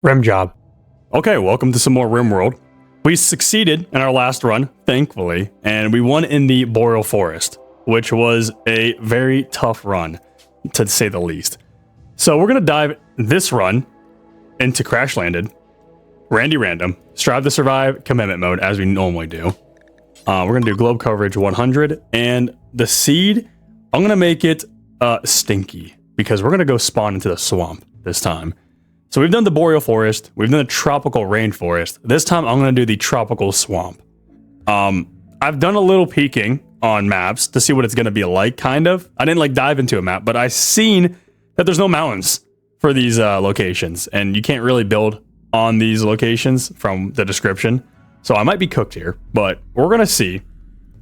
Rim job. Okay, welcome to some more RimWorld. We succeeded in our last run, thankfully, and we won in the Boreal Forest, which was a very tough run, to say the least. So we're going to dive this run into Crash Landed, Randy Random, Strive to Survive, Commitment Mode, as we normally do. We're going to do Globe Coverage 100, and the seed, I'm going to make it Stinky, because we're going to go spawn into the swamp this time. So we've done the Boreal Forest, we've done the Tropical Rainforest. This time I'm going to do the Tropical Swamp. I've done a little peeking on maps to see what it's going to be like, kind of. I didn't dive into a map, but I've seen that there's no mountains for these locations, and you can't really build on these locations from the description. So I might be cooked here, but we're going to see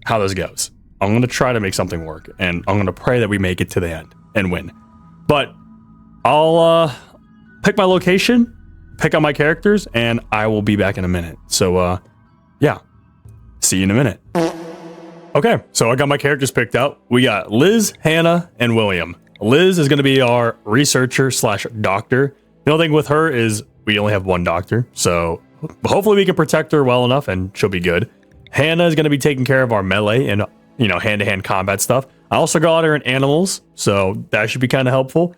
how this goes. I'm going to try to make something work, and I'm going to pray that we make it to the end and win. But I'll pick my location, pick out my characters, and I will be back in a minute. So, yeah. See you in a minute. Okay, so I got my characters picked out. We got Liz, Hannah, and William. Liz is going to be our researcher slash doctor. The only thing with her is we only have one doctor, so hopefully we can protect her well enough and she'll be good. Hannah is going to be taking care of our melee and, hand-to-hand combat stuff. I also got her in animals, so that should be kind of helpful.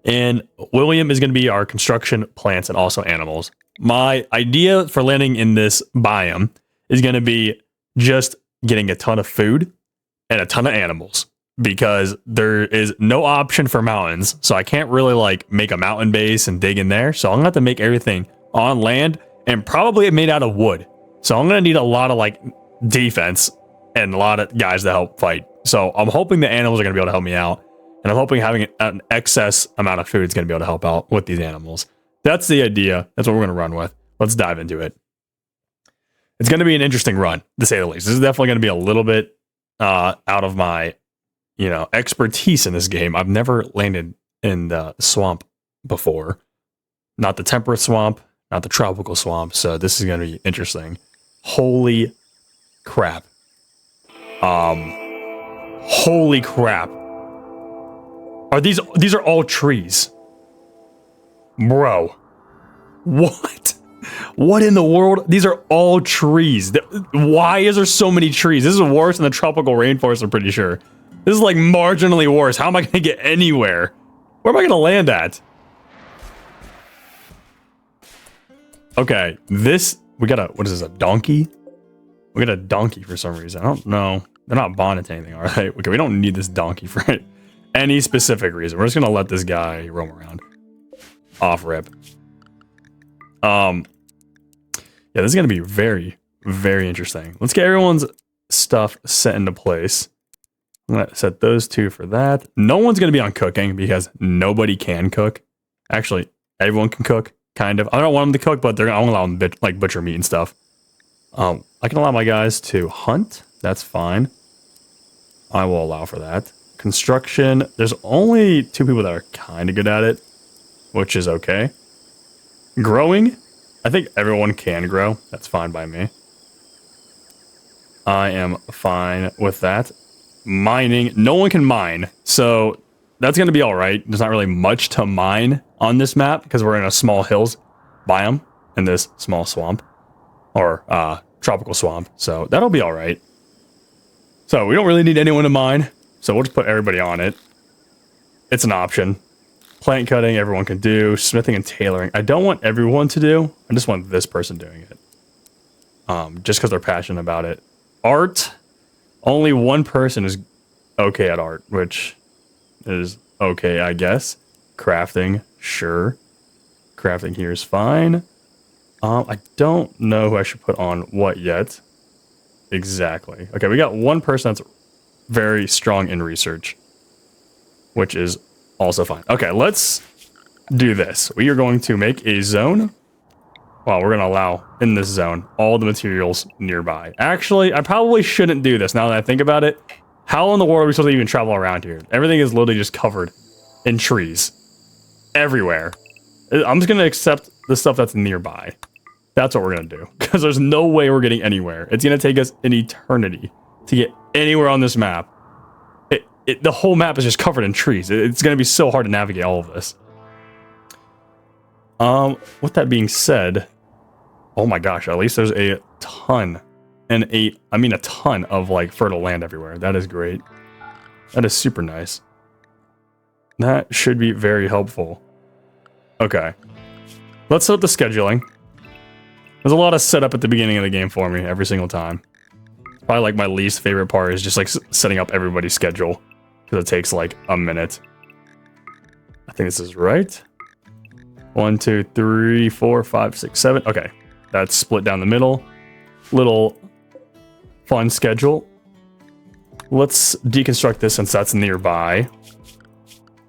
And William is going to be our construction, plants, and also animals. My idea for landing in this biome is going to be just getting a ton of food and a ton of animals, because there is no option for mountains. So I can't really make a mountain base and dig in there. So I'm going to have to make everything on land and probably made out of wood. So I'm going to need a lot of defense and a lot of guys to help fight. So I'm hoping the animals are going to be able to help me out. And I'm hoping having an excess amount of food is going to be able to help out with these animals. That's the idea. That's what we're going to run with. Let's dive into it. It's going to be an interesting run, to say the least. This is definitely going to be a little bit out of my, expertise in this game. I've never landed in the swamp before. Not the temperate swamp, not the tropical swamp. So this is going to be interesting. Holy crap. Holy crap. These are all trees. Bro. What? What in the world? These are all trees. Why is there so many trees? This is worse than the tropical rainforest, I'm pretty sure. This is marginally worse. How am I going to get anywhere? Where am I going to land at? Okay, we got what is this, a donkey? We got a donkey for some reason. I don't know. They're not bonded to anything, are they? Okay, we don't need this donkey for it. Any specific reason. We're just gonna let this guy roam around. Off rip. Yeah, this is gonna be very, very interesting. Let's get everyone's stuff set into place. I'm gonna set those two for that. No one's gonna be on cooking because nobody can cook. Actually, everyone can cook, kind of. I don't want them to cook, but they're gonna allow them to butcher meat and stuff. I can allow my guys to hunt. That's fine. I will allow for that. Construction, there's only 2 people that are kind of good at it, which is okay. Growing, I think everyone can grow. That's fine by me. I am fine with that. Mining, no one can mine, so that's going to be all right. There's not really much to mine on this map because we're in a small hills biome in this small swamp, or tropical swamp, so that'll be all right. So we don't really need anyone to mine. So we'll just put everybody on it. It's an option. Plant cutting, everyone can do. Smithing and tailoring, I don't want everyone to do. I just want this person doing it. Just because they're passionate about it. Art, only one person is okay at art, which is okay, I guess. Crafting, sure. Crafting here is fine. I don't know who I should put on what yet. Exactly. Okay, we got one person that's very strong in research, which is also fine. Okay, let's do this. We are going to make a zone. Well, we're going to allow in this zone all the materials nearby. Actually, I probably shouldn't do this now that I think about it. How in the world are we supposed to even travel around here? Everything is literally just covered in trees everywhere. I'm just going to accept the stuff that's nearby. That's what we're going to do, because there's no way we're getting anywhere. It's going to take us an eternity to get anywhere on this map. The whole map is just covered in trees. It's going to be so hard to navigate all of this. With that being said, oh my gosh, at least there's a ton a ton of like fertile land everywhere. That is great. That is super nice. That should be very helpful. Okay. Let's set up the scheduling. There's a lot of setup at the beginning of the game for me every single time. Probably like my least favorite part is just like setting up everybody's schedule. Because it takes like a minute. I think this is right. 1, 2, 3, 4, 5, 6, 7. Okay. That's split down the middle. Little fun schedule. Let's deconstruct this since that's nearby.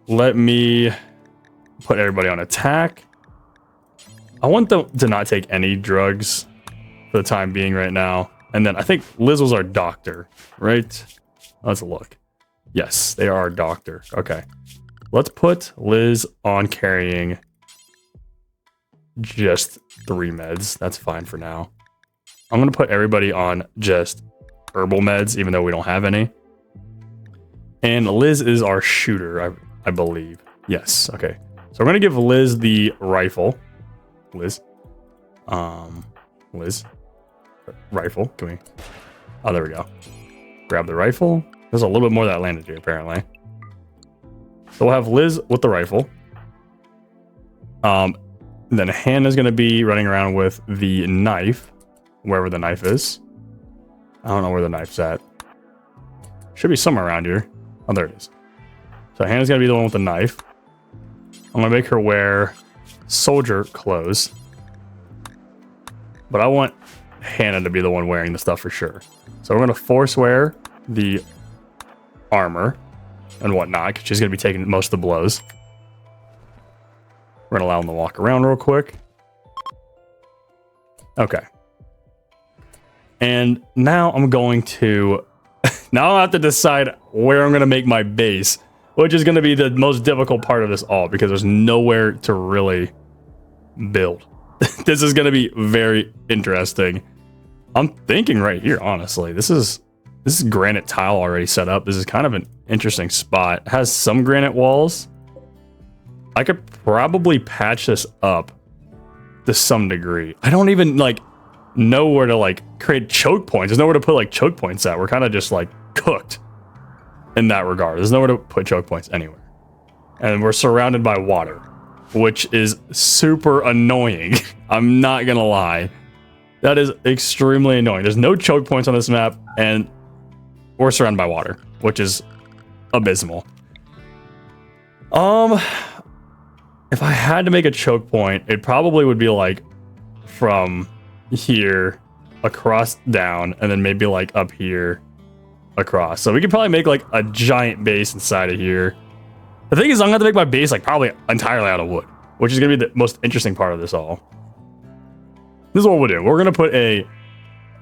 Let me put everybody on attack. I want them to not take any drugs for the time being right now. And then I think Liz was our doctor, right? Let's look. Yes, they are our doctor. Okay. Let's put Liz on carrying just 3 meds. That's fine for now. I'm going to put everybody on just herbal meds, even though we don't have any. And Liz is our shooter, I believe. Yes, okay. So we're going to give Liz the rifle. Liz. Liz. Rifle. Can we... Oh, there we go. Grab the rifle. There's a little bit more that landed here, apparently. So we'll have Liz with the rifle. Then Hannah's going to be running around with the knife. Wherever the knife is. I don't know where the knife's at. Should be somewhere around here. Oh, there it is. So Hannah's going to be the one with the knife. I'm going to make her wear soldier clothes. But I want Hannah to be the one wearing the stuff for sure. So we're going to force wear the armor and whatnot, because she's going to be taking most of the blows. We're going to allow them to walk around real quick. Okay. And now I'm going to... now I have to decide where I'm going to make my base, which is going to be the most difficult part of this all, because there's nowhere to really build. This is going to be very interesting. I'm thinking right here, honestly. This is granite tile already set up. This is kind of an interesting spot. It has some granite walls. I could probably patch this up to some degree. I don't even like know where to like create choke points. There's nowhere to put like choke points at. We're kind of just like cooked in that regard. There's nowhere to put choke points anywhere. And we're surrounded by water, which is super annoying. I'm not gonna lie. That is extremely annoying. There's no choke points on this map, and we're surrounded by water, which is abysmal. If I had to make a choke point, it probably would be like from here across down, and then maybe like up here across. So we could probably make like a giant base inside of here. The thing is, I'm gonna have to make my base like probably entirely out of wood, which is gonna be the most interesting part of this all. This is what we'll do. We're gonna put a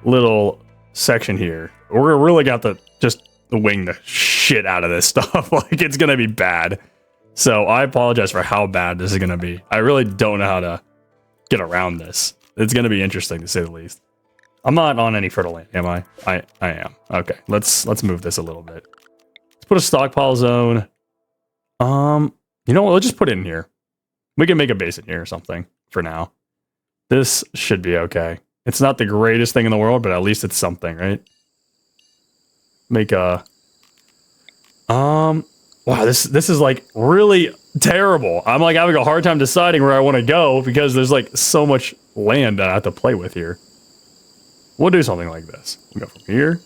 little section here. We're really got to just wing the shit out of this stuff. Like, it's gonna be bad. So I apologize for how bad this is gonna be. I really don't know how to get around this. It's gonna be interesting to say the least. I'm not on any fertile land, am I? I am. Okay, let's move this a little bit. Let's put a stockpile zone. You know what? Let's just put it in here. We can make a base in here or something for now. This should be okay. It's not the greatest thing in the world, but at least it's something, right? Make a... Wow, this is like really terrible. I'm like having a hard time deciding where I want to go because there's like so much land that I have to play with here. We'll do something like this. We'll go from here,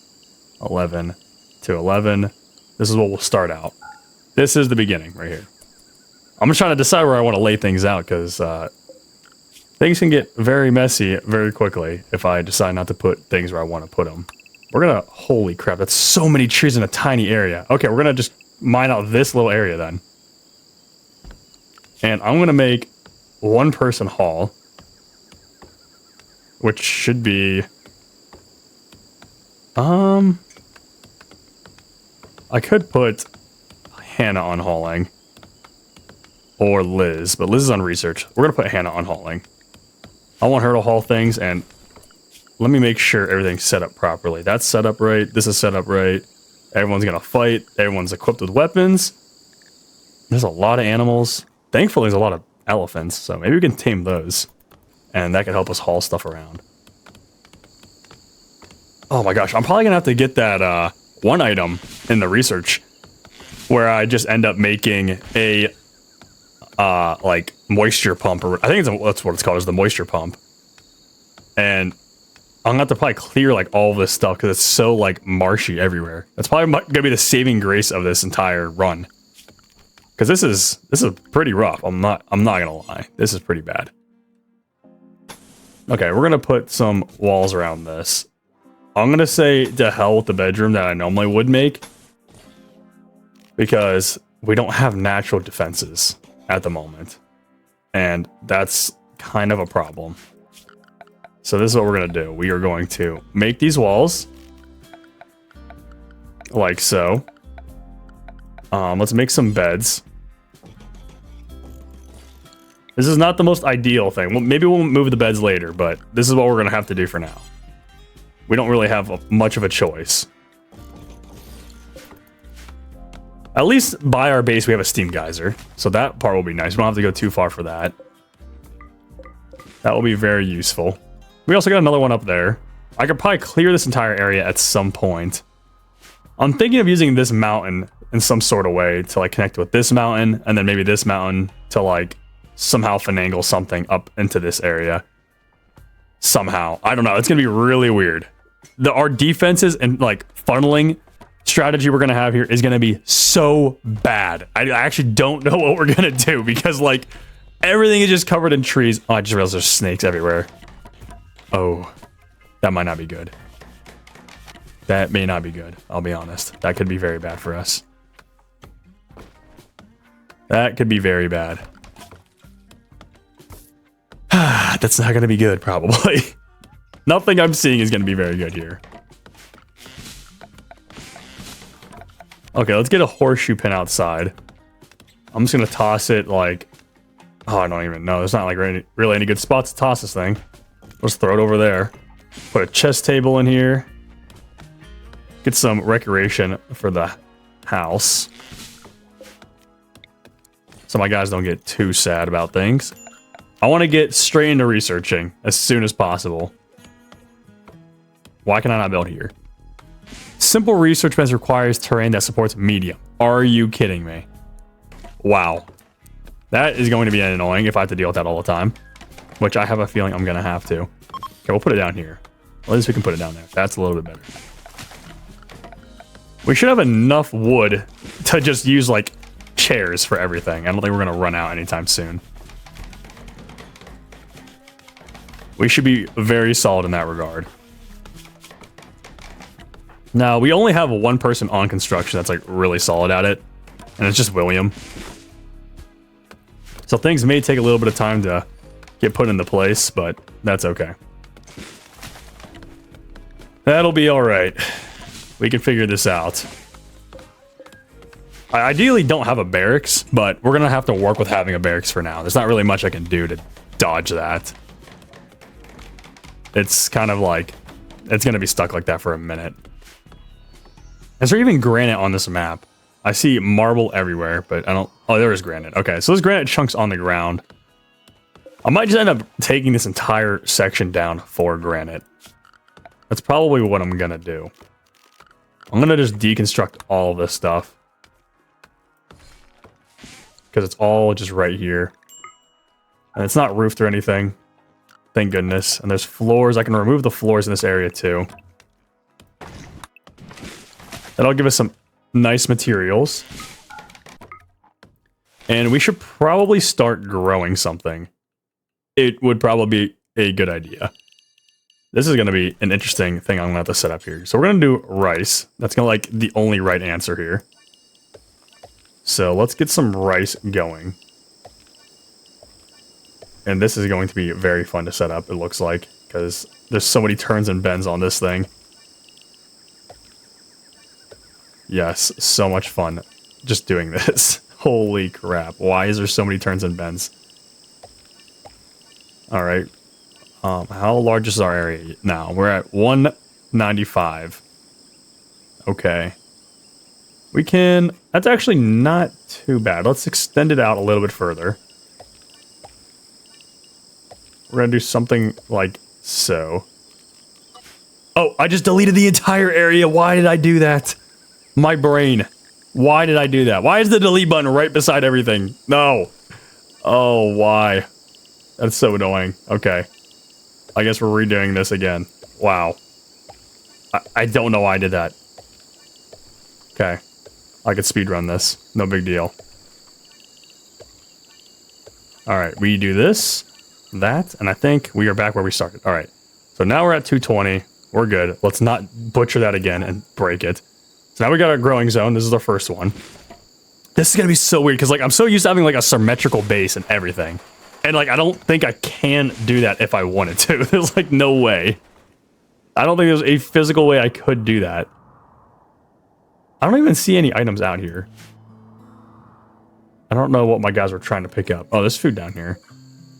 11 to 11. This is what we'll start out. This is the beginning right here. I'm just trying to decide where I want to lay things out because things can get very messy very quickly if I decide not to put things where I want to put them. We're gonna... Holy crap, that's so many trees in a tiny area. Okay, we're gonna just mine out this little area then. And I'm gonna make one person hall, which should be... I could put Hannah on hauling. Or Liz, but Liz is on research. We're gonna put Hannah on hauling. I want her to haul things, and let me make sure everything's set up properly. That's set up right. This is set up right. Everyone's gonna fight. Everyone's equipped with weapons. There's a lot of animals. Thankfully, there's a lot of elephants, so maybe we can tame those. And that could help us haul stuff around. Oh my gosh, I'm probably gonna have to get that one item in the research where I just end up making a like moisture pump, or I think that's what it's called, is the moisture pump. And I'm gonna have to probably clear like all of this stuff because it's so like marshy everywhere. That's probably gonna be the saving grace of this entire run. Because this is pretty rough. I'm not gonna lie. This is pretty bad. Okay, we're gonna put some walls around this. I'm gonna say to hell with the bedroom that I normally would make, because we don't have natural defenses at the moment, and that's kind of a problem. So this is what we're gonna do. We are going to make these walls like so. Let's make some beds. This is not the most ideal thing. Well, maybe we'll move the beds later, but this is what we're gonna have to do for now. We don't really have much of a choice. At least by our base, we have a steam geyser, so that part will be nice. We don't have to go too far for that. That will be very useful. We also got another one up there. I could probably clear this entire area at some point. I'm thinking of using this mountain in some sort of way to like connect with this mountain, and then maybe this mountain to like somehow finagle something up into this area. Somehow. I don't know. It's going to be really weird. Our defenses and like funneling strategy we're going to have here is going to be so bad. I actually don't know what we're going to do because like everything is just covered in trees. Oh, I just realized there's snakes everywhere. Oh, that might not be good. That may not be good. I'll be honest. That could be very bad for us. That could be very bad. That's not going to be good, probably. Nothing I'm seeing is going to be very good here. Okay, let's get a horseshoe pin outside. I'm just going to toss it like... Oh, I don't even know. There's not like really any good spots to toss this thing. Let's throw it over there. Put a chess table in here. Get some recreation for the house. So my guys don't get too sad about things. I want to get straight into researching as soon as possible. Why can I not build here? Simple research beds requires terrain that supports medium. Are you kidding me? Wow. That is going to be annoying if I have to deal with that all the time. Which I have a feeling I'm going to have to. Okay, we'll put it down here. At least we can put it down there. That's a little bit better. We should have enough wood to just use, like, chairs for everything. I don't think we're going to run out anytime soon. We should be very solid in that regard. Now, we only have one person on construction that's, like, really solid at it. And it's just William. So things may take a little bit of time to get put into place, but that's okay. That'll be alright. We can figure this out. I ideally don't have a barracks, but we're gonna have to work with having a barracks for now. There's not really much I can do to dodge that. It's kind of like... It's gonna be stuck like that for a minute. Is there even granite on this map? I see marble everywhere, but I don't... Oh, there is granite. Okay, so there's granite chunks on the ground. I might just end up taking this entire section down for granite. That's probably what I'm gonna do. I'm gonna just deconstruct all of this stuff. Because it's all just right here. And it's not roofed or anything. Thank goodness. And there's floors. I can remove the floors in this area too. That'll give us some nice materials. And we should probably start growing something. It would probably be a good idea. This is going to be an interesting thing I'm going to have to set up here. So we're going to do rice. That's going to like the only right answer here. So let's get some rice going. And this is going to be very fun to set up, it looks like. Because there's so many turns and bends on this thing. Yes, so much fun just doing this. Holy crap. Why is there so many turns and bends? Alright. How large is our area now? We're at 195. Okay. We can... That's actually not too bad. Let's extend it out a little bit further. we're gonna do something like so. Oh, I just deleted the entire area. Why did I do that? My brain. Why did I do that? Why is the delete button right beside everything? No. Oh, why? That's so annoying. Okay. I guess we're redoing this again. Wow. I don't know why I did that. Okay. I could speedrun this. No big deal. Alright, we do this, that, and I think we are back where we started. Alright. So now we're at 220. We're good. Let's not butcher that again and break it. So now we got our growing zone. This is our first one. This is gonna be so weird, because like I'm so used to having like a symmetrical base and everything. And like I don't think I can do that if I wanted to. There's like no way. I don't think there's a physical way I could do that. I don't even see any items out here. I don't know what my guys were trying to pick up. Oh, there's food down here.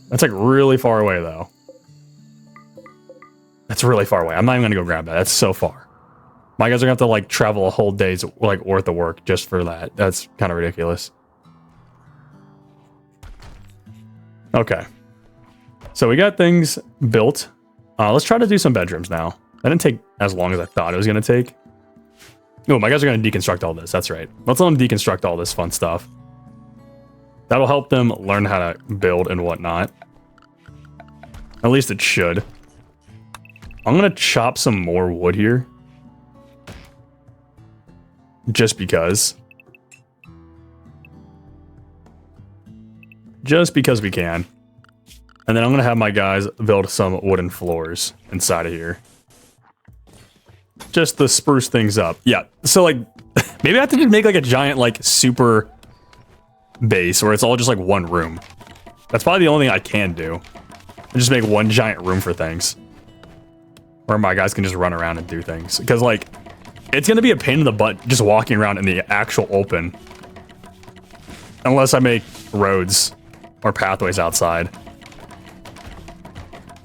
That's like really far away though. That's really far away. I'm not even gonna go grab that. That's so far. My guys are gonna have to like travel a whole day's like worth of work just for that. That's kind of ridiculous. Okay. So we got things built. Let's try to do some bedrooms now. That didn't take as long as I thought it was gonna take. Oh, my guys are gonna deconstruct all this. That's right. Let's let them deconstruct all this fun stuff. That'll help them learn how to build and whatnot. At least it should. I'm gonna chop some more wood here. Just because. Just because we can. And then I'm gonna have my guys build some wooden floors inside of here. Just to spruce things up. Yeah, so like, maybe I have to just make like a giant like super base where it's all just like one room. That's probably the only thing I can do. And just make one giant room for things. Where my guys can just run around and do things. Because like, it's gonna be a pain in the butt just walking around in the actual open. Unless I make roads or pathways outside.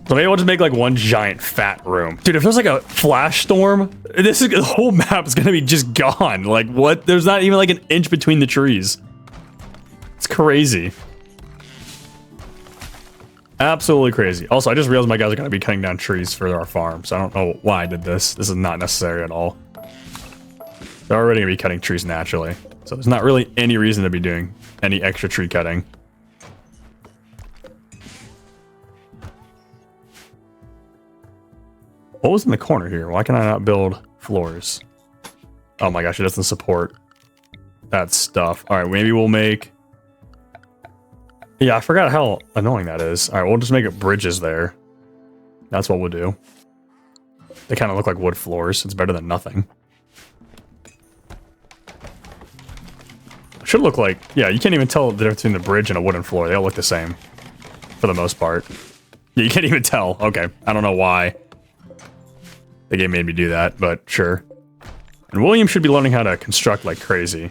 So maybe we'll just make like one giant fat room. Dude, if there's like a flash storm, the whole map is gonna be just gone. Like what? There's not even like an inch between the trees. It's crazy. Absolutely crazy. Also, I just realized my guys are gonna be cutting down trees for our farm, so I don't know why I did this. This is not necessary at all. They're already gonna be cutting trees naturally, so there's not really any reason to be doing any extra tree cutting. What was in the corner here? Why can I not build floors? Oh my gosh, it doesn't support that stuff. All right, maybe we'll make... Yeah, I forgot how annoying that is. All right, we'll just make it bridges there. That's what we'll do. They kind of look like wood floors. It's better than nothing. Should look like... Yeah, you can't even tell the difference between the bridge and a wooden floor. They all look the same. For the most part. Yeah, you can't even tell. Okay, I don't know why the game made me do that, but sure. And William should be learning how to construct like crazy.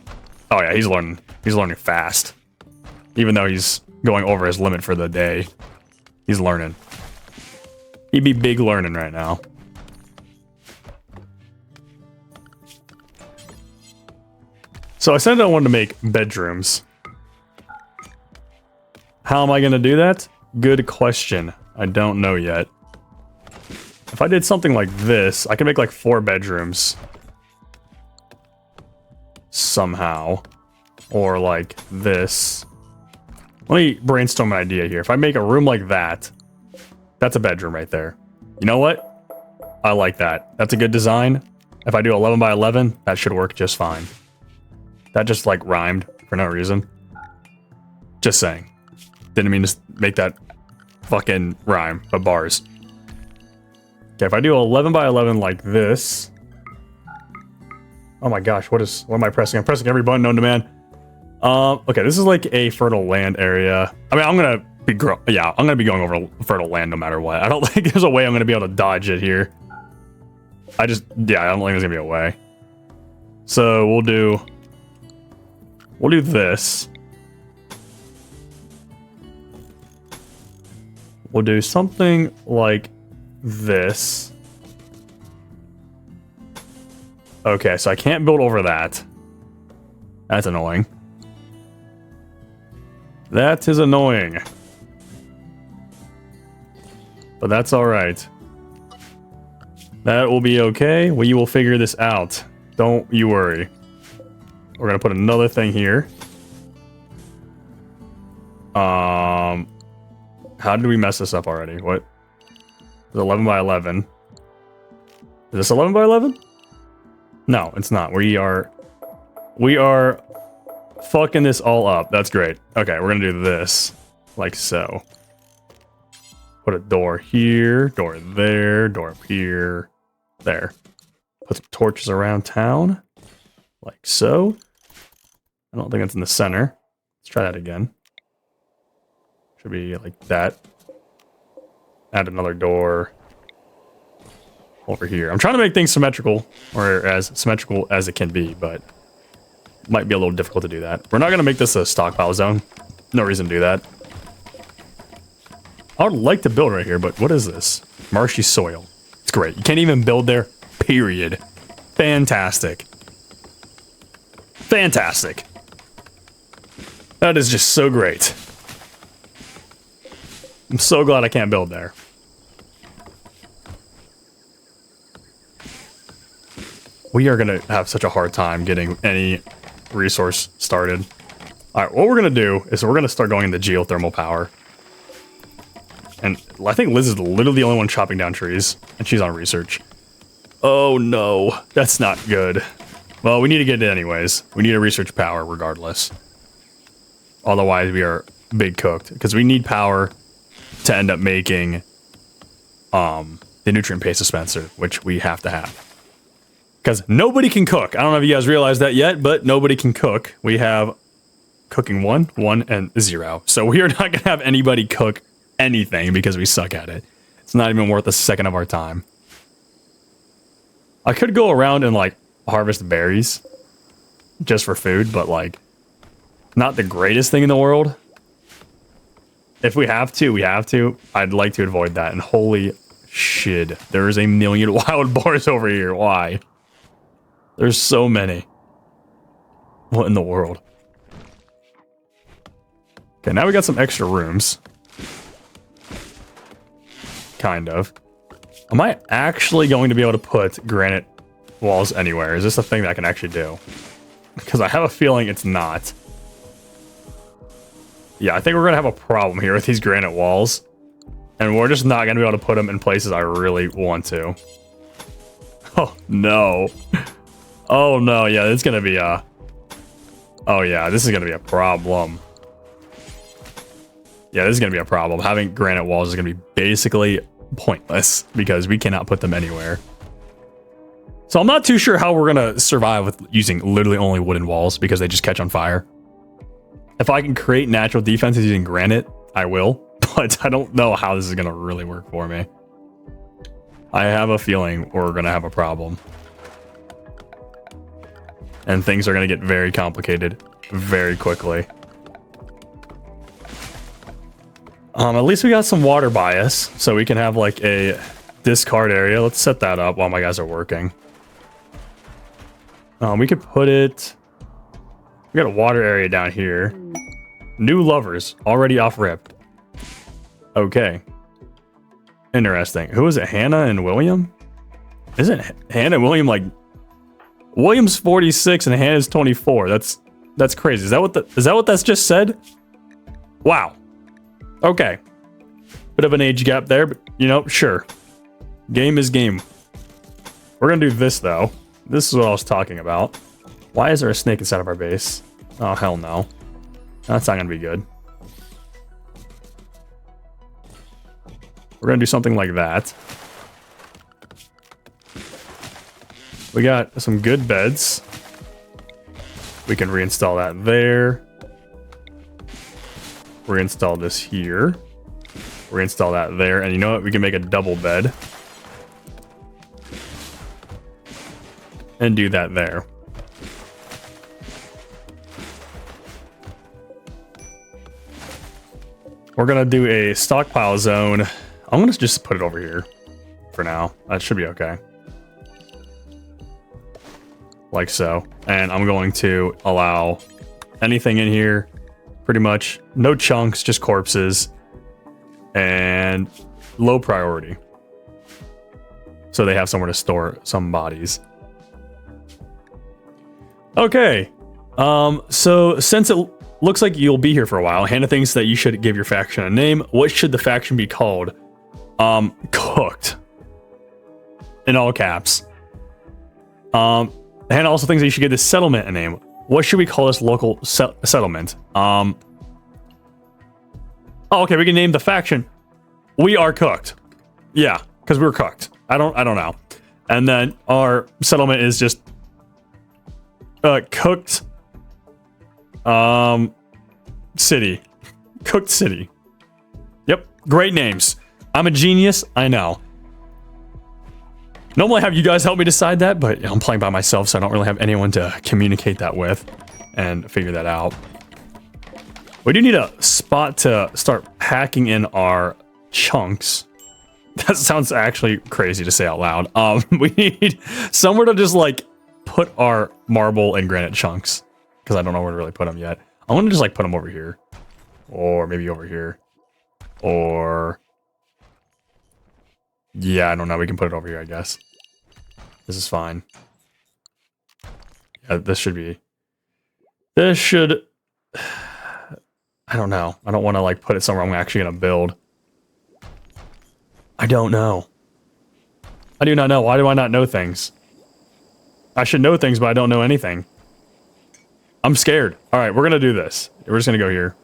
Oh yeah, he's learning fast. Even though he's going over his limit for the day. He's learning. He'd be big learning right now. So I said I wanted to make bedrooms. How am I gonna do that? Good question. I don't know yet. If I did something like this, I can make like 4 bedrooms. Somehow. Or like this. Let me brainstorm an idea here. If I make a room like that, that's a bedroom right there. You know what? I like that. That's a good design. If I do 11 by 11, that should work just fine. That just like rhymed for no reason. Just saying. Didn't mean to make that fucking rhyme, but bars. Okay, if I do 11 by 11 like this. Oh my gosh, what am I pressing? I'm pressing every button known to man. Okay, this is like a fertile land area. I mean, I'm gonna be going over fertile land no matter what. I don't think there's a way I'm gonna be able to dodge it here. I don't think there's gonna be a way. So we'll do this. We'll do something like this. Okay, so I can't build over that. That's annoying. That is annoying. But that's all right. That will be okay. We will figure this out. Don't you worry. We're gonna put another thing here. How did we mess this up already? What? It's 11 by 11. Is this 11 by 11? No, it's not. We are fucking this all up. That's great. Okay, we're gonna do this like so. Put a door here, door there, door up here, there. Put some torches around town, like so. I don't think it's in the center. Let's try that again. Should be like that. Add another door over here. I'm trying to make things symmetrical, or as symmetrical as it can be, but it might be a little difficult to do that. We're not going to make this a stockpile zone. No reason to do that. I would like to build right here, but what is this? Marshy soil. It's great. You can't even build there, period. Fantastic. Fantastic. That is just so great. I'm so glad I can't build there. We are going to have such a hard time getting any resource started. All right, what we're going to do is we're going to start going into geothermal power. And I think Liz is literally the only one chopping down trees, and she's on research. Oh no, that's not good. Well, we need to get it anyways. We need a research power regardless. Otherwise, we are big cooked, because we need power to end up making the nutrient paste dispenser, which we have to have. Because nobody can cook. I don't know if you guys realize that yet, but nobody can cook. We have cooking 1, 1, and 0. So we are not going to have anybody cook anything because we suck at it. It's not even worth a second of our time. I could go around and like harvest berries just for food, but like not the greatest thing in the world. If we have to, we have to. I'd like to avoid that. And holy shit, there's a million wild boars over here. Why? There's so many. What in the world? Okay, now we got some extra rooms. Kind of. Am I actually going to be able to put granite walls anywhere? Is this a thing that I can actually do? Because I have a feeling it's not. Yeah, I think we're going to have a problem here with these granite walls. And we're just not going to be able to put them in places I really want to. Oh, no. Oh, no. Yeah, it's going to be a... Oh, yeah, this is going to be a problem. Yeah, this is going to be a problem. Having granite walls is going to be basically pointless because we cannot put them anywhere. So I'm not too sure how we're going to survive with using literally only wooden walls because they just catch on fire. If I can create natural defenses using granite, I will. But I don't know how this is going to really work for me. I have a feeling we're going to have a problem. And things are going to get very complicated very quickly. At least we got some water bias, so we can have like a discard area. Let's set that up while my guys are working. We could put it... We got a water area down here. New lovers, already off rip. Okay. Interesting. Who is it, Hannah and William? Isn't Hannah and William like... William's 46 and Hannah's 24. That's crazy. Is that what that's just said? Wow. Okay. Bit of an age gap there, but you know, sure. Game is game. We're gonna do this though. This is what I was talking about. Why is there a snake inside of our base? Oh, hell no. That's not gonna be good. We're gonna do something like that. We got some good beds. We can reinstall that there. Reinstall this here. Reinstall that there. And you know what? We can make a double bed. And do that there. We're going to do a stockpile zone. I'm going to just put it over here for now. That should be okay. Like so. And I'm going to allow anything in here. Pretty much no chunks, just corpses. And low priority. So they have somewhere to store some bodies. Okay. So since it looks like you'll be here for a while, Hannah thinks that you should give your faction a name. What should the faction be called? Cooked. In all caps. Hannah also thinks that you should give this settlement a name. What should we call this local settlement? Oh, okay, we can name the faction. We are cooked. Yeah, because we were cooked. I don't know. And then our settlement is just cooked city. Cooked city. Yep, great names. I'm a genius, I know. Normally I have you guys help me decide that, but I'm playing by myself, so I don't really have anyone to communicate that with and figure that out. We do need a spot to start packing in our chunks. That sounds actually crazy to say out loud. We need somewhere to just like put our marble and granite chunks, because I don't know where to really put them yet. I want to just like put them over here, or maybe over here, or yeah, I don't know. We can put it over here, I guess. This is fine. Yeah, this should. I don't know. I don't want to like put it somewhere I'm actually gonna build. I don't know. I do not know. Why do I not know things? I should know things, but I don't know anything. I'm scared. All right, we're gonna do this. We're just gonna go here.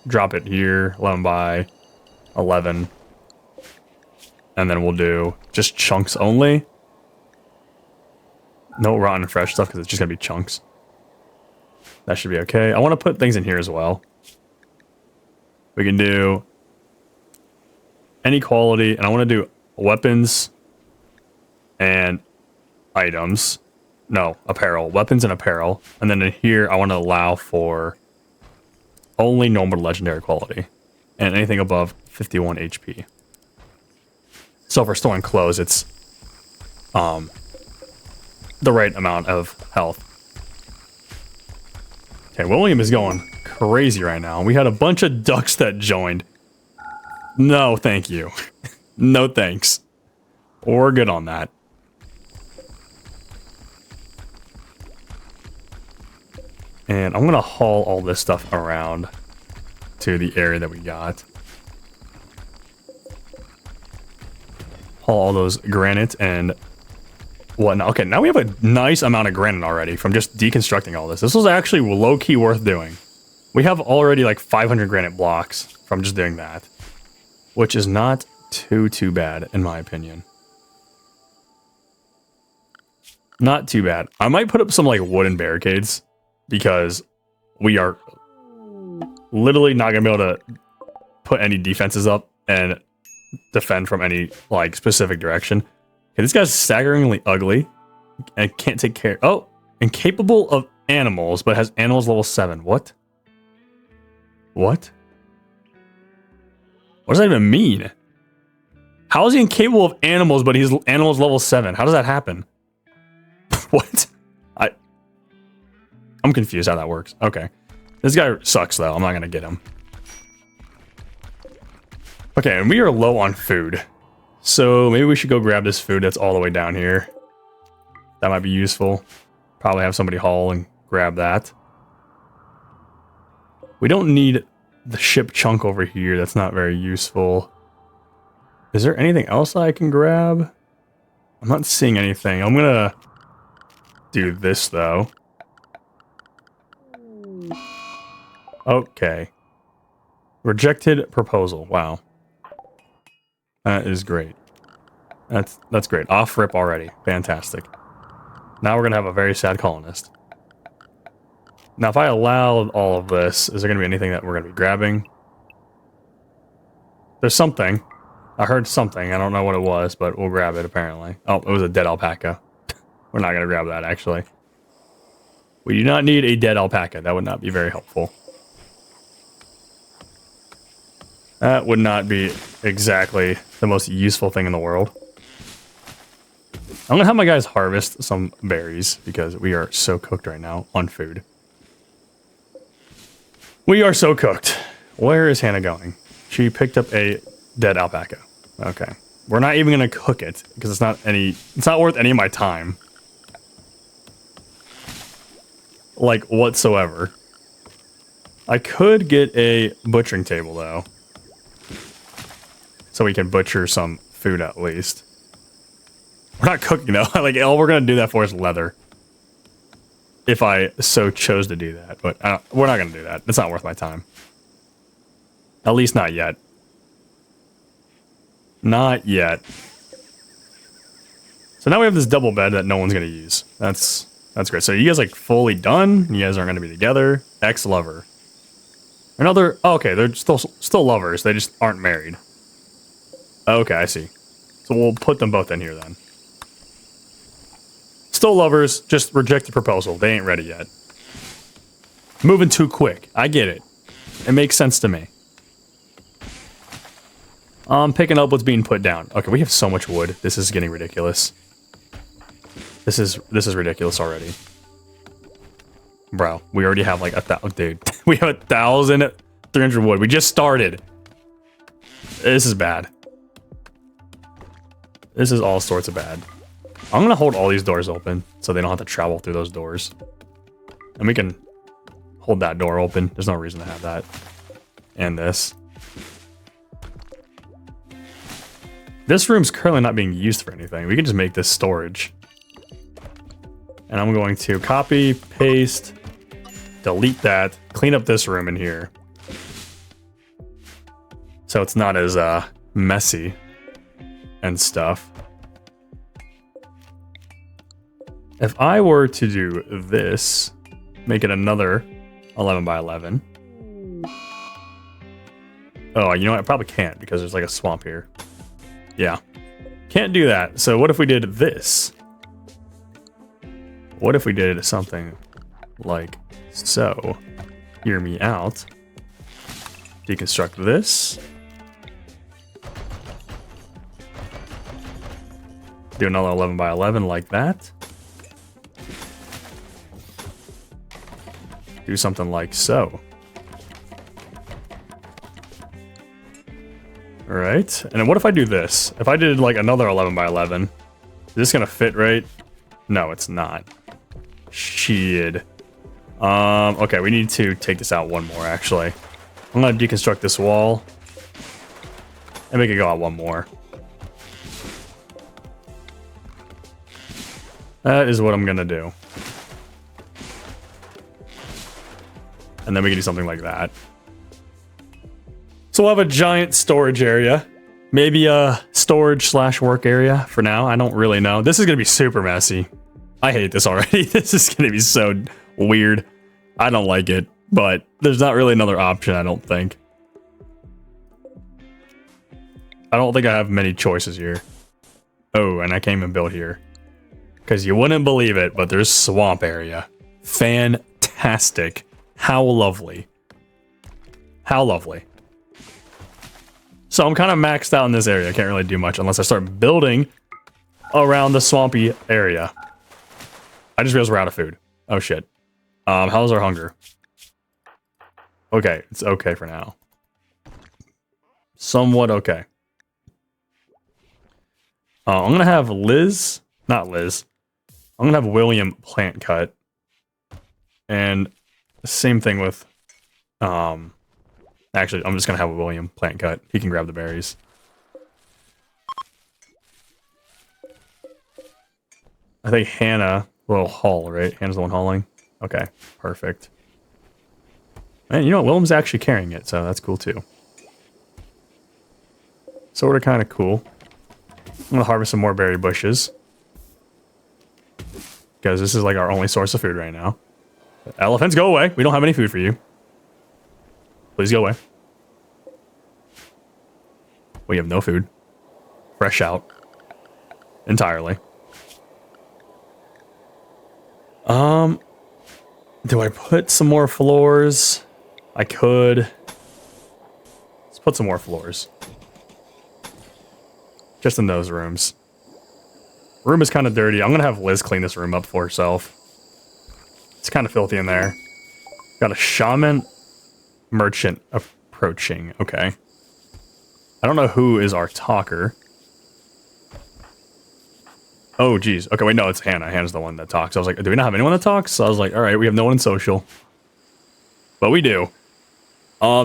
Drop it here, 11 by 11. And then we'll do just chunks only. No rotten and fresh stuff, because it's just gonna be chunks. That should be okay. I want to put things in here as well. We can do any quality, and I want to do weapons and items. No, apparel. Weapons and apparel. And then in here, I want to allow for only normal legendary quality. And anything above 51 HP. So for storing clothes, it's the right amount of health. Okay, William is going crazy right now. We had a bunch of ducks that joined. No, thank you. No thanks. We're good on that. And I'm going to haul all this stuff around to the area that we got. Haul all those granite and whatnot. Okay, now we have a nice amount of granite already from just deconstructing all this. This was actually low-key worth doing. We have already like 500 granite blocks from just doing that, which is not too bad in my opinion. Not too bad. I might put up some like wooden barricades because we are literally not gonna be able to put any defenses up and defend from any like specific direction. Okay, this guy's staggeringly ugly and can't take care. Oh, incapable of animals, but has animals level 7. What? What? What does that even mean? How is he incapable of animals, but he's animals level 7? How does that happen? What? I'm confused how that works. Okay. This guy sucks, though. I'm not going to get him. Okay, and we are low on food. So maybe we should go grab this food that's all the way down here. That might be useful. Probably have somebody haul and grab that. We don't need the ship chunk over here. That's not very useful. Is there anything else I can grab? I'm not seeing anything. I'm gonna do this though. Okay. Rejected proposal. Wow. That is great. That's great. Off rip already. Fantastic. Now we're gonna have a very sad colonist. Now if I allow all of this, is there gonna be anything that we're gonna be grabbing? There's something. I heard something. I don't know what it was, but we'll grab it apparently. Oh, it was a dead alpaca. We're not gonna grab that actually. We do not need a dead alpaca. That would not be very helpful. That would not be exactly the most useful thing in the world. I'm gonna have my guys harvest some berries because we are so cooked right now on food. We are so cooked. Where is Hannah going? She picked up a Dead alpaca. Okay. We're not even gonna cook it because it's not worth any of my time. Like, whatsoever. I could get a butchering table, though. So we can butcher some food at least. We're not cooking, though. Like, all we're gonna do that for is leather. If I so chose to do that. But we're not gonna do that. It's not worth my time. At least not yet. Not yet. So now we have this double bed that no one's gonna use. That's great. So you guys like fully done? You guys aren't gonna be together? Ex-lover. Another. Oh, okay, they're still lovers. They just aren't married. Okay, I see. So we'll put them both in here then. Still lovers, just rejected proposal. They ain't ready yet. Moving too quick. I get it. It makes sense to me. I'm picking up what's being put down. Okay, we have so much wood. This is getting ridiculous. This is ridiculous already. Bro, we already have like dude, we have 1,300 wood. We just started. This is bad. This is all sorts of bad. I'm gonna hold all these doors open so they don't have to travel through those doors. And we can hold that door open. There's no reason to have that. And this. This room's currently not being used for anything. We can just make this storage. And I'm going to copy, paste, delete that, clean up this room in here. So it's not as messy and stuff. If I were to do this, make it another 11 by 11. Oh, you know what? I probably can't because there's like a swamp here. Yeah. Can't do that. So what if we did this? What if we did something like so? Hear me out. Deconstruct this. Do another 11 by 11 like that. Do something like so. Alright. And then what if I do this? If I did like another 11 by 11, is this gonna fit right? No, it's not. Shit. Okay, we need to take this out one more, actually. I'm gonna deconstruct this wall. And make it go out one more. That is what I'm gonna do. And then we can do something like that. So we'll have a giant storage area. Maybe a storage / work area for now. I don't really know. This is gonna be super messy. I hate this already. This is gonna be so weird. I don't like it, but there's not really another option, I don't think. I don't think I have many choices here. Oh, and I can't even build here. Because you wouldn't believe it, but there's swamp area. Fantastic. How lovely. How lovely. So I'm kind of maxed out in this area. I can't really do much unless I start building around the swampy area. I just realized we're out of food. Oh shit. How's our hunger? Okay, it's okay for now. Somewhat okay. I'm gonna have Liz, not Liz. I'm gonna have William plant cut. And same thing with, actually, I'm just gonna have William plant cut. He can grab the berries. I think Hannah will haul, right? Hannah's the one hauling. Okay, perfect. And you know what? William's actually carrying it, so that's cool too. Sort of kind of cool. I'm gonna harvest some more berry bushes. Because this is like our only source of food right now. Elephants, go away. We don't have any food for you. Please go away. We have no food. Fresh out. Entirely. Do I put some more floors? I could. Let's put some more floors. Just in those rooms. Room is kind of dirty. I'm gonna have Liz clean this room up for herself. It's kind of filthy in there. Got a shaman merchant approaching. Okay. I don't know who is our talker. Oh, geez. Okay, wait, no, it's Hannah. Hannah's the one that talks. I was like, do we not have anyone that talks? So I was like, all right, we have no one in social. But we do.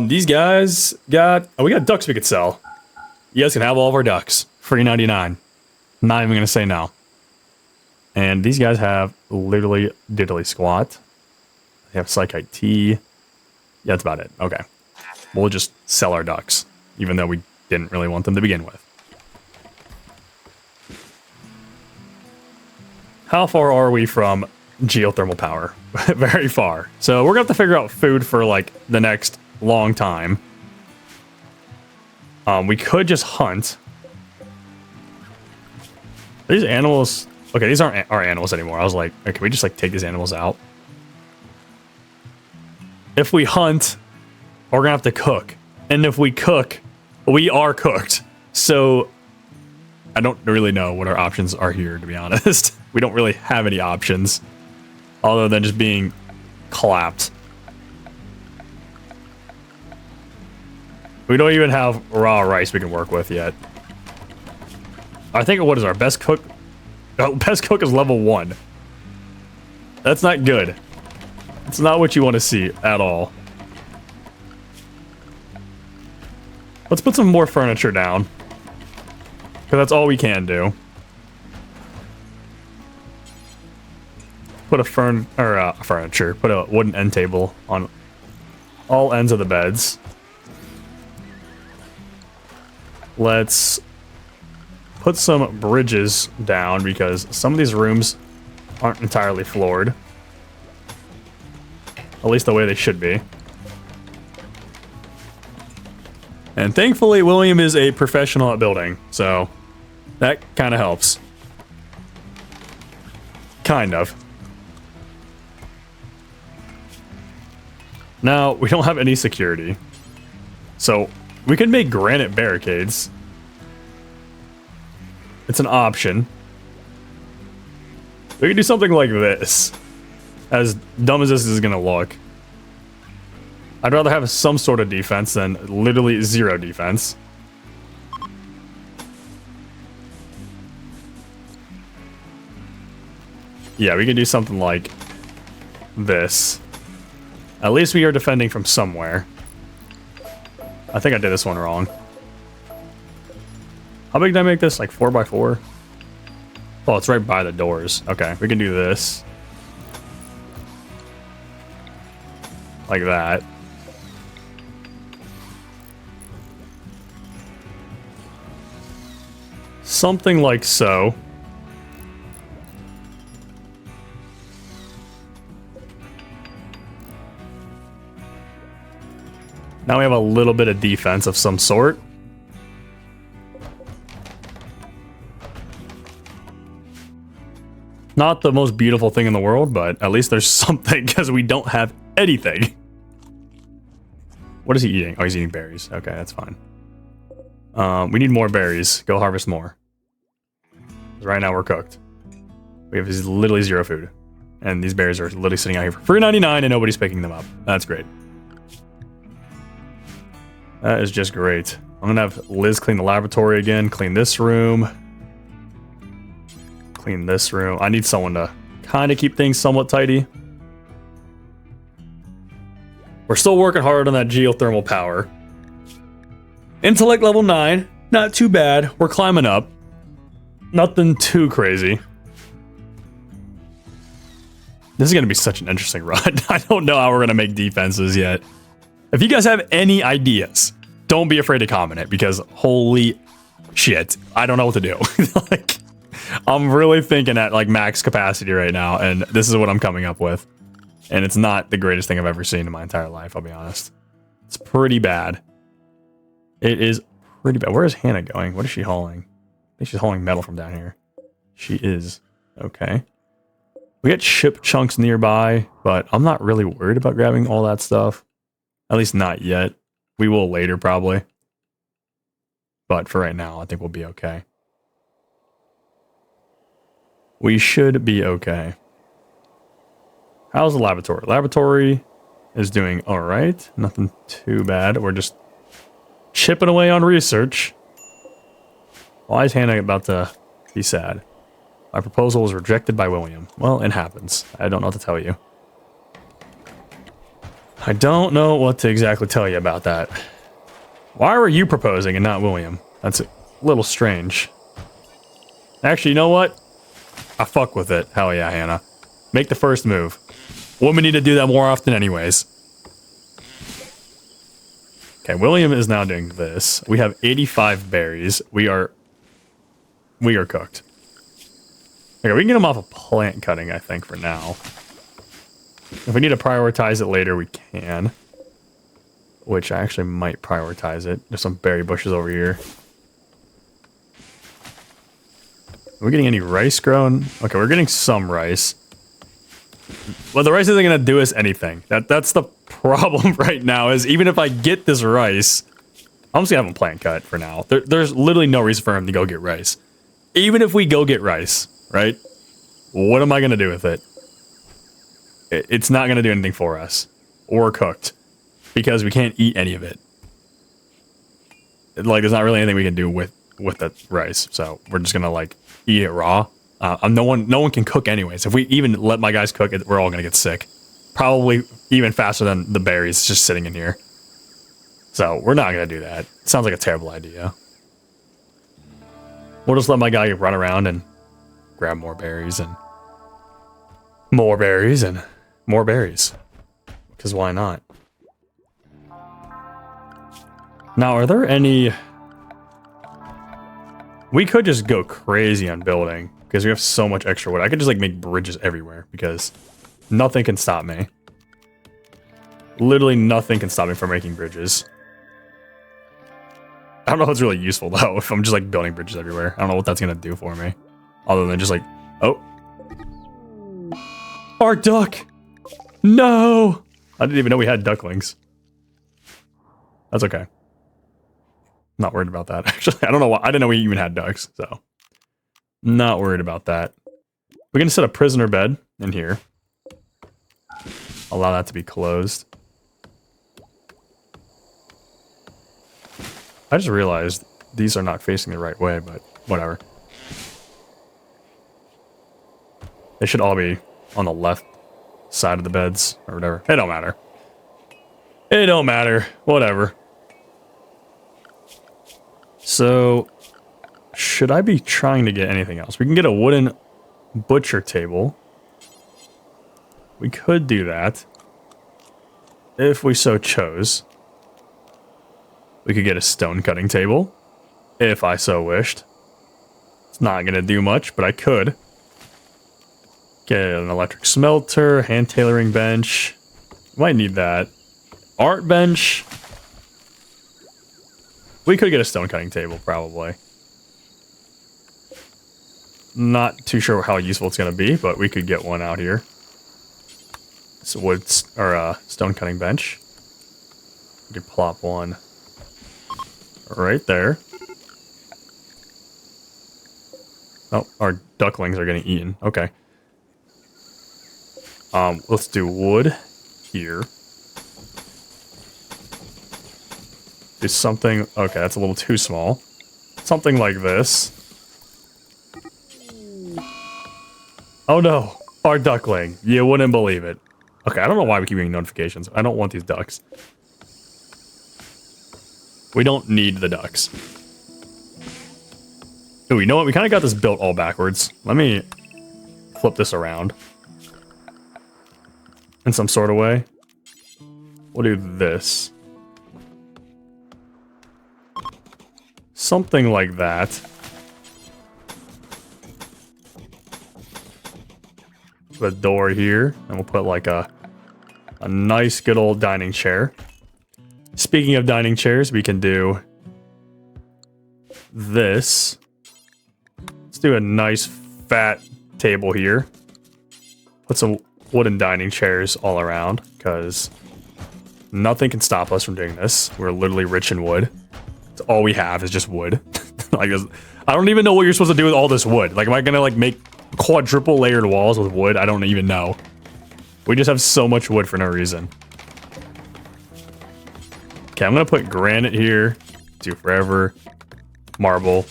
These guys got... Oh, we got ducks we could sell. You guys can have all of our ducks. Free 99. Not even going to say no. And these guys have literally diddly squat. They have Psychite Tea. Yeah, that's about it. Okay. We'll just sell our ducks. Even though we didn't really want them to begin with. How far are we from geothermal power? Very far. So we're going to have to figure out food for like the next long time. We could just hunt. These animals... Okay, these aren't our animals anymore. I was like, okay, can we just like take these animals out? If we hunt, we're gonna have to cook. And if we cook, we are cooked. So I don't really know what our options are here, to be honest. We don't really have any options other than just being clapped. We don't even have raw rice we can work with yet. I think what is our best cook? Oh, best cook is level 1. That's not good. It's not what you want to see at all. Let's put some more furniture down. Because that's all we can do. Put a furniture. Put a wooden end table on all ends of the beds. Let's put some bridges down because some of these rooms aren't entirely floored. At least the way they should be. And thankfully, William is a professional at building, so that kind of helps. Kind of. Now, we don't have any security. So, we could make granite barricades. It's an option. We could do something like this. As dumb as this is gonna look. I'd rather have some sort of defense than literally zero defense. Yeah, we can do something like this. At least we are defending from somewhere. I think I did this one wrong. How big did I make this? Like 4x4? Oh, it's right by the doors. Okay, we can do this. Like that. Something like so. Now we have a little bit of defense of some sort. Not the most beautiful thing in the world, but at least there's something because we don't have anything. What is he eating? Oh, he's eating berries. Okay, that's fine. We need more berries. Go harvest more. Right now we're cooked. We have literally zero food. And these berries are literally sitting out here for free 99 and nobody's picking them up. That's great. That is just great. I'm gonna have Liz clean the laboratory again, clean this room. Clean this room. I need someone to kind of keep things somewhat tidy. We're still working hard on that geothermal power. Intellect level 9. Not too bad. We're climbing up. Nothing too crazy. This is going to be such an interesting run. I don't know how we're going to make defenses yet. If you guys have any ideas, don't be afraid to comment it because holy shit, I don't know what to do. Like, I'm really thinking at like max capacity right now, and this is what I'm coming up with. And it's not the greatest thing I've ever seen in my entire life, I'll be honest. It's pretty bad. It is pretty bad. Where is Hannah going? What is she hauling? I think she's hauling metal from down here. She is. Okay. We got ship chunks nearby, but I'm not really worried about grabbing all that stuff. At least not yet. We will later, probably. But for right now, I think we'll be okay. We should be okay. How's the laboratory? Laboratory is doing all right. Nothing too bad. We're just chipping away on research. Why is Hannah about to be sad? My proposal was rejected by William. Well, it happens. I don't know what to tell you. I don't know what to exactly tell you about that. Why were you proposing and not William? That's a little strange. Actually, you know what? I fuck with it. Hell yeah, Hannah. Make the first move. Women need to do that more often anyways. Okay, William is now doing this. We have 85 berries. We are cooked. Okay, we can get them off of plant cutting, I think, for now. If we need to prioritize it later, we can. Which I actually might prioritize it. There's some berry bushes over here. Are we getting any rice grown? Okay, we're getting some rice. Well, the rice isn't going to do us anything. That's the problem right now, is even if I get this rice, I'm just going to have him plant cut for now. There's literally no reason for him to go get rice. Even if we go get rice, right? What am I going to do with it? It's not going to do anything for us. Or cooked. Because we can't eat any of it. Like, there's not really anything we can do with the rice. So, we're just going to, like, eat it raw. No one can cook anyways. If we even let my guys cook it, we're all going to get sick. Probably even faster than the berries just sitting in here. So, we're not going to do that. Sounds like a terrible idea. We'll just let my guy run around and grab more berries and more berries and more berries. Because why not? Now, are there any... We could just go crazy on building, because we have so much extra wood. I could just, like, make bridges everywhere, because nothing can stop me. Literally nothing can stop me from making bridges. I don't know if it's really useful, though, if I'm just, like, building bridges everywhere. I don't know what that's gonna do for me. Other than just, like... Oh. Our duck! No! I didn't even know we had ducklings. That's okay. Not worried about that, actually. I don't know why. I didn't know we even had ducks, so. Not worried about that. We're gonna set a prisoner bed in here. Allow that to be closed. I just realized these are not facing the right way, but whatever. They should all be on the left side of the beds, or whatever. It don't matter. It don't matter. Whatever. So, should I be trying to get anything else? We can get a wooden butcher table. We could do that. If we so chose. We could get a stone cutting table. If I so wished. It's not going to do much, but I could. Get an electric smelter, hand tailoring bench. Might need that. Art bench. We could get a stone cutting table, probably. Not too sure how useful it's going to be, but we could get one out here. It's a wood or stone cutting bench. We could plop one right there. Oh, our ducklings are getting eaten. Okay. Let's do wood here. Do something... Okay, that's a little too small. Something like this. Oh no, our duckling. You wouldn't believe it. Okay, I don't know why we keep getting notifications. I don't want these ducks. We don't need the ducks. Ooh, you know what? We kind of got this built all backwards. Let me flip this around. In some sort of way. We'll do this. Something like that. Put a door here, and we'll put like a nice good old dining chair. Speaking of dining chairs, we can do this. Let's do a nice fat table here. Put some wooden dining chairs all around, because nothing can stop us from doing this. We're literally rich in wood. It's all we have is just wood. Like, I don't even know what you're supposed to do with all this wood. Like, am I gonna like make quadruple layered walls with wood? I don't even know. We just have so much wood for no reason. Okay, I'm gonna put granite here. do forever. Marble,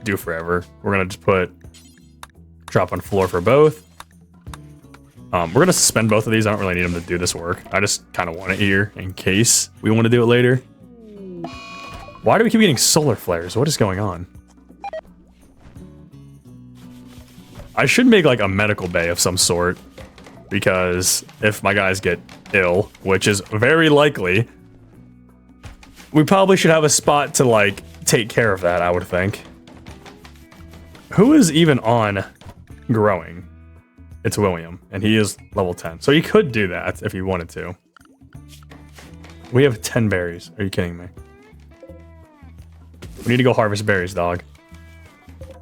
do forever. We're gonna just put drop on floor for both. We're gonna suspend both of these. I don't really need them to do this work. I just kind of want it here in case we want to do it later. Why do we keep getting solar flares? What is going on? I should make like a medical bay of some sort, because if my guys get ill, which is very likely, we probably should have a spot to like take care of that, I would think. Who is even on growing? It's William, and he is level 10. So he could do that if he wanted to. We have 10 berries. Are you kidding me? We need to go harvest berries, dog.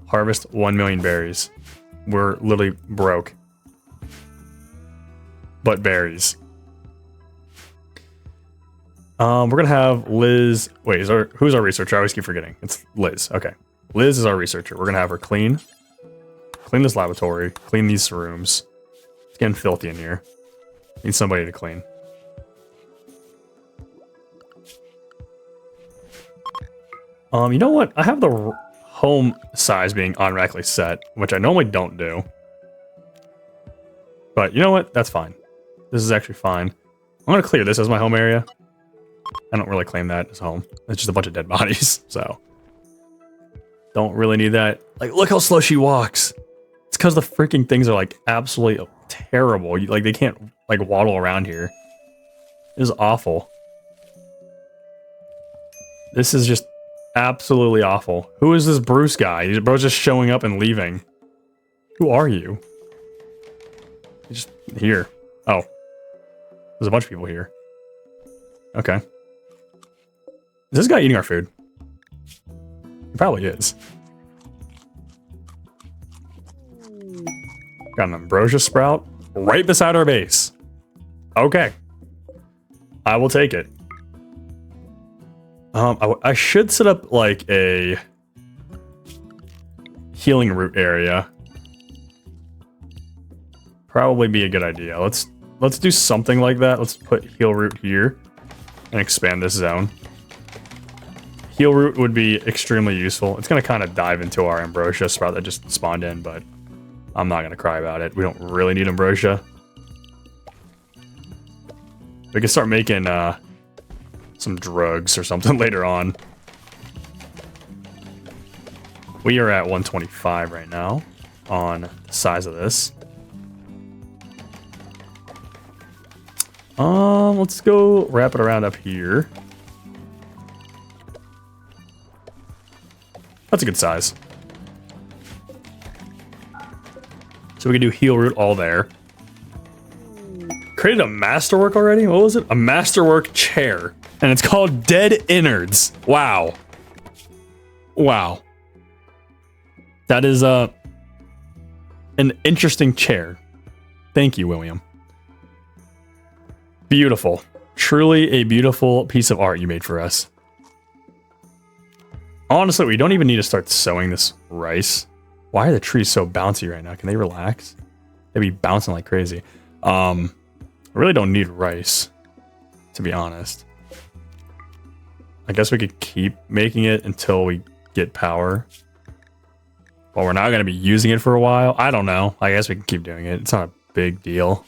Harvest 1 million berries. We're literally broke. But berries. We're gonna have Liz. Wait, who's our researcher? I always keep forgetting. It's Liz. Okay. Liz is our researcher. We're gonna have her clean this laboratory, clean these rooms. It's getting filthy in here. Need somebody to clean. You know what? I have the home size being automatically set, which I normally don't do. But you know what? That's fine. This is actually fine. I'm gonna clear this as my home area. I don't really claim that as home. It's just a bunch of dead bodies, so. Don't really need that. Like, look how slow she walks. It's because the freaking things are like absolutely terrible. Like they can't like waddle around here. It is awful. This is just absolutely awful. Who is this Bruce guy? Bro's just showing up and leaving. Who are you? He's just here. Oh. There's a bunch of people here. Okay. Is this guy eating our food? He probably is. Got an ambrosia sprout right beside our base. Okay. I will take it. I should set up like a healing root area. Probably be a good idea. Let's do something like that. Let's put heal root here and expand this zone. Heal root would be extremely useful. It's going to kind of dive into our ambrosia sprout that just spawned in, but I'm not going to cry about it. We don't really need ambrosia. We can start making some drugs or something later on. We are at 125 right now on the size of this. Let's go wrap it around up here. That's a good size. So we can do heal root all there. Created a masterwork already? What was it? A masterwork chair. And it's called Dead Innards. Wow. Wow. That is an interesting chair. Thank you, William. Beautiful. Truly a beautiful piece of art you made for us. Honestly, we don't even need to start sowing this rice. Why are the trees so bouncy right now? Can they relax? They'd be bouncing like crazy. I really don't need rice, to be honest. I guess we could keep making it until we get power. But we're not going to be using it for a while. I don't know. I guess we can keep doing it. It's not a big deal.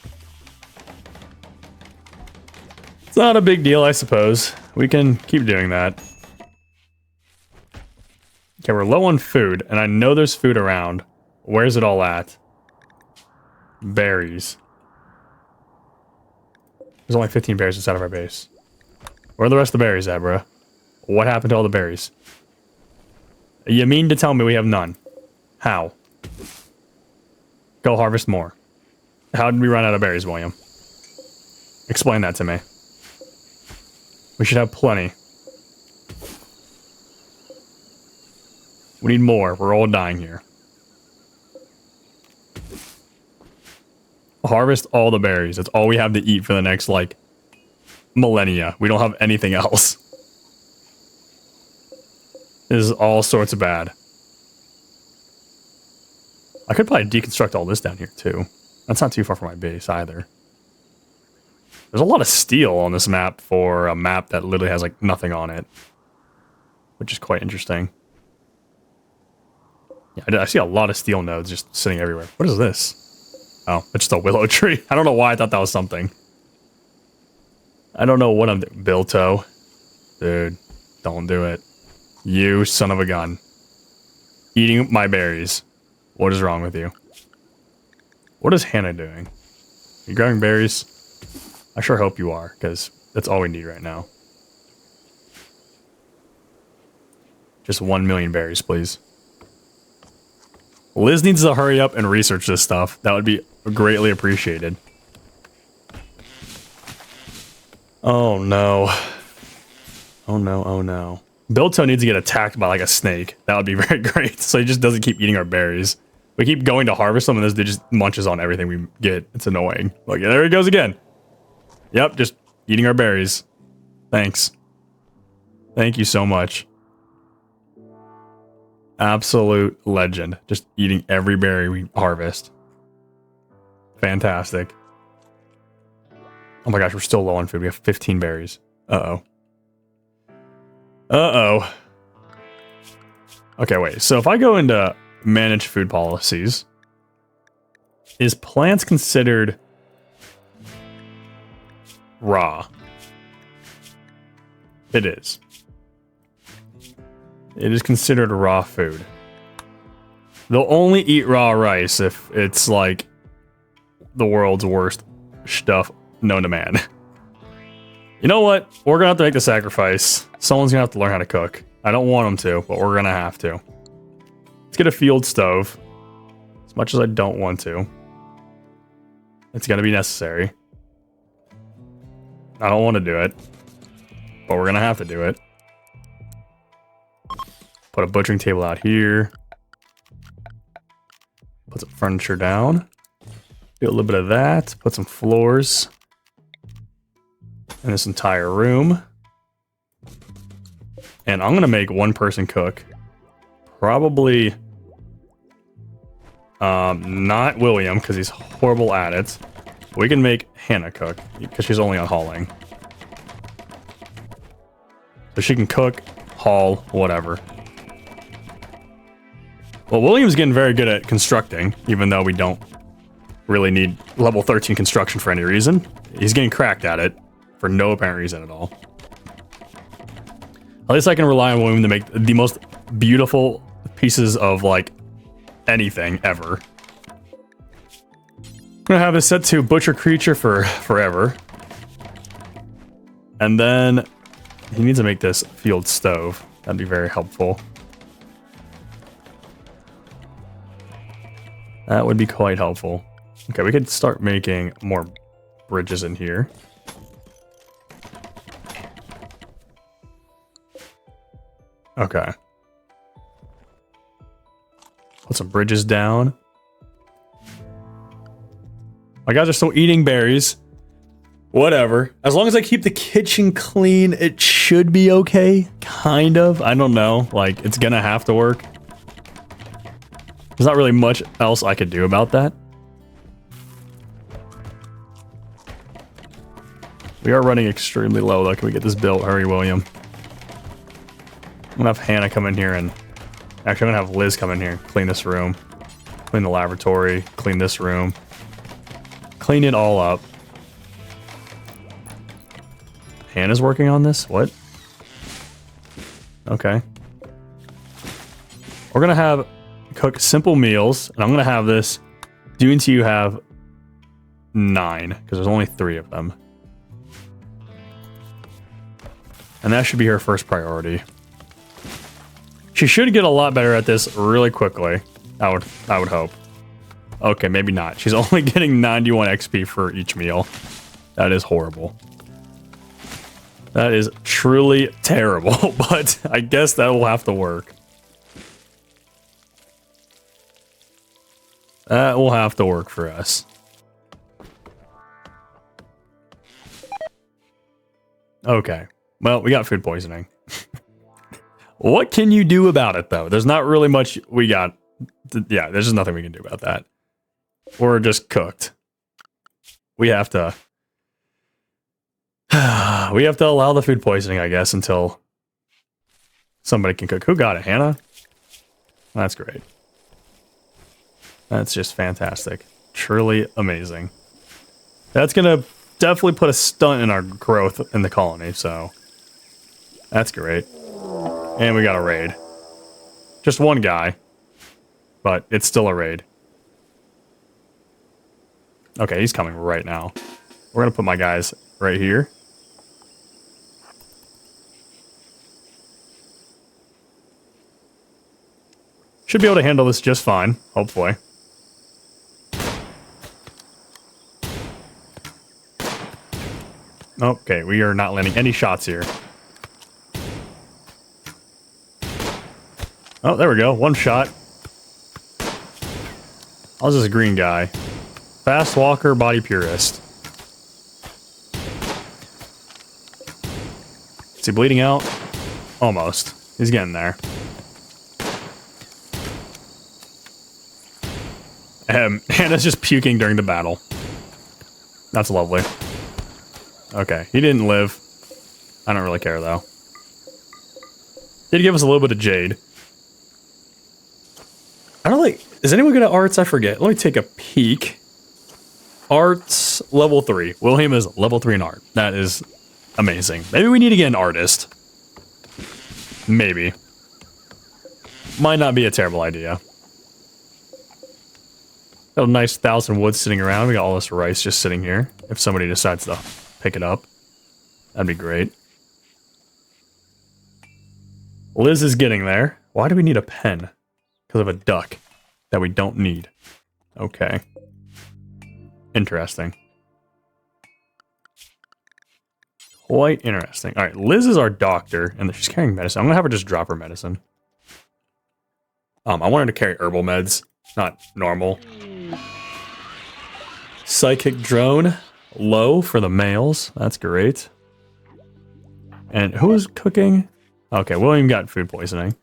It's not a big deal, I suppose. We can keep doing that. Okay, we're low on food, and I know there's food around. Where's it all at? Berries. There's only 15 berries inside of our base. Where are the rest of the berries at, bro? What happened to all the berries? You mean to tell me we have none? How? Go harvest more. How did we run out of berries, William? Explain that to me. We should have plenty. We need more. We're all dying here. Harvest all the berries. That's all we have to eat for the next, like, millennia. We don't have anything else. This is all sorts of bad. I could probably deconstruct all this down here, too. That's not too far from my base, either. There's a lot of steel on this map for a map that literally has, like, nothing on it. which is quite interesting. Yeah, I see a lot of steel nodes just sitting everywhere. What is this? Oh, it's just a willow tree. I don't know why I thought that was something. I don't know what I'm doing. Bilto. Dude, don't do it. You son of a gun. Eating my berries. What is wrong with you? What is Hannah doing? You grabbing berries? I sure hope you are, because that's all we need right now. Just 1 million berries, please. Liz needs to hurry up and research this stuff. That would be greatly appreciated. Oh no. Oh no, oh no. Bilto needs to get attacked by like a snake. That would be very great. So he just doesn't keep eating our berries. We keep going to harvest them and this dude just munches on everything we get. It's annoying. Look, there he goes again. Yep, just eating our berries. Thanks. Thank you so much. Absolute legend. Just eating every berry we harvest. Fantastic. Oh my gosh, we're still low on food. We have 15 berries. Uh-oh. Uh-oh. Okay, wait. So if I go into manage food policies, is plants considered raw? It is. It is considered raw food. They'll only eat raw rice if it's like the world's worst stuff known to man. You know what? We're gonna have to make the sacrifice. Someone's gonna have to learn how to cook. I don't want them to, but we're gonna have to. Let's get a field stove. As much as I don't want to. It's gonna be necessary. I don't want to do it, but we're gonna have to do it. Put a butchering table out here. Put some furniture down. Do a little bit of that. Put some floors in this entire room. And I'm gonna make one person cook. Probably not William, because he's horrible at it. We can make Hannah cook, because she's only on hauling. So she can cook, haul, whatever. Well, William's getting very good at constructing, even though we don't really need level 13 construction for any reason. He's getting cracked at it for no apparent reason at all. At least I can rely on William to make the most beautiful pieces of, like, anything ever. I'm gonna have this set to butcher creature for forever. And then he needs to make this field stove. That'd be very helpful. That would be quite helpful. Okay, we could start making more bridges in here. Okay. Put some bridges down. My guys are still eating berries. Whatever. As long as I keep the kitchen clean, it should be okay. Kind of. I don't know. Like, it's gonna have to work. There's not really much else I could do about that. We are running extremely low, though. Can we get this built? Hurry, William. I'm gonna have Hannah come in here and... Actually, I'm gonna have Liz come in here and clean this room. Clean the lavatory. Clean this room. Clean it all up. Hannah's working on this? What? Okay. We're gonna have... cook simple meals, and I'm gonna have this do until you have 9, because there's only 3 of them. And that should be her first priority. She should get a lot better at this really quickly. I would hope. Okay, maybe not. She's only getting 91 XP for each meal. That is horrible. That is truly terrible, but I guess that will have to work. That will have to work for us. Okay. Well, we got food poisoning. What can you do about it, though? There's not really much we got. Yeah, there's just nothing we can do about that. We're just cooked. We have to... we have to allow the food poisoning, I guess, until somebody can cook. Who got it? Hannah? That's great. That's just fantastic. Truly amazing. That's gonna definitely put a stunt in our growth in the colony, so that's great. And we got a raid. Just one guy, but it's still a raid. Okay, he's coming right now. We're gonna put my guys right here. Should be able to handle this just fine, hopefully. Okay, we are not landing any shots here. Oh, there we go. One shot. How's this green guy? Fast walker, body purist. Is he bleeding out? Almost. He's getting there. Hannah's just puking during the battle. That's lovely. Okay, he didn't live. I don't really care, though. Did give us a little bit of jade. I don't like... Is anyone good at arts? I forget. Let me take a peek. Arts, level 3. William is level 3 in art. That is amazing. Maybe we need to get an artist. Maybe. Might not be a terrible idea. Got a nice 1,000 wood sitting around. We got all this rice just sitting here. If somebody decides to pick it up, that'd be great. Liz is getting there. Why do we need a pen? Because of a duck that we don't need. Okay. Interesting. Quite interesting. All right, Liz is our doctor, and she's carrying medicine. I'm gonna have her just drop her medicine. I want her to carry herbal meds, not normal. Psychic drone, low for the males. That's great. And who is cooking? Okay, William got food poisoning.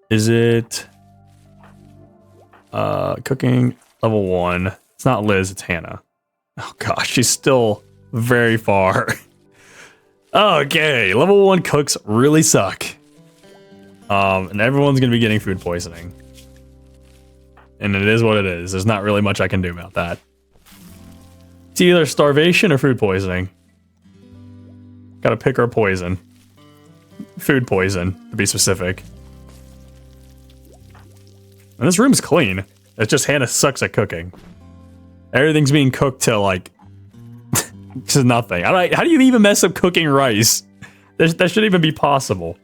Is it cooking level 1? It's not Liz, it's Hannah. Oh gosh, she's still very far. Okay, level 1 cooks really suck. And everyone's gonna be getting food poisoning. And it is what it is. There's not really much I can do about that. It's either starvation or food poisoning. Gotta pick our poison. Food poison, to be specific. And this room's clean. It's just Hannah sucks at cooking. Everything's being cooked to, like... to nothing. How do you even mess up cooking rice? That shouldn't even be possible.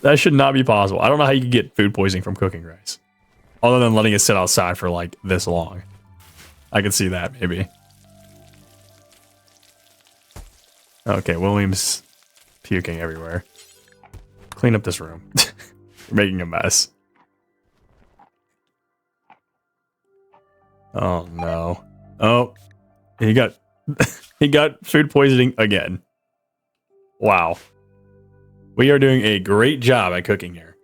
That should not be possible. I don't know how you could get food poisoning from cooking rice. Other than letting it sit outside for, like, this long. I could see that, maybe. Okay, William's puking everywhere. Clean up this room. You're making a mess. Oh, no. Oh. He got... he got food poisoning again. Wow. We are doing a great job at cooking here.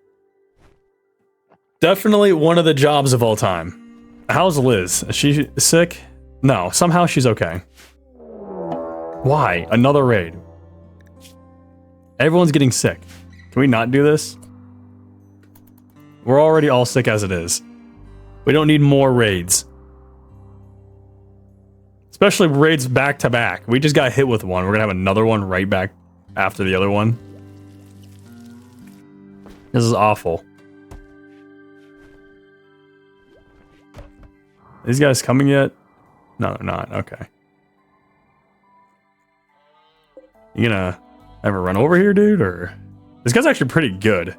Definitely one of the jobs of all time. How's Liz? Is she sick? No, somehow she's okay. Why? Another raid. Everyone's getting sick. Can we not do this? We're already all sick as it is. We don't need more raids. Especially raids back to back. We just got hit with one. We're gonna have another one right back after the other one. This is awful. These guys coming yet? No, they're not. Okay. You gonna ever run over here, dude? Or this guy's actually pretty good.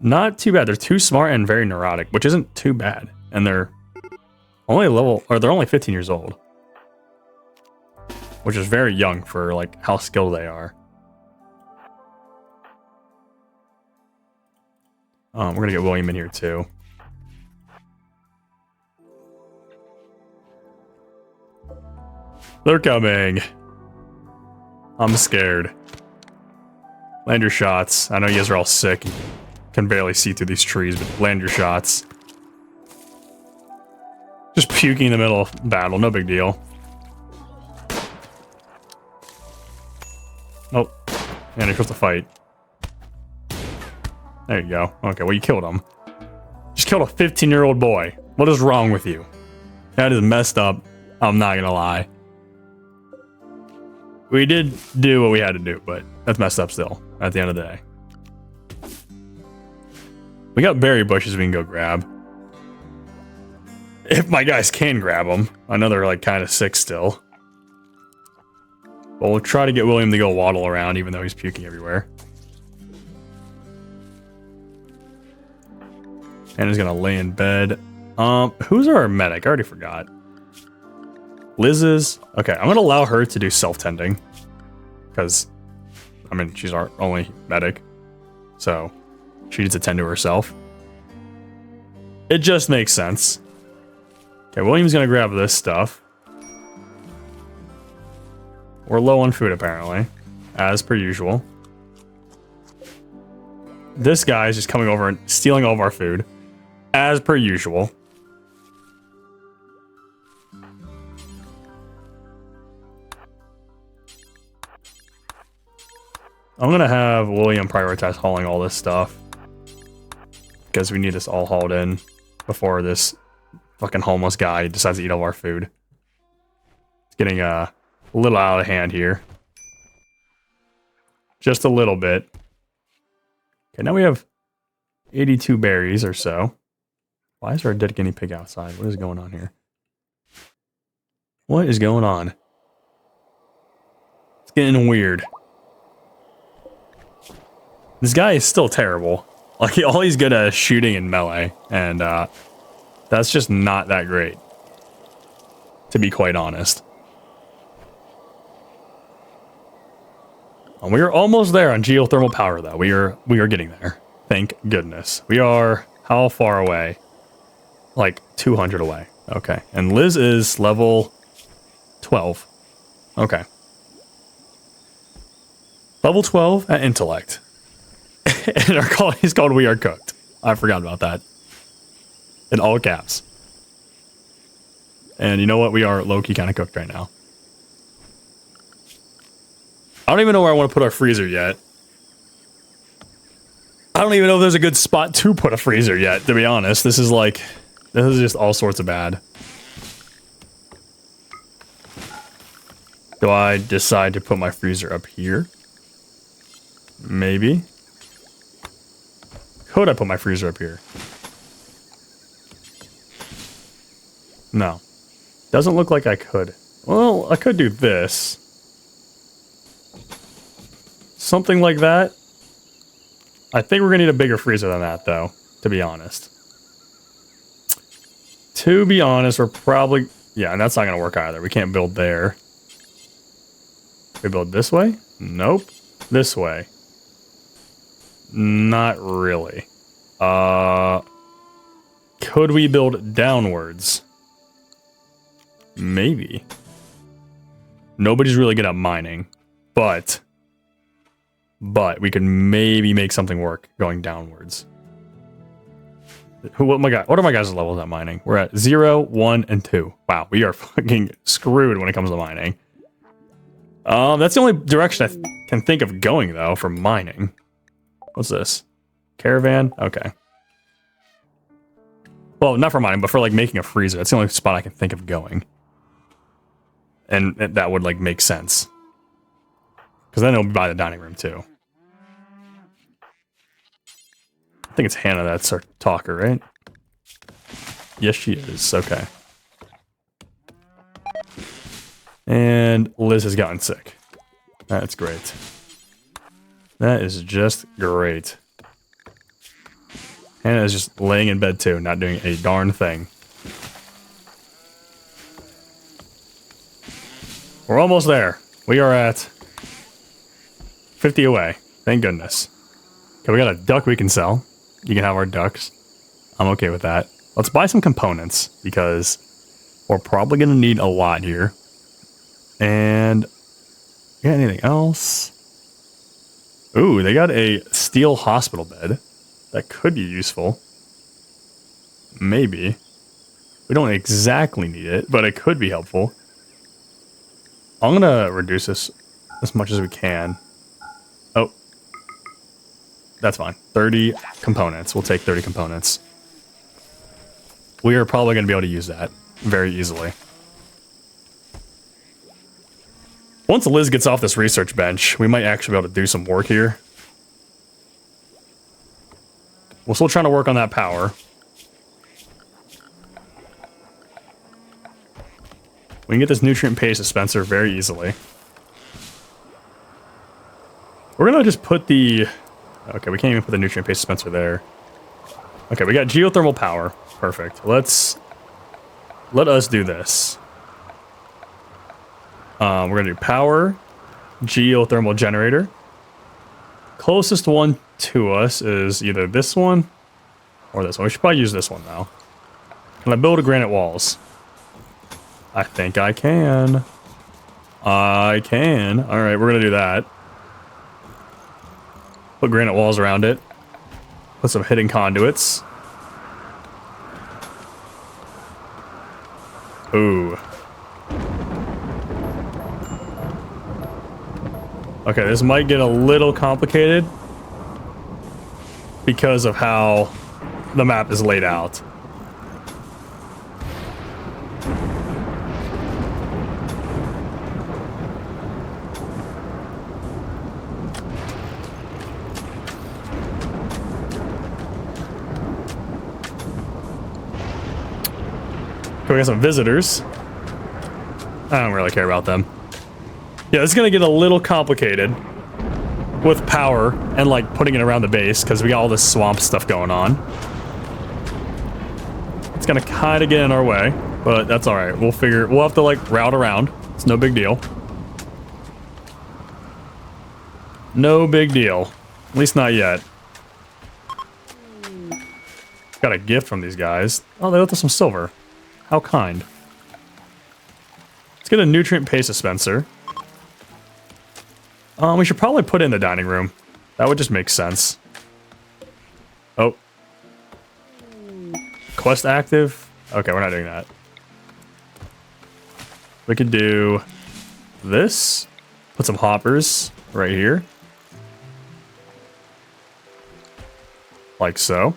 Not too bad. They're too smart and very neurotic, which isn't too bad. And they're they're only 15 years old, which is very young for like how skilled they are. We're gonna get William in here too. They're coming. I'm scared. Land your shots. I know you guys are all sick. You can barely see through these trees, but land your shots. Just puking in the middle of battle, no big deal. And you're supposed to fight. There you go. Okay, well, you killed him. Just killed a 15-year-old boy. What is wrong with you? That is messed up. I'm not gonna lie. We did do what we had to do, but that's messed up still, at the end of the day. We got berry bushes we can go grab. If my guys can grab them. I know they're like kind of sick still. But we'll try to get William to go waddle around even though he's puking everywhere. And he's gonna lay in bed. Who's our medic? I already forgot. Liz's. Okay, I'm gonna allow her to do self-tending. Because, I mean, she's our only medic. So, she needs to tend to herself. It just makes sense. Okay, William's gonna grab this stuff. We're low on food, apparently. As per usual. This guy is just coming over and stealing all of our food. As per usual. I'm gonna have William prioritize hauling all this stuff. Because we need this all hauled in before this fucking homeless guy decides to eat all our food. It's getting a little out of hand here. Just a little bit. Okay, now we have 82 berries or so. Why is there a dead guinea pig outside? What is going on here? What is going on? It's getting weird. This guy is still terrible. Like, all he's good at is shooting and melee. And, that's just not that great. To be quite honest. We are almost there on geothermal power, though. We are getting there. Thank goodness. We are how far away? Like 200 away. Okay. And Liz is level 12. Okay. Level 12 at intellect. And our call is called We Are Cooked. I forgot about that. In all caps. And you know what? We are low-key kind of cooked right now. I don't even know where I want to put our freezer yet. I don't even know if there's a good spot to put a freezer yet, to be honest. This is just all sorts of bad. Do I decide to put my freezer up here? Maybe. Could I put my freezer up here? No. Doesn't look like I could. Well, I could do this. Something like that. I think we're gonna need a bigger freezer than that, though, to be honest. To be honest, we're probably... Yeah, and that's not gonna work either. We can't build there. We build this way? Nope. This way. Not really. Could we build downwards? Maybe. Nobody's really good at mining, but we could maybe make something work going downwards. What are my guys' levels at mining? We're at 0, 1, and 2. Wow, we are fucking screwed when it comes to mining. That's the only direction I can think of going, though, for mining. What's this? Caravan? Okay. Well, not for mining, but for, like, making a freezer. That's the only spot I can think of going. And that would, like, make sense. Because then it'll be by the dining room, too. I think it's Hannah that's our talker, right? Yes, she is. Okay. And Liz has gotten sick. That's great. That is just great. Hannah is just laying in bed, too, not doing a darn thing. We're almost there. We are at 50 away. Thank goodness. Okay, we got a duck we can sell. You can have our ducks. I'm okay with that. Let's buy some components, because we're probably going to need a lot here. And... got anything else? Ooh, they got a steel hospital bed. That could be useful. Maybe. We don't exactly need it, but it could be helpful. I'm gonna reduce this as much as we can. Oh, That's fine. 30 components. We'll take 30 components. We are probably going to be able to use that very easily. Once Liz gets off this research bench, we might actually be able to do some work here. We're still trying to work on that power. We can get this nutrient paste dispenser very easily. We're going to just put the... Okay, we can't even put the nutrient paste dispenser there. Okay, we got geothermal power. Perfect. Let us do this. We're going to do power, geothermal generator. Closest one to us is either this one or this one. We should probably use this one now. Can I build a granite walls? I think I can. I can. All right, we're going to do that. Put granite walls around it. Put some hidden conduits. Ooh. Okay, this might get a little complicated because of how the map is laid out. We got some visitors. I don't really care about them. Yeah, it's gonna get a little complicated with power and like putting it around the base because we got all this swamp stuff going on. It's gonna kind of get in our way, but that's all right. We'll have to like route around. It's no big deal. No big deal. At least not yet. Got a gift from these guys. Oh, they left us some silver. How kind. Let's get a nutrient paste dispenser. We should probably put it in the dining room. That would just make sense. Oh. Quest active? Okay, we're not doing that. We could do this. Put some hoppers right here. Like so.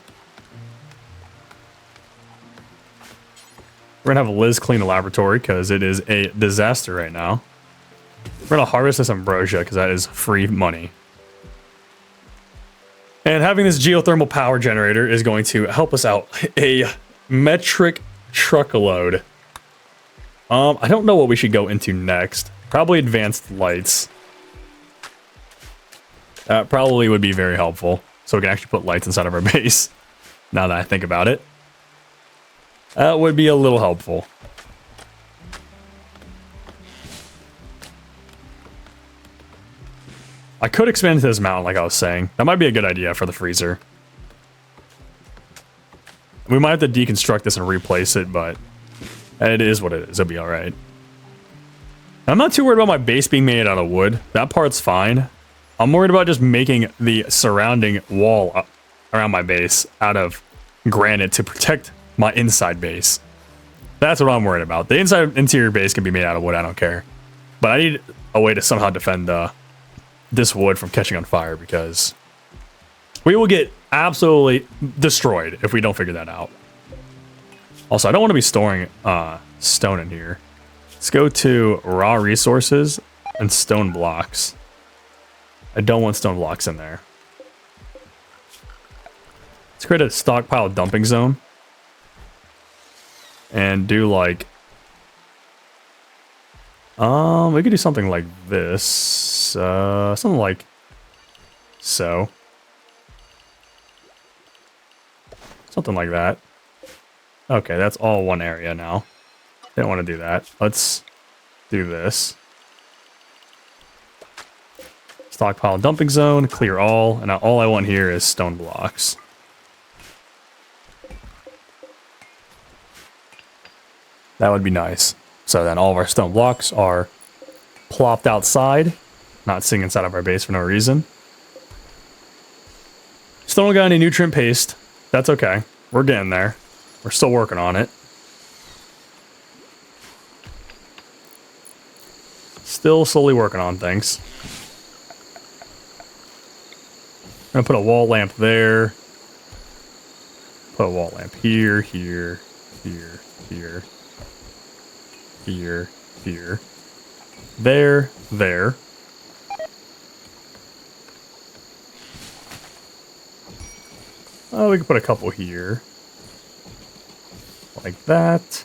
We're gonna have Liz clean the laboratory because it is a disaster right now. We're gonna harvest this ambrosia because that is free money. And having this geothermal power generator is going to help us out a metric truckload. I don't know what we should go into next. Probably advanced lights. That probably would be very helpful. So we can actually put lights inside of our base. Now that I think about it. That would be a little helpful. I could expand into this mountain like I was saying. That might be a good idea for the freezer. We might have to deconstruct this and replace it, but it is what it is. It'll be alright. I'm not too worried about my base being made out of wood. That part's fine. I'm worried about just making the surrounding wall around my base out of granite to protect my inside base. That's what I'm worried about. The interior base can be made out of wood, I don't care. But I need a way to somehow defend this wood from catching on fire because we will get absolutely destroyed if we don't figure that out. Also, I don't want to be storing stone in here. Let's go to raw resources and stone blocks. I don't want stone blocks in there. Let's create a stockpile dumping zone. And do like... we could do something like this. Something like so. Something like that. Okay, that's all one area now. Didn't want to do that. Let's do this. Stockpile dumping zone, clear all, and now all I want here is stone blocks. That would be nice. So then all of our stone blocks are plopped outside, not sitting inside of our base for no reason. Still don't got any nutrient paste. That's okay. We're getting there. We're still working on it. Still slowly working on things. I'm gonna put a wall lamp there. Put a wall lamp here, here, here, here, here, here. There, there. Oh, we can put a couple here. Like that.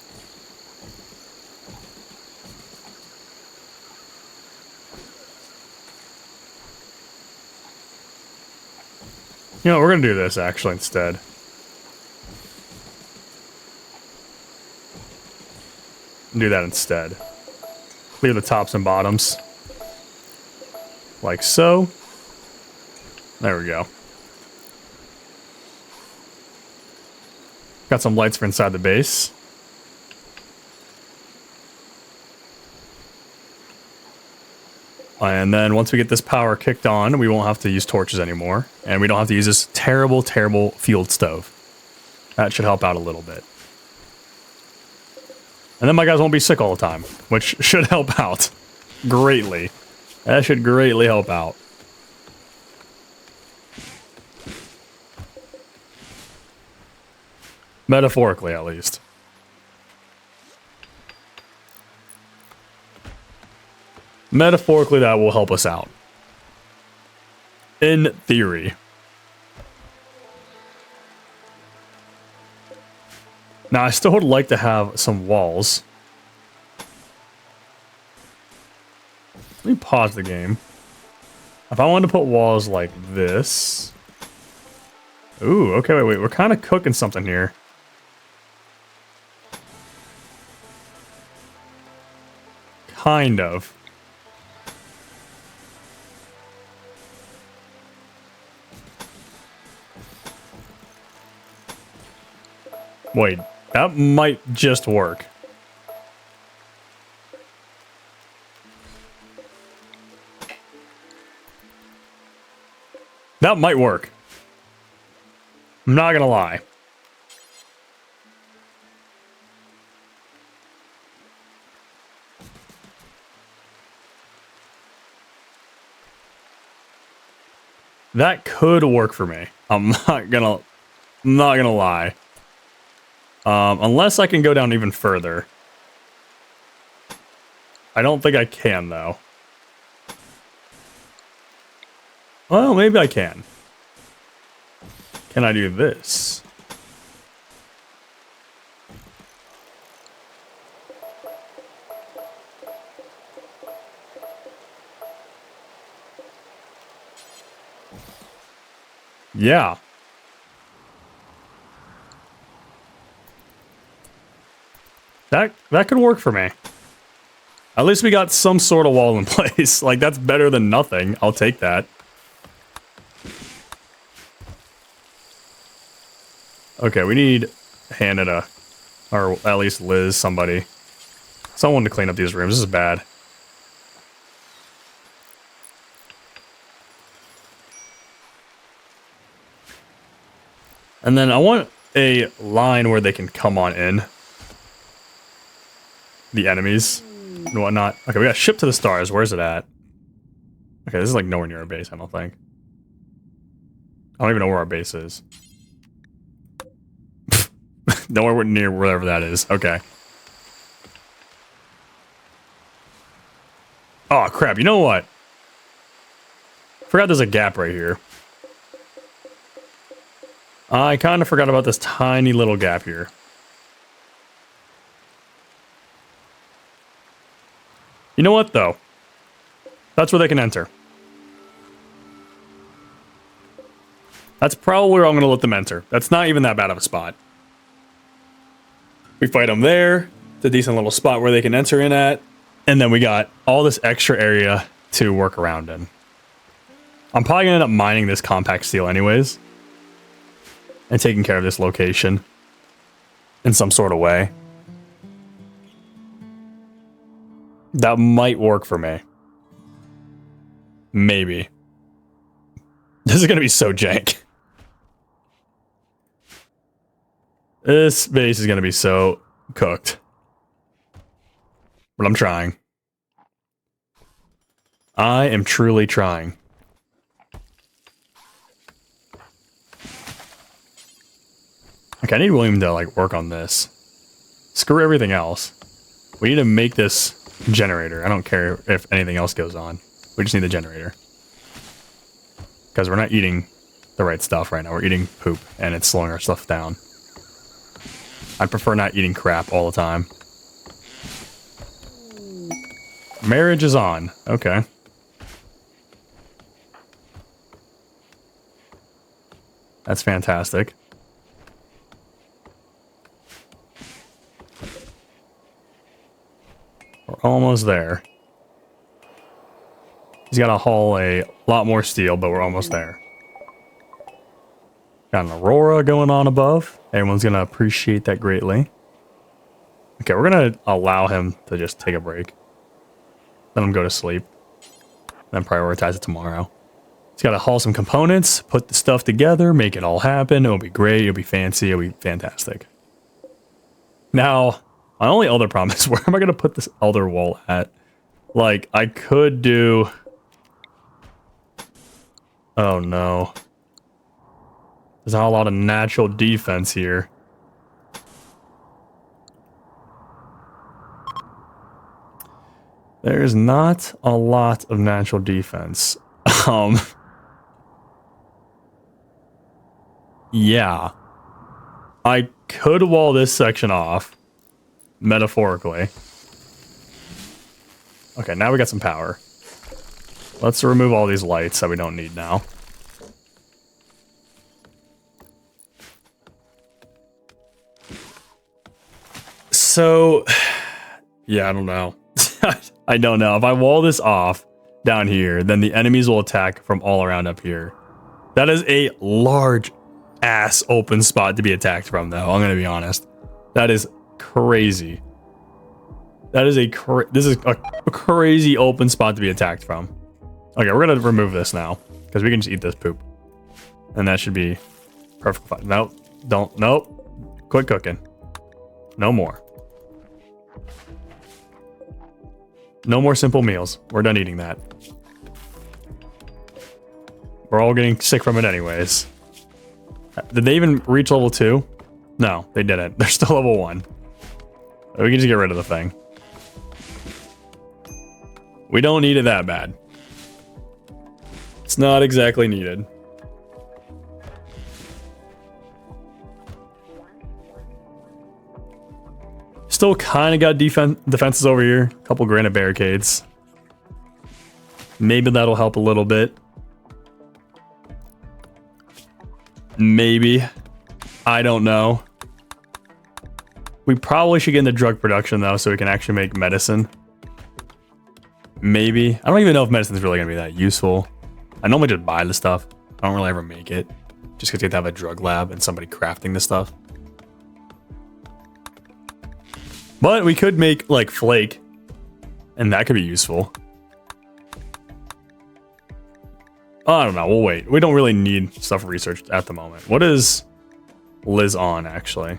You know, we're gonna do this actually instead. Do that instead. Leave the tops and bottoms. Like so. There we go. Got some lights for inside the base. And then once we get this power kicked on, we won't have to use torches anymore. And we don't have to use this terrible, terrible field stove. That should help out a little bit. And then my guys won't be sick all the time, which should help out greatly. That should greatly help out. Metaphorically, at least. Metaphorically, that will help us out. In theory. Now, I still would like to have some walls. Let me pause the game. If I wanted to put walls like this... Ooh, okay, wait, we're kind of cooking something here. Kind of. Wait, that might just work. That might work. I'm not gonna lie. That could work for me. I'm not gonna lie. Unless I can go down even further. I don't think I can, though. Well, maybe I can. Can I do this? Yeah. That could work for me. At least we got some sort of wall in place. Like, that's better than nothing. I'll take that. Okay, we need Hannah, or at least Liz, somebody. Someone to clean up these rooms. This is bad. And then I want a line where they can come on in. The enemies and whatnot. Okay, we got ship to the stars. Where's it at? Okay, this is like nowhere near our base, I don't think. I don't even know where our base is. Nowhere near wherever that is. Okay. Oh, crap. You know what? Forgot there's a gap right here. I kind of forgot about this tiny little gap here. You know what, though? That's where they can enter. That's probably where I'm going to let them enter. That's not even that bad of a spot. We fight them there. It's a decent little spot where they can enter in at. And then we got all this extra area to work around in. I'm probably going to end up mining this compact steel anyways. And taking care of this location. In some sort of way. That might work for me. Maybe. This is going to be so jank. This base is going to be so cooked. But I'm trying. I am truly trying. Okay, I need William to like work on this. Screw everything else. We need to make this generator. I don't care if anything else goes on. We just need the generator. Because we're not eating the right stuff right now. We're eating poop, and it's slowing our stuff down. I prefer not eating crap all the time. Marriage is on. Okay. That's fantastic. We're almost there. He's got to haul a lot more steel, but we're almost there. Got an aurora going on above. Everyone's going to appreciate that greatly. Okay, we're going to allow him to just take a break. Let him go to sleep. Then prioritize it tomorrow. He's got to haul some components, put the stuff together, make it all happen. It'll be great. It'll be fancy. It'll be fantastic. Now, my only other problem is where am I going to put this elder wall at? Like, I could do... Oh, no. There's not a lot of natural defense here. There's not a lot of natural defense. Yeah. I could wall this section off, metaphorically. Okay, now we got some power. Let's remove all these lights that we don't need now. So, yeah, I don't know. I don't know. If I wall this off down here, then the enemies will attack from all around up here. That is a large ass open spot to be attacked from, though. I'm going to be honest. That is crazy. That is this is a crazy open spot to be attacked from. Okay, we're going to remove this now because we can just eat this poop. And that should be perfect. Fine. Nope. Don't. Nope. Quit cooking. No more. No more simple meals. We're done eating that. We're all getting sick from it anyways. Did they even reach level 2? No, they didn't. They're still level 1. We can just get rid of the thing. We don't need it that bad. It's not exactly needed. Still kind of got defenses over here. A couple granite barricades. Maybe that'll help a little bit. Maybe. I don't know. We probably should get into drug production, though, so we can actually make medicine. Maybe. I don't even know if medicine's really going to be that useful. I normally just buy the stuff. I don't really ever make it. Just because you have to have a drug lab and somebody crafting the stuff. But we could make, like, flake. And that could be useful. I don't know. We'll wait. We don't really need stuff researched at the moment. What is Liz on, actually?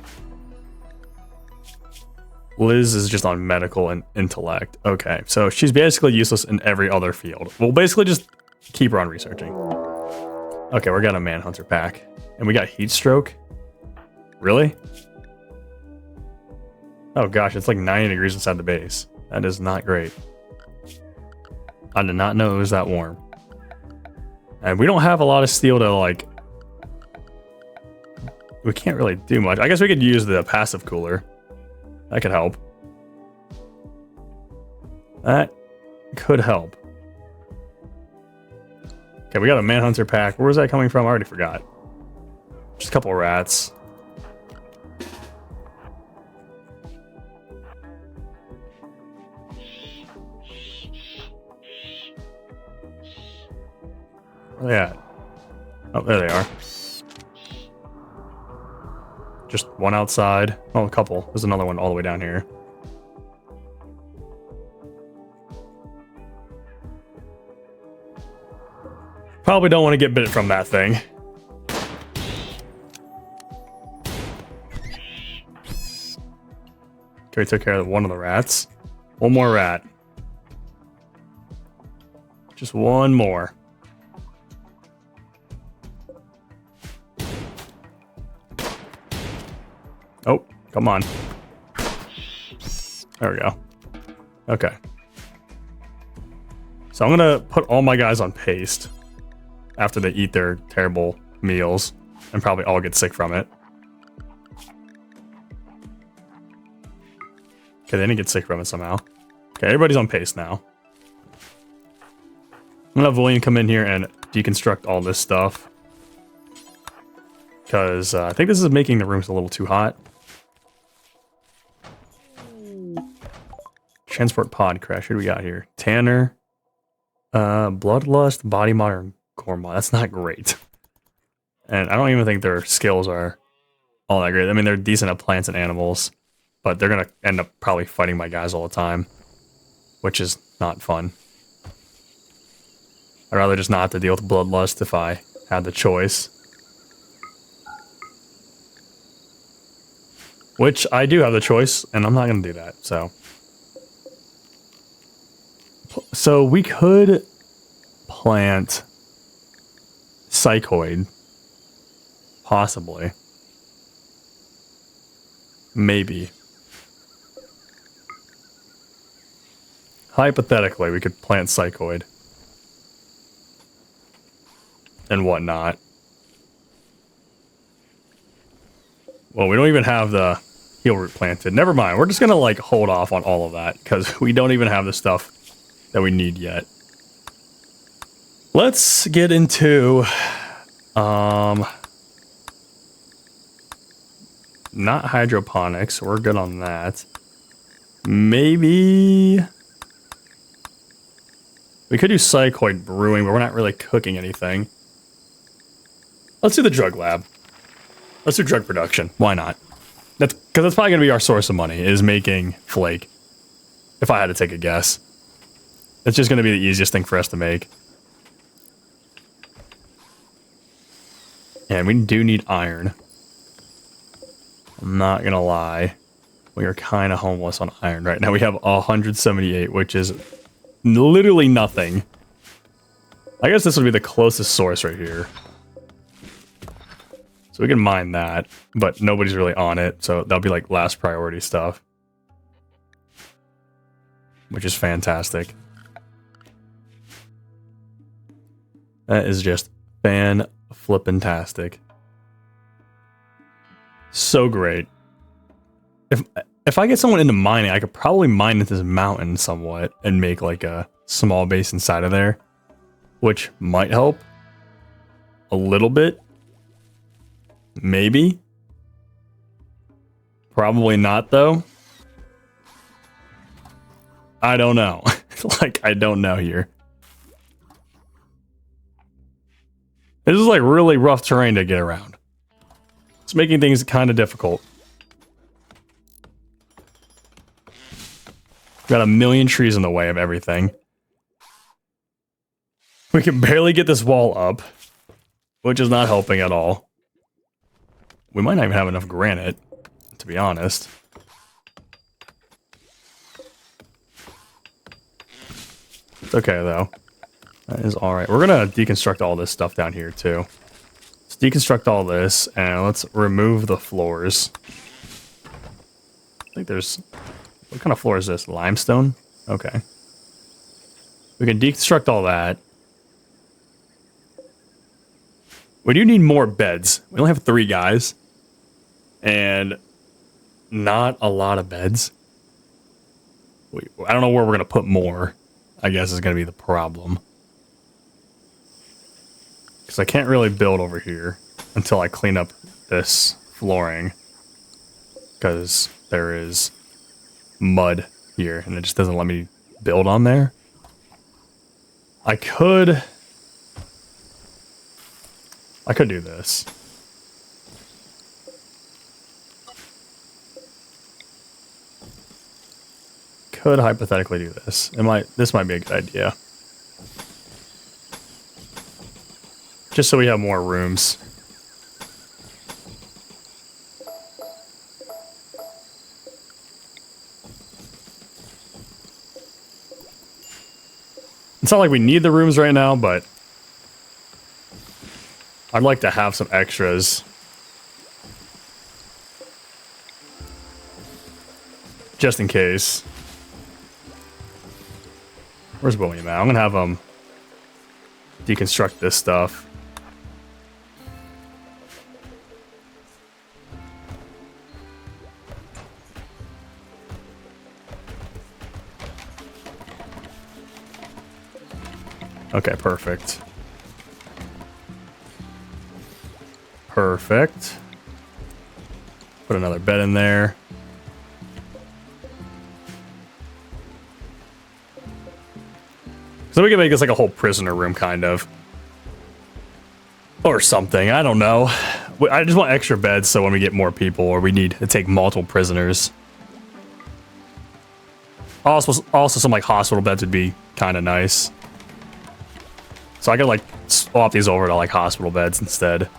Liz is just on medical and intellect. Okay, so she's basically useless in every other field. We'll basically just keep her on researching. Okay, we got a manhunter pack. And we got heat stroke? Really? Oh gosh, it's like 90 degrees inside the base. That is not great. I did not know it was that warm. And we don't have a lot of steel to, like... We can't really do much. I guess we could use the passive cooler. That could help. That could help. Okay, we got a manhunter pack. Where was that coming from? I already forgot. Just a couple of rats. Where are they at? Oh, there they are. Just one outside. Oh, a couple. There's another one all the way down here. Probably don't want to get bit from that thing. Okay, we took care of one of the rats. One more rat. Just one more. Oh, come on. There we go. Okay. So I'm gonna put all my guys on paste after they eat their terrible meals and probably all get sick from it. Okay, they didn't get sick from it somehow. Okay, everybody's on pace now. I'm gonna have William come in here and deconstruct all this stuff. Because I think this is making the rooms a little too hot. Transport pod crash. Who do we got here? Tanner. Bloodlust, Body Mod, and Core Mod. That's not great. And I don't even think their skills are all that great. I mean, they're decent at plants and animals. But they're going to end up probably fighting my guys all the time. Which is not fun. I'd rather just not have to deal with Bloodlust if I had the choice. Which I do have the choice, and I'm not going to do that, so. So we could plant Psychoid. Possibly. Maybe. Hypothetically, we could plant Psychoid. And whatnot. Well, we don't even have the heal root planted. Never mind. We're just going to, like, hold off on all of that. Because we don't even have the stuff that we need yet. Let's get into... not hydroponics. We're good on that. Maybe... we could do Psychoid brewing, but we're not really cooking anything. Let's do the drug lab. Let's do drug production. Why not? That's because that's probably going to be our source of money, is making flake. If I had to take a guess. It's just going to be the easiest thing for us to make. And we do need iron. I'm not going to lie. We are kind of homeless on iron right now. We have 178, which is literally nothing. I guess this would be the closest source right here. So we can mine that, but nobody's really on it, so that'll be like last priority stuff. Which is fantastic. That is just fan-flippin-tastic. So great. If I get someone into mining, I could probably mine into this mountain somewhat and make like a small base inside of there. Which might help. A little bit. Maybe. Probably not, though. I don't know. Like, I don't know here. This is like really rough terrain to get around. It's making things kind of difficult. Got a million trees in the way of everything. We can barely get this wall up, which is not helping at all. We might not even have enough granite, to be honest. It's okay, though. That is alright. We're gonna deconstruct all this stuff down here, too. Let's deconstruct all this, and let's remove the floors. I think there's... what kind of floor is this? Limestone? Okay. We can deconstruct all that. We do need more beds. We only have 3 guys. And not a lot of beds. I don't know where we're going to put more, I guess is going to be the problem. Because I can't really build over here until I clean up this flooring. Because there is mud here and it just doesn't let me build on there. I could do this. Could hypothetically do this. This might be a good idea. Just so we have more rooms. It's not like we need the rooms right now, but I'd like to have some extras. just in case. Where's William at? I'm gonna have him deconstruct this stuff. Okay, perfect. Perfect. Put another bed in there. So we can make this like a whole prisoner room, kind of. Or something, I don't know. I just want extra beds so when we get more people or we need to take multiple prisoners. Also some like hospital beds would be kind of nice. So I could like swap these over to like hospital beds instead.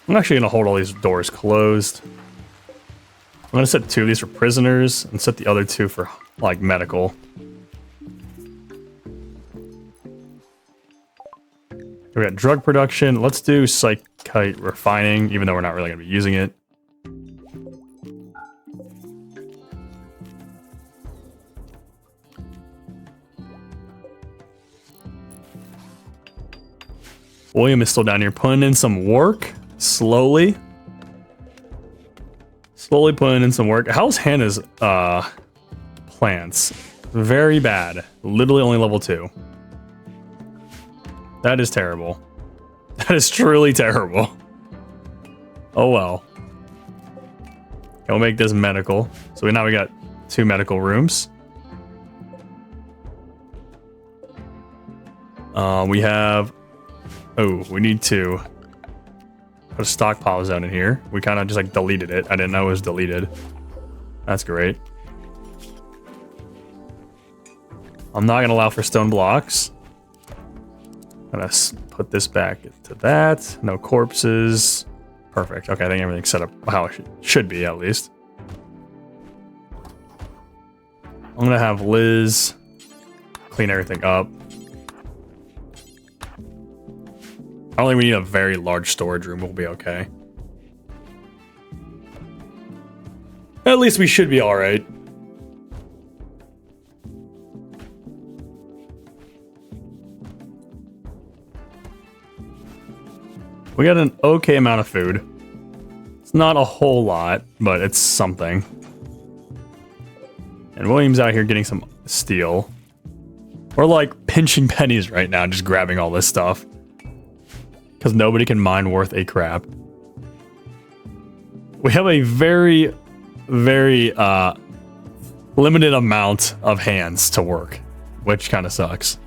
I'm actually gonna hold all these doors closed. I'm gonna set 2 of these for prisoners and set the other 2 for like medical. We got drug production. Let's do psychite refining, even though we're not really gonna be using it. William is still down here putting in some work. Slowly putting in some work. How's Hannah's plants? Very bad. Literally only level 2. That is terrible. That is truly terrible. Oh well. We'll make this medical. So now we got 2 medical rooms. We have... Oh, we need to put a stockpile zone in here. We kind of just like deleted it. I didn't know it was deleted. That's great. I'm not going to allow for stone blocks. I'm going to put this back into that. No corpses. Perfect. Okay, I think everything's set up how it should be, at least. I'm going to have Liz clean everything up. I don't think we need a very large storage room. We'll be okay. At least we should be all right. We got an okay amount of food. It's not a whole lot, but it's something. And William's out here getting some steel. We're like pinching pennies right now, just grabbing all this stuff. Because nobody can mine worth a crap. We have a very, very limited amount of hands to work, which kind of sucks.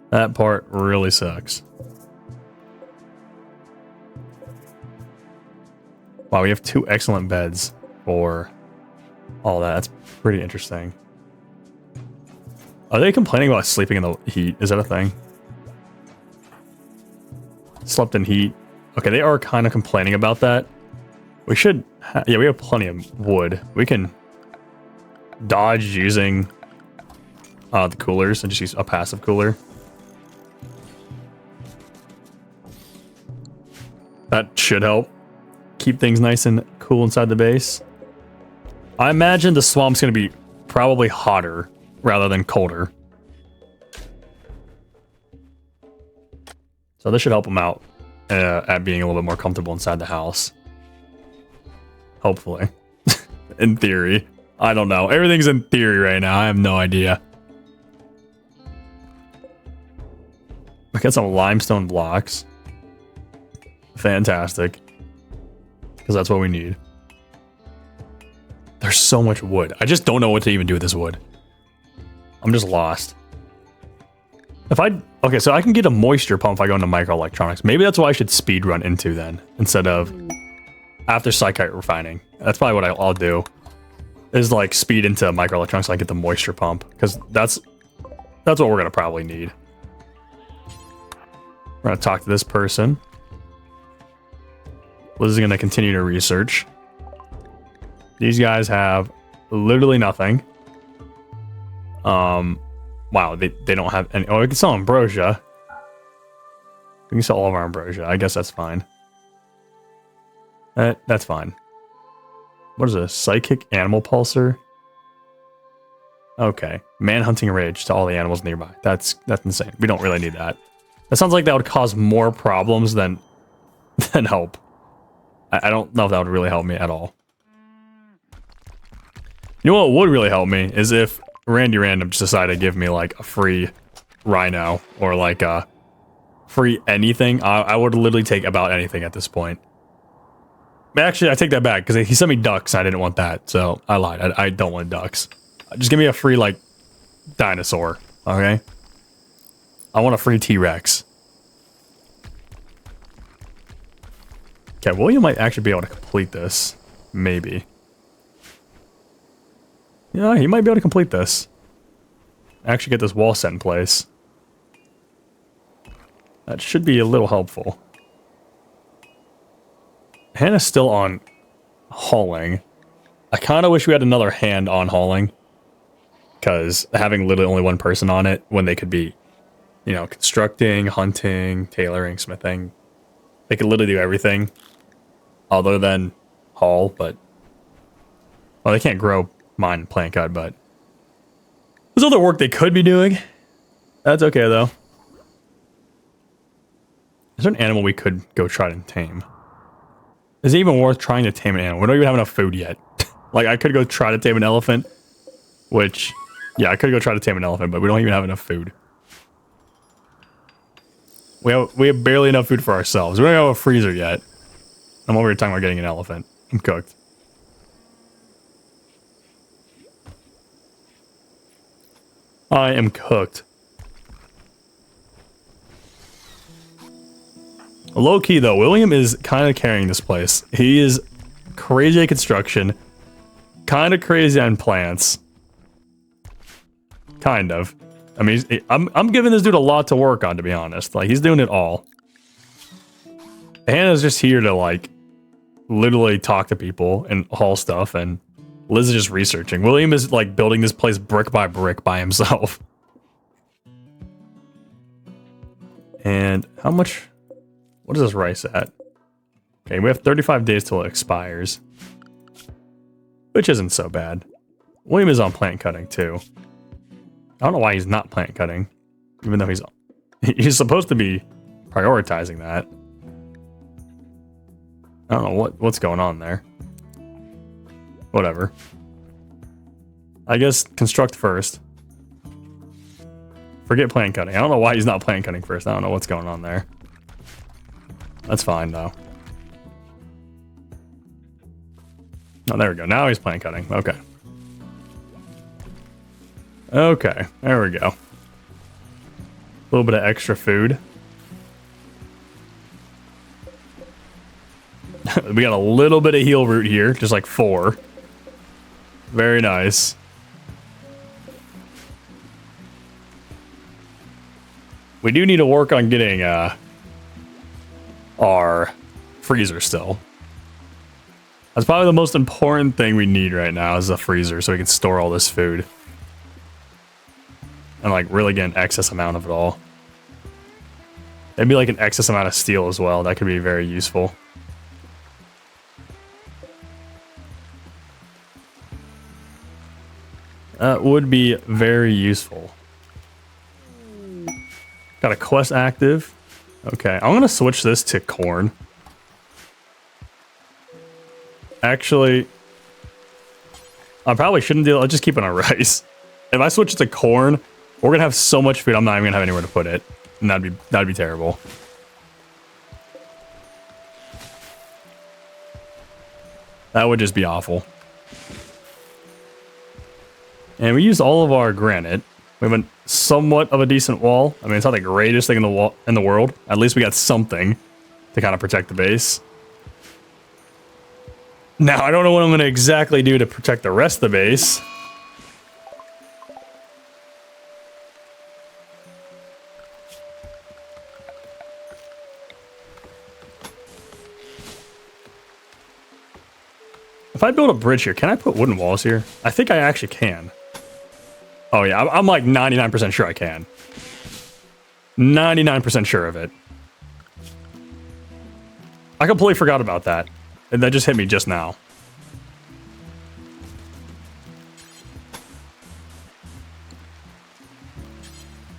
That part really sucks. Wow, we have 2 excellent beds for all that. That's pretty interesting. Are they complaining about sleeping in the heat? Is that a thing? Slept in heat. Okay, they are kind of complaining about that. We should... yeah, we have plenty of wood. We can dodge using the coolers and just use a passive cooler. That should help keep things nice and cool inside the base. I imagine the swamp's going to be probably hotter rather than colder. So this should help them out at being a little bit more comfortable inside the house. Hopefully. In theory. I don't know. Everything's in theory right now. I have no idea. I got some limestone blocks. Fantastic. Because that's what we need. There's so much wood. I just don't know what to even do with this wood. I'm just lost. Okay, so I can get a moisture pump if I go into microelectronics. Maybe that's what I should speed run into then, instead of after psychite refining. That's probably what I'll do, is like speed into microelectronics so I get the moisture pump, because that's what we're gonna probably need. We're gonna talk to this person. Liz is gonna continue to research. These guys have literally nothing. Wow, they don't have any. Oh, we can sell ambrosia. We can sell all of our ambrosia. I guess that's fine. That's fine. What is this? Psychic animal pulsar? Okay. Man-hunting rage to all the animals nearby. That's insane. We don't really need that. That sounds like that would cause more problems than help. I don't know if that would really help me at all. You know what would really help me is if Randy Random just decided to give me like a free rhino or like a free anything. I would literally take about anything at this point. Actually, I take that back because he sent me ducks. I didn't want that, so I lied. I don't want ducks. Just give me a free like dinosaur, okay? I want a free T-Rex. Okay, William might actually be able to complete this. Maybe. Yeah, he might be able to complete this. Actually get this wall set in place. That should be a little helpful. Hannah's still on hauling. I kind of wish we had another hand on hauling. Because having literally only one person on it when they could be, you know, constructing, hunting, tailoring, smithing. They could literally do everything. Other than haul, but... Well, they can't grow, mine, and plant cut, but... There's other work they could be doing. That's okay, though. Is there an animal we could go try to tame? Is it even worth trying to tame an animal? We don't even have enough food yet. Like, I could go try to tame an elephant. Which... Yeah, I could go try to tame an elephant, but we don't even have enough food. We have barely enough food for ourselves. We don't have a freezer yet. I'm over here talking about getting an elephant. I'm cooked. I am cooked. Low key though, William is kind of carrying this place. He is crazy at construction, kind of crazy on plants. Kind of. I mean, I'm giving this dude a lot to work on, to be honest. Like, he's doing it all. Hannah's just here to, like, literally talk to people and haul stuff, and Liz is just researching. William is, like, building this place brick by himself. And how much... What is this rice at? Okay, we have 35 days till it expires. Which isn't so bad. William is on plant cutting, too. I don't know why he's not plant cutting, even though he's supposed to be prioritizing that. I don't know what's going on there. Whatever. I guess construct first. Forget plant cutting. I don't know why he's not plant cutting first. I don't know what's going on there. That's fine though. Oh, there we go. Now he's plant cutting. Okay. Okay, there we go. A little bit of extra food. We got a little bit of heal root here, just like 4. Very nice. We do need to work on getting our freezer still. That's probably the most important thing we need right now is a freezer so we can store all this food. And like really get an excess amount of it all. Maybe like an excess amount of steel as well. That could be very useful. That would be very useful. Got a quest active. Okay, I'm gonna switch this to corn. Actually, I probably shouldn't do it. I'll just keep it on rice. If I switch it to corn, we're gonna have so much food, I'm not even gonna have anywhere to put it. And that'd be terrible. That would just be awful. And we used all of our granite. We have a somewhat of a decent wall. I mean, it's not the greatest thing in the world. At least we got something to kind of protect the base. Now, I don't know what I'm gonna exactly do to protect the rest of the base. If I build a bridge here, can I put wooden walls here? I think I actually can. Oh yeah, I'm like 99% sure I can. 99% sure of it. I completely forgot about that. And that just hit me just now.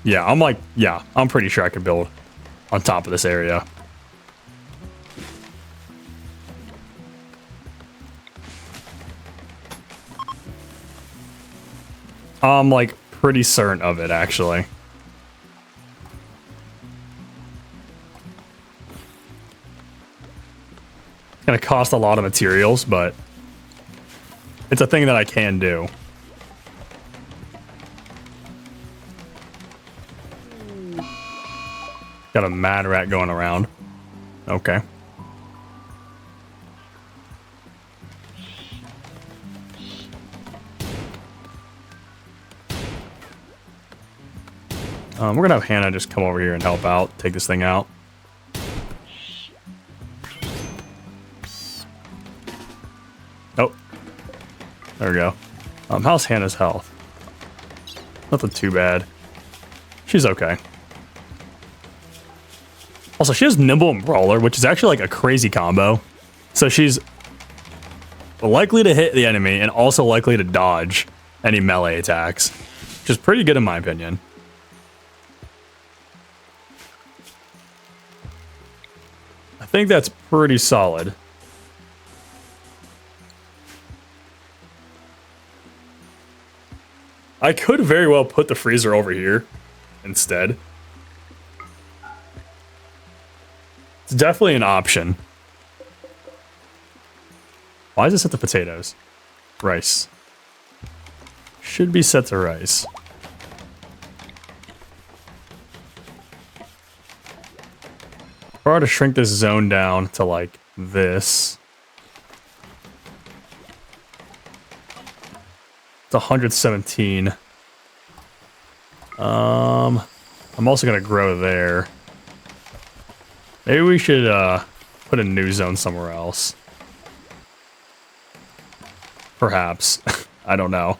Yeah, I'm pretty sure I could build on top of this area. I'm like pretty certain of it, actually. It's gonna cost a lot of materials, but it's a thing that I can do. Got a mad rat going around. Okay. We're gonna have Hannah just come over here and help out, take this thing out. Oh, there we go. How's Hannah's health? Nothing too bad. She's okay. Also, she has Nimble and Brawler, which is actually like a crazy combo. So she's likely to hit the enemy and also likely to dodge any melee attacks, which is pretty good in my opinion. I think that's pretty solid. I could very well put the freezer over here instead. It's definitely an option. Why is it set to potatoes? Rice. Should be set to rice. If I were to shrink this zone down to like this. It's 117. I'm also gonna grow there. Maybe we should put a new zone somewhere else. Perhaps. I don't know.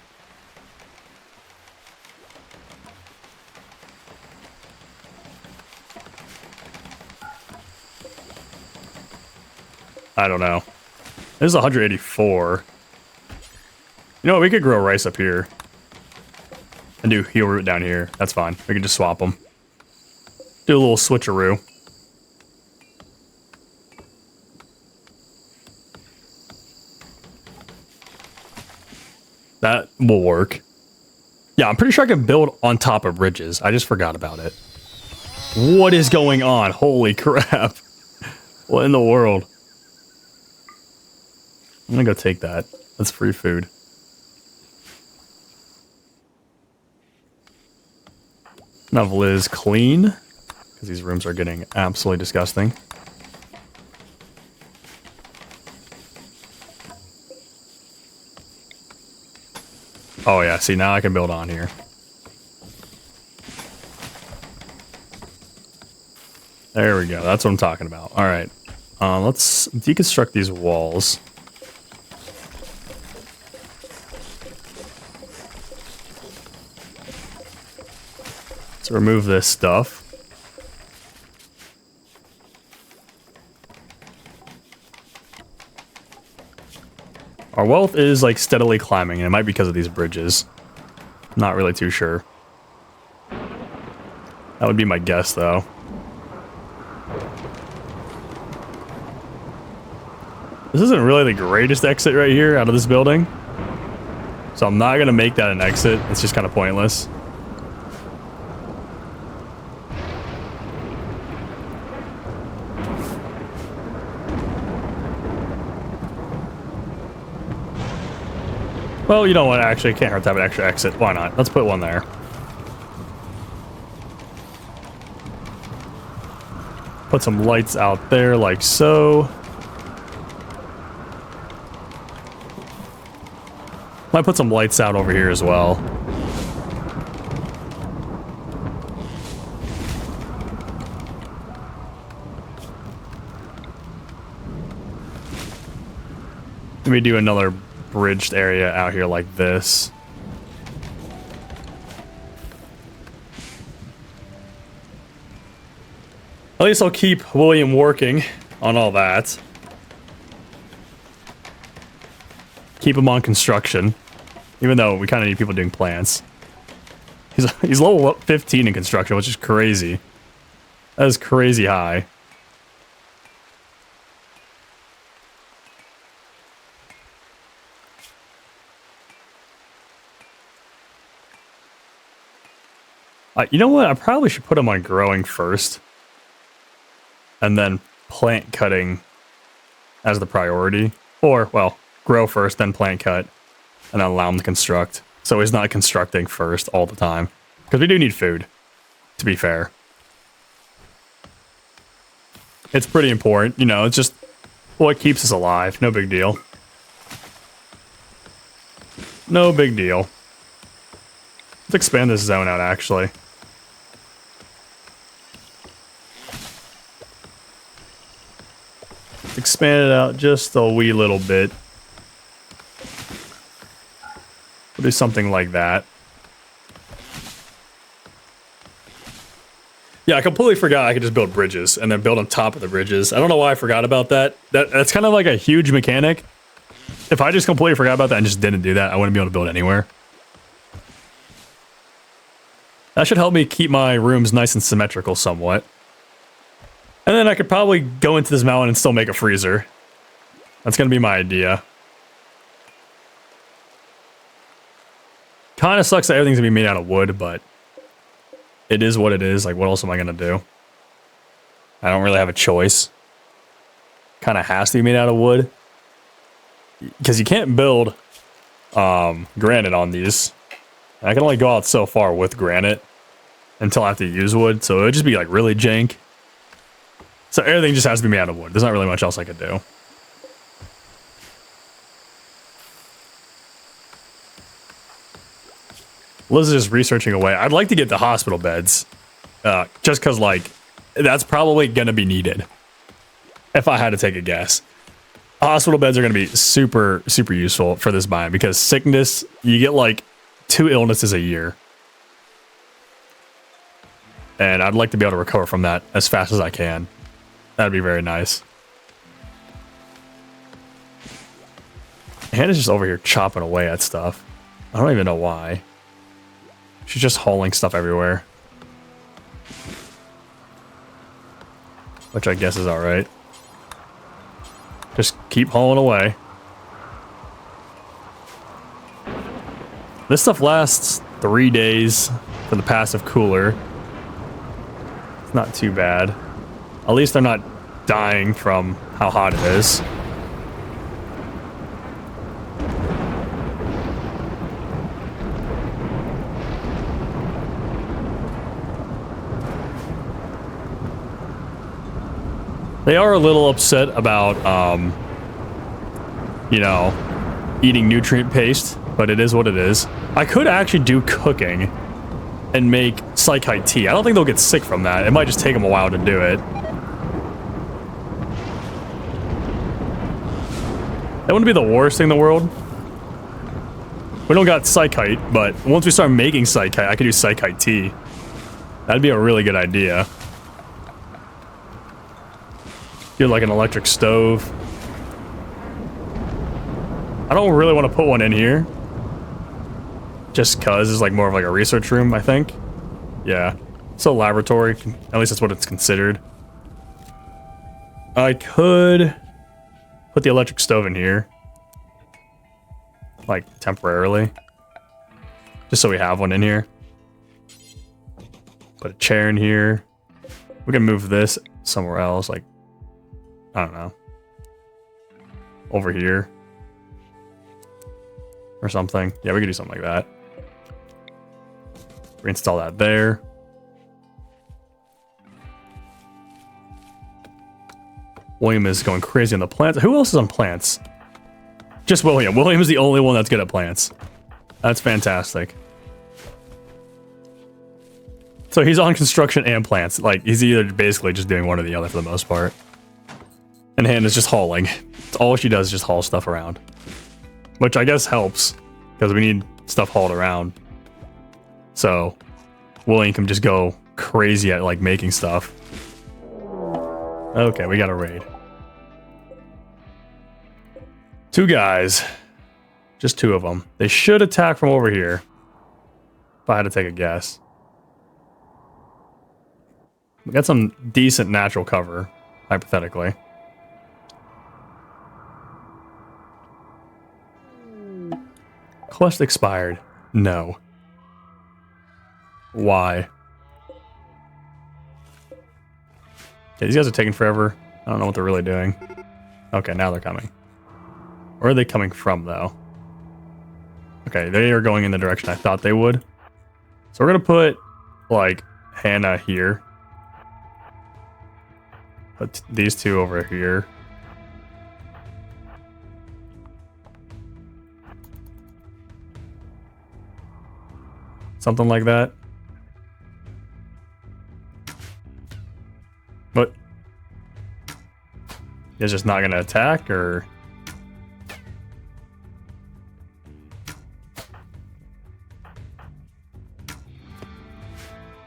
I don't know. This is 184. You know what? We could grow rice up here. And do heel root down here. That's fine. We can just swap them. Do a little switcheroo. That will work. Yeah, I'm pretty sure I can build on top of ridges. I just forgot about it. What is going on? Holy crap. What in the world? I'm gonna go take that. That's free food. Now Liz clean, because these rooms are getting absolutely disgusting. Oh yeah, see now I can build on here. There we go, that's what I'm talking about. Alright, let's deconstruct these walls. Let's remove this stuff. Our wealth is like steadily climbing, and it might be because of these bridges. Not really too sure. That would be my guess, though. This isn't really the greatest exit right here out of this building. So I'm not going to make that an exit. It's just kind of pointless. Well, you know what? Actually, it can't hurt to have an extra exit. Why not? Let's put one there. Put some lights out there like so. Might put some lights out over here as well. Let me do another bridged area out here like this. At least I'll keep William working on all that. Keep him on construction. Even though we kind of need people doing plants. He's level 15 in construction, which is crazy. That is crazy high. You know what? I probably should put him on growing first. And then plant cutting as the priority. Or, well, grow first, then plant cut. And then allow him to construct. So he's not constructing first all the time. Because we do need food, to be fair. It's pretty important. You know, it's just what keeps us alive. No big deal. No big deal. Let's expand this zone out, actually. Let's expand it out just a wee little bit. We'll do something like that. Yeah, I completely forgot I could just build bridges and then build on top of the bridges. I don't know why I forgot about that. That's kind of like a huge mechanic. If I just completely forgot about that and just didn't do that, I wouldn't be able to build anywhere. That should help me keep my rooms nice and symmetrical somewhat. And then I could probably go into this mountain and still make a freezer. That's going to be my idea. Kind of sucks that everything's going to be made out of wood, but it is what it is. Like, what else am I going to do? I don't really have a choice. Kind of has to be made out of wood. Because you can't build granite on these. And I can only go out so far with granite until I have to use wood. So it would just be like really jank. So everything just has to be made out of wood. There's not really much else I could do. Liz is just researching away. I'd like to get the hospital beds. Just because, like, that's probably going to be needed. If I had to take a guess. Hospital beds are going to be super, super useful for this biome. Because sickness, you get, like, 2 illnesses a year. And I'd like to be able to recover from that as fast as I can. That'd be very nice. Hannah's just over here chopping away at stuff. I don't even know why. She's just hauling stuff everywhere. Which I guess is alright. Just keep hauling away. This stuff lasts 3 days for the passive cooler. It's not too bad. At least they're not dying from how hot it is. They are a little upset about, you know, eating nutrient paste, but it is what it is. I could actually do cooking and make psychite tea. I don't think they'll get sick from that. It might just take them a while to do it. That wouldn't be the worst thing in the world. We don't got psychite, but once we start making psychite, I could do psychite tea. That'd be a really good idea. Get like an electric stove. I don't really want to put one in here. Just cause it's like more of like a research room, I think. Yeah. It's a laboratory. At least that's what it's considered. I could put the electric stove in here. Like temporarily. Just so we have one in here. Put a chair in here. We can move this somewhere else, like I don't know. Over here. Or something. Yeah, we could do something like that. Reinstall that there. William is going crazy on the plants. Who else is on plants? Just William. William is the only one that's good at plants. That's fantastic. So he's on construction and plants. Like, he's either basically just doing one or the other for the most part. And Hannah's just hauling. It's all she does is just haul stuff around. Which I guess helps, because we need stuff hauled around. So, William can just go crazy at, like, making stuff. Okay, we got a raid. 2 guys. Just 2 of them. They should attack from over here. If I had to take a guess. We got some decent natural cover, hypothetically. Quest expired. No. Why? Okay, these guys are taking forever. I don't know what they're really doing. Okay, now they're coming. Where are they coming from, though? Okay, they are going in the direction I thought they would. So we're gonna put, like, Hannah here. Put these 2 over here. Something like that. What? He's just not gonna attack, or?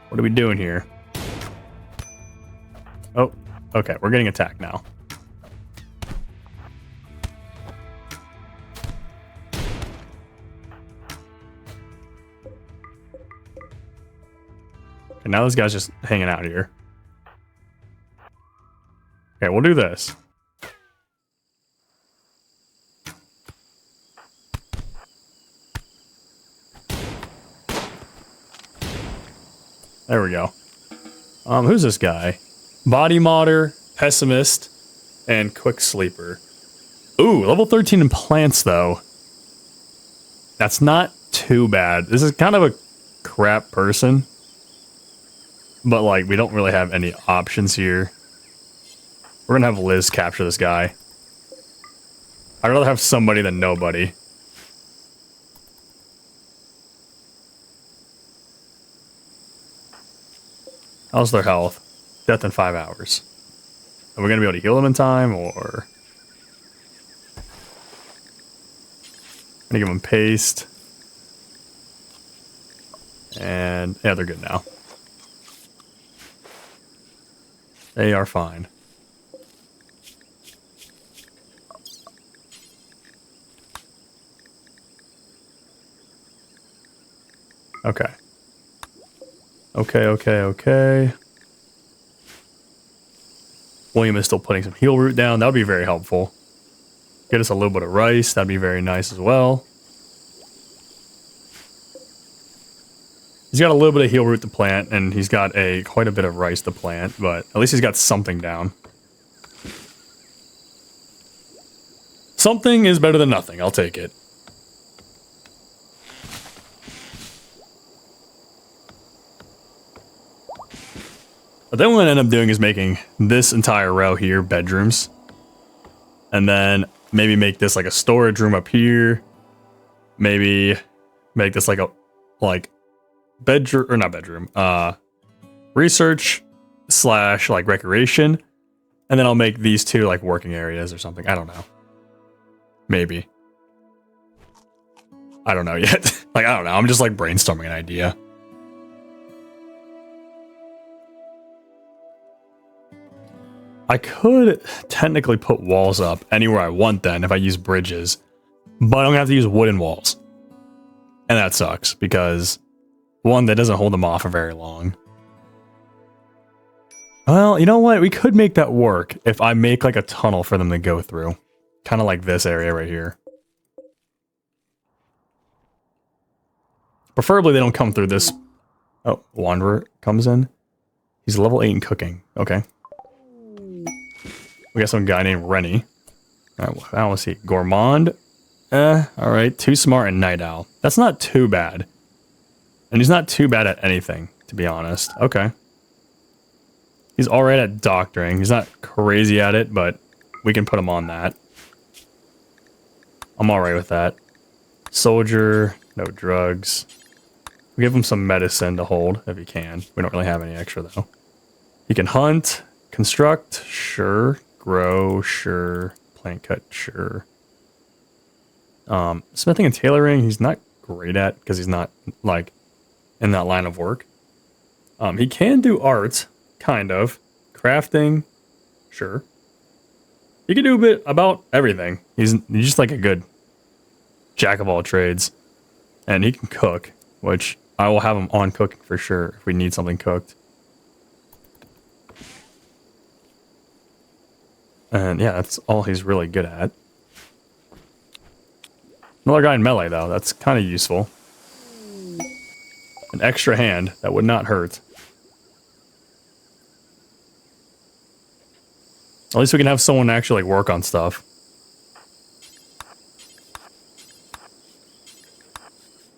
What are we doing here? Oh, okay, we're getting attacked now. Okay, now this guy's just hanging out here. Okay, we'll do this. There we go. Who's this guy? Body modder, pessimist, and quick sleeper. Ooh, level 13 in plants, though. That's not too bad. This is kind of a crap person. But, like, we don't really have any options here. We're gonna have Liz capture this guy. I'd rather have somebody than nobody. How's their health? Death in 5 hours. Are we gonna be able to heal them in time, or? I'm gonna give them paste. And, yeah, they're good now. They are fine. Okay. Okay. William is still putting some heal root down. That would be very helpful. Get us a little bit of rice. That'd be very nice as well. He's got a little bit of heal root to plant, and he's got quite a bit of rice to plant, but at least he's got something down. Something is better than nothing. I'll take it. But then what I end up doing is making this entire row here bedrooms. And then maybe make this like a storage room up here. Maybe make this like a bedroom, or not bedroom, research / like recreation. And then I'll make these 2 like working areas or something. I don't know. Maybe. I don't know yet. I don't know. I'm just like brainstorming an idea. I could technically put walls up anywhere I want then if I use bridges, but I'm gonna have to use wooden walls. And that sucks because, one, that doesn't hold them off for very long. Well, you know what? We could make that work if I make like a tunnel for them to go through. Kind of like this area right here. Preferably they don't come through this. Oh, Wanderer comes in. He's level 8 in cooking. Okay. We got some guy named Rennie. Alright, now let's see. Gourmand. Alright. Too smart and Night Owl. That's not too bad. And he's not too bad at anything, to be honest. Okay. He's alright at doctoring. He's not crazy at it, but we can put him on that. I'm alright with that. Soldier. No drugs. We give him some medicine to hold, if he can. We don't really have any extra, though. He can hunt. Construct. Sure. Grow, sure. Plant cut, sure. Smithing and tailoring, he's not great at because he's not like in that line of work. He can do art, kind of. Crafting, Sure. He can do a bit about everything. He's just like a good jack of all trades. And he can cook, which I will have him on cooking for sure if we need something cooked. And yeah, that's all he's really good at. Another guy in melee, though. That's kind of useful. An extra hand. That would not hurt. At least we can have someone actually like, work on stuff.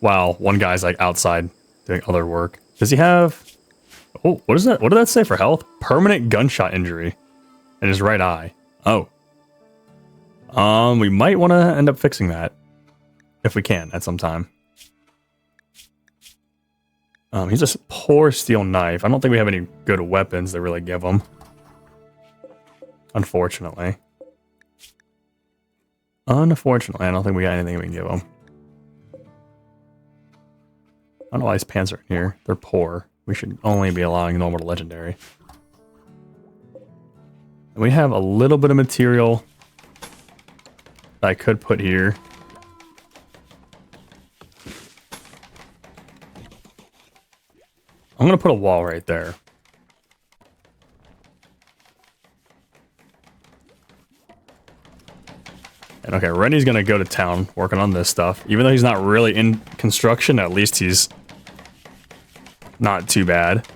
Wow, one guy's like outside doing other work. Does he have... Oh, what is that? What did that say for health? Permanent gunshot injury in his right eye. Oh. We might want to end up fixing that. If we can, at some time. He's a poor steel knife. I don't think we have any good weapons to really give him. Unfortunately. Unfortunately, I don't think we got anything we can give him. I don't know why his pants are in here. They're poor. We should only be allowing normal to legendary. And we have a little bit of material that I could put here. I'm going to put a wall right there. And okay, Rennie's going to go to town working on this stuff. Even though he's not really in construction, at least he's not too bad.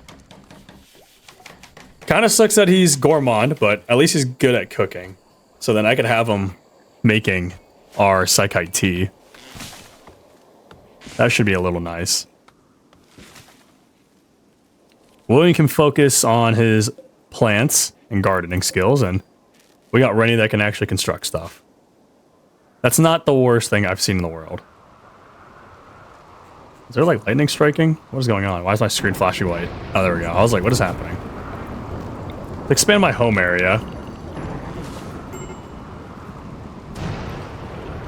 Kind of sucks that he's gourmand, but at least he's good at cooking. So then I could have him making our Psychite tea. That should be a little nice. William can focus on his plants and gardening skills, and we got Rennie that can actually construct stuff. That's not the worst thing I've seen in the world. Is there like lightning striking? What is going on? Why is my screen flashing white? Oh, there we go. I was like, what is happening? To expand my home area.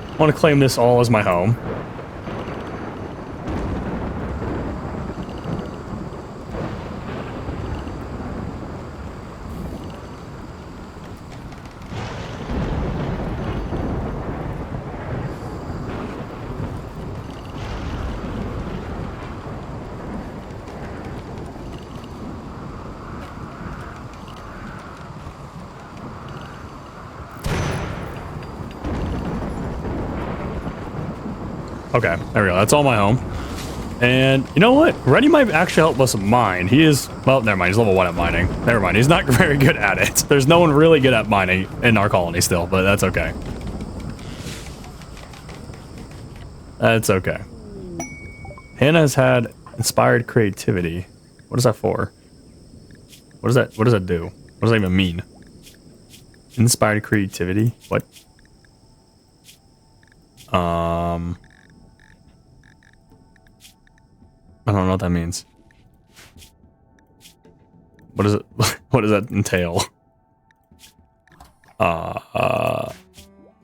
I want to claim this all as my home. Okay, there we go. That's all my home. And you know what? Reddy might actually help us mine. He is... Well, never mind. He's level 1 at mining. Never mind. He's not very good at it. There's no one really good at mining in our colony still, but that's okay. That's okay. Hannah's had inspired creativity. What is that for? What does that do? What does that even mean? Inspired creativity? What? I don't know what that means. What is it? What does that entail?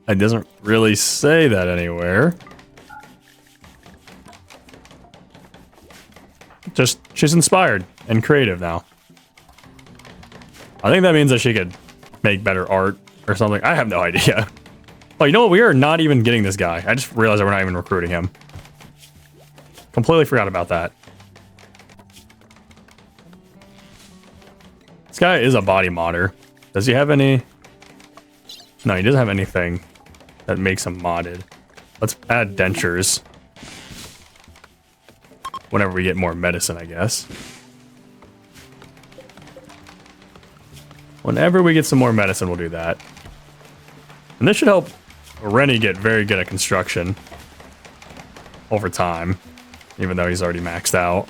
It doesn't really say that anywhere. Just, she's inspired and creative now. I think that means that she could make better art or something. I have no idea. Oh, you know what? We are not even getting this guy. I just realized that we're not even recruiting him. Completely forgot about that. This guy is a body modder. Does he have any? No, he doesn't have anything that makes him modded. Let's add dentures. Whenever we get more medicine, I guess. Whenever we get some more medicine, we'll do that. And this should help Rennie get very good at construction over time. Even though he's already maxed out.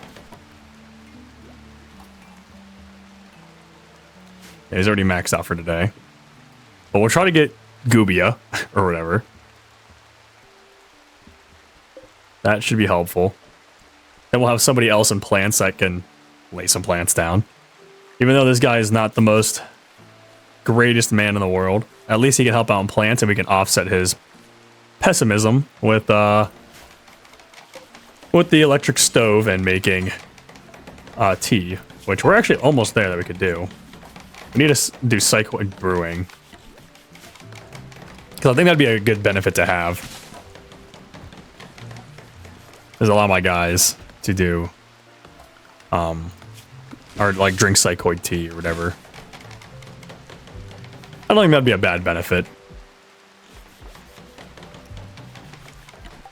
Yeah, he's already maxed out for today. But we'll try to get Gubia, or whatever. That should be helpful. Then we'll have somebody else in plants that can lay some plants down. Even though this guy is not the most greatest man in the world, at least he can help out in plants and we can offset his pessimism with the electric stove and making tea, which we're actually almost there that we could do. We need to do cycloid brewing. Because I think that'd be a good benefit to have. There's a lot of my guys to do. Or like drink cycloid tea or whatever. I don't think that'd be a bad benefit.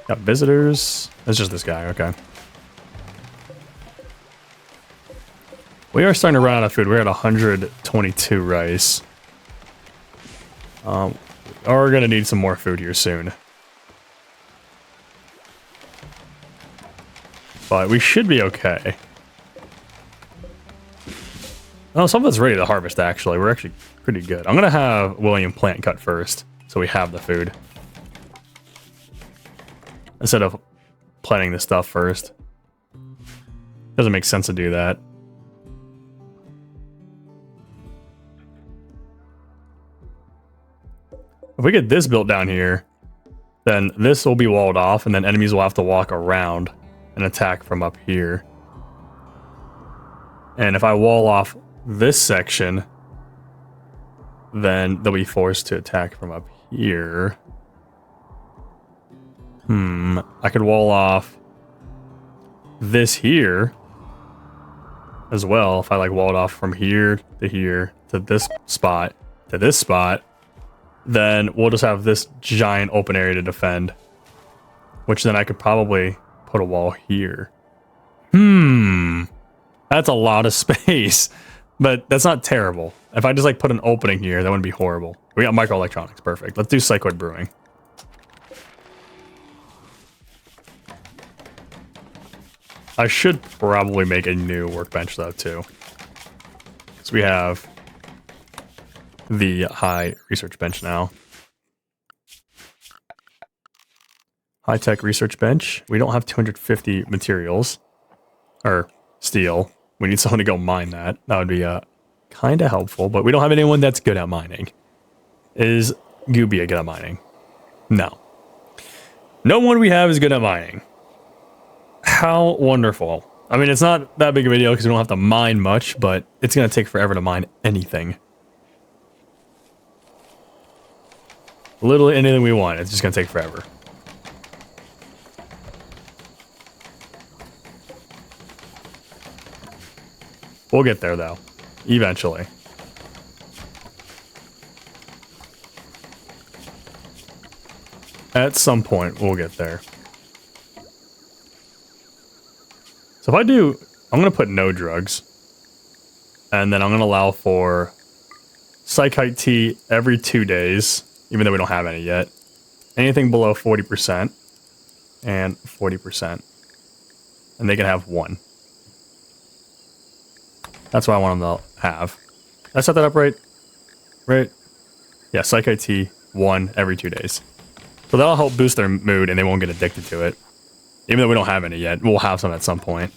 Got visitors. It's just this guy, okay. We are starting to run out of food. We're at 122 rice. We're gonna need some more food here soon. But we should be okay. Oh, some of it's ready to harvest, actually. We're actually pretty good. I'm gonna have William plant cut first, so we have the food. Instead of planting this stuff first. Doesn't make sense to do that. If we get this built down here, then this will be walled off, and then enemies will have to walk around and attack from up here. And if I wall off this section, then they'll be forced to attack from up here. I could wall off this here as well. If I like walled off from here to this spot, then we'll just have this giant open area to defend. Which then I could probably put a wall here. That's a lot of space. But that's not terrible. If I just like put an opening here, that wouldn't be horrible. We got microelectronics, perfect. Let's do cycloid brewing. I should probably make a new workbench though too. So we have the high research bench now. High-tech research bench. We don't have 250 materials. Or steel. We need someone to go mine that. That would be kind of helpful, but we don't have anyone that's good at mining. Is Goobia good at mining? No. No one we have is good at mining. How wonderful. I mean, it's not that big of a deal because we don't have to mine much, but it's going to take forever to mine anything. Literally anything we want. It's just going to take forever. We'll get there, though. Eventually. At some point, we'll get there. So if I do... I'm going to put no drugs. And then I'm going to allow for Psychite tea every 2 days, even though we don't have any yet. Anything below 40% and 40%. And they can have one. That's what I want them to have. Did I set that up right? Right? Yeah, Psychite tea, 1 every 2 days. So that'll help boost their mood and they won't get addicted to it. Even though we don't have any yet. We'll have some at some point.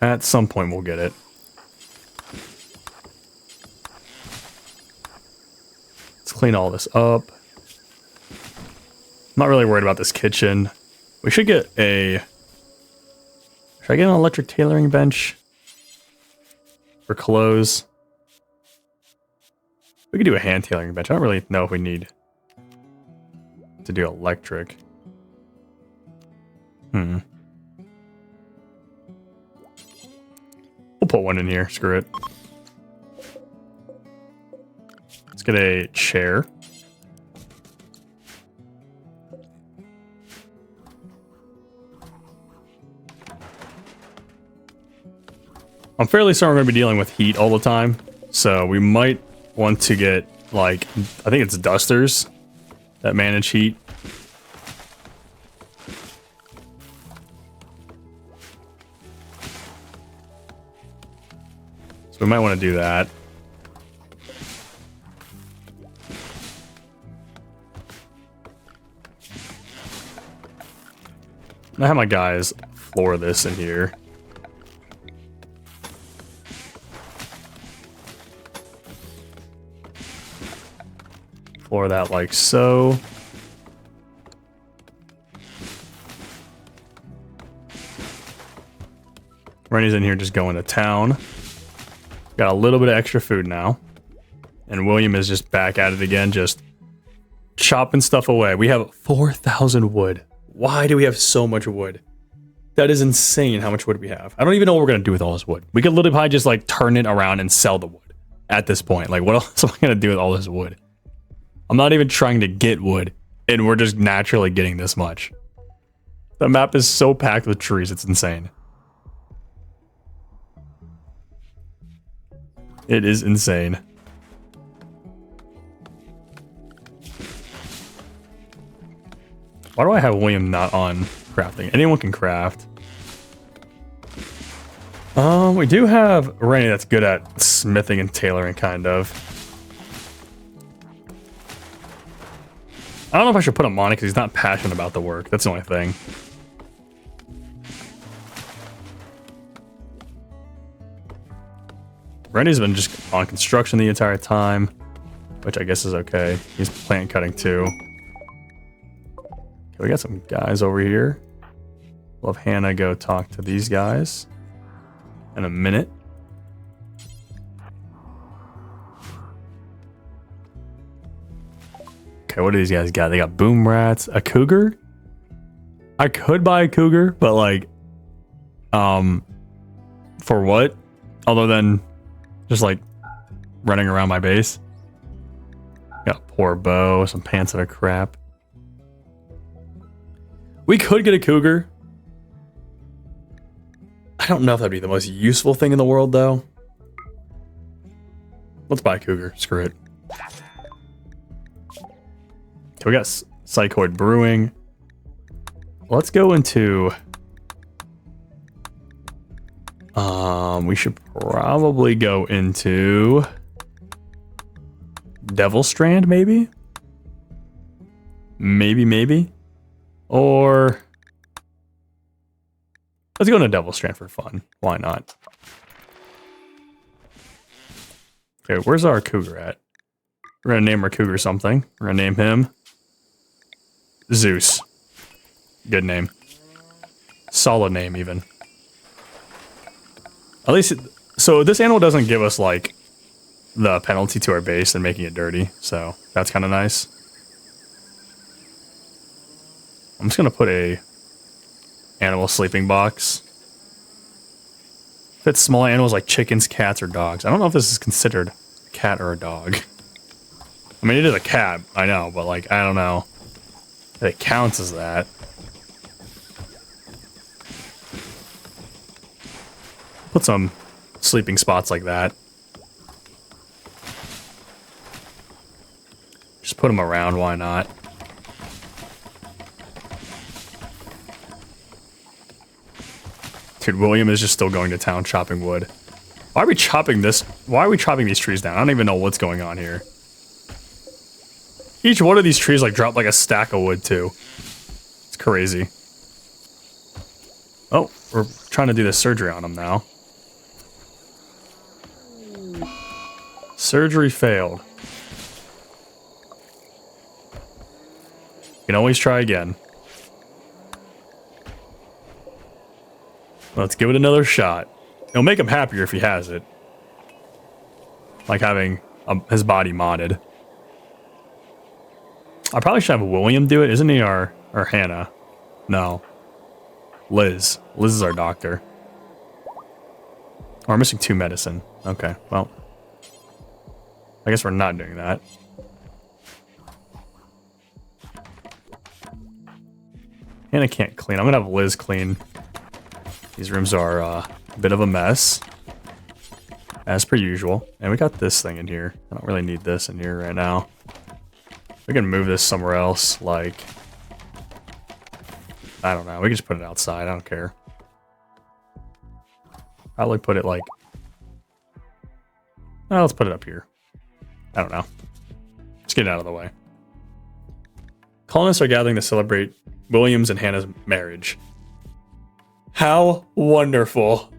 At some point we'll get it. Let's clean all this up. I'm not really worried about this kitchen. We should get a... Should I get an electric tailoring bench? For clothes? We could do a hand tailoring bench. I don't really know if we need to do electric. We'll put one in here. Screw it. Let's get a chair. I'm fairly certain we're going to be dealing with heat all the time, so we might want to get, like, I think it's dusters that manage heat. So we might want to do that. I have my guys floor this in here. Floor that like so. Rennie's in here just going to town. Got a little bit of extra food now. And William is just back at it again, just chopping stuff away. We have 4,000 wood. Why do we have so much wood? That is insane how much wood we have. I don't even know what we're going to do with all this wood. We could literally probably just like turn it around and sell the wood at this point. Like what else am I going to do with all this wood? I'm not even trying to get wood and we're just naturally getting this much. The map is so packed with trees. It's insane. It is insane. Why do I have William not on crafting? Anyone can craft. We do have Rennie that's good at smithing and tailoring, kind of. I don't know if I should put him on it because he's not passionate about the work. That's the only thing. Rennie's been just on construction the entire time, which I guess is okay. He's plant cutting too. Okay, we got some guys over here. We'll have Hannah go talk to these guys in a minute. Okay, what do these guys got? They got boom rats, a cougar. I could buy a cougar, but like, for what? Other than just like running around my base. Got a poor bow, some pants that are crap. We could get a cougar. I don't know if that'd be the most useful thing in the world, though. Let's buy a cougar. Screw it. Okay, we got Psychoid Brewing. Let's go into... we should probably go into... Devil Strand, maybe? Maybe. Or... Let's go into Devil Strand for fun. Why not? Okay, where's our cougar at? We're gonna name our cougar something. We're gonna name him Zeus. Good name. Solid name, even. At least, so this animal doesn't give us, like, the penalty to our base and making it dirty. So, that's kind of nice. I'm just gonna put a animal sleeping box. Fits small animals like chickens, cats, or dogs. I don't know if this is considered a cat or a dog. I mean, it is a cat, I know, but like, I don't know if it counts as that. Put some sleeping spots like that. Just put them around, why not? Dude, William is just still going to town chopping wood. Why are we chopping this? Why are we chopping these trees down? I don't even know what's going on here. Each one of these trees like dropped like a stack of wood too. It's crazy. Oh, we're trying to do the surgery on him now. Surgery failed. You can always try again. Let's give it another shot. It'll make him happier if he has it. Like having his body modded. I probably should have William do it. Isn't he our Hannah? No. Liz. Liz is our doctor. Oh, we're missing 2 medicine. Okay, well. I guess we're not doing that. Hannah can't clean. I'm gonna have Liz clean. These rooms are a bit of a mess. As per usual. And we got this thing in here. I don't really need this in here right now. We can move this somewhere else, like... I don't know. We can just put it outside. I don't care. Probably put it like... Oh, let's put it up here. I don't know. Let's get it out of the way. Colonists are gathering to celebrate William's and Hannah's marriage. How wonderful.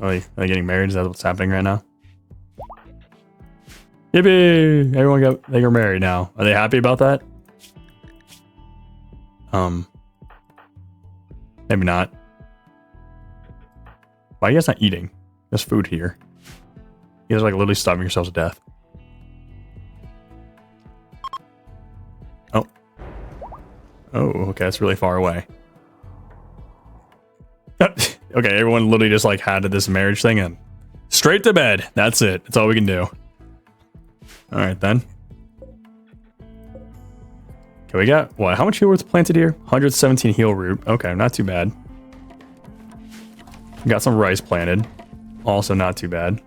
Are they getting married? Is that what's happening right now? Yippee! They got married now. Are they happy about that? Maybe not. Why are you guys not eating? There's food here. You guys are like literally starving yourselves to death. Oh. Oh, okay, that's really far away. Okay, everyone literally just like had this marriage thing and straight to bed. That's it. That's all we can do. Alright then. Okay, we got, what, how much heal root's planted here? 117 heal root. Okay, not too bad. We got some rice planted. Also not too bad.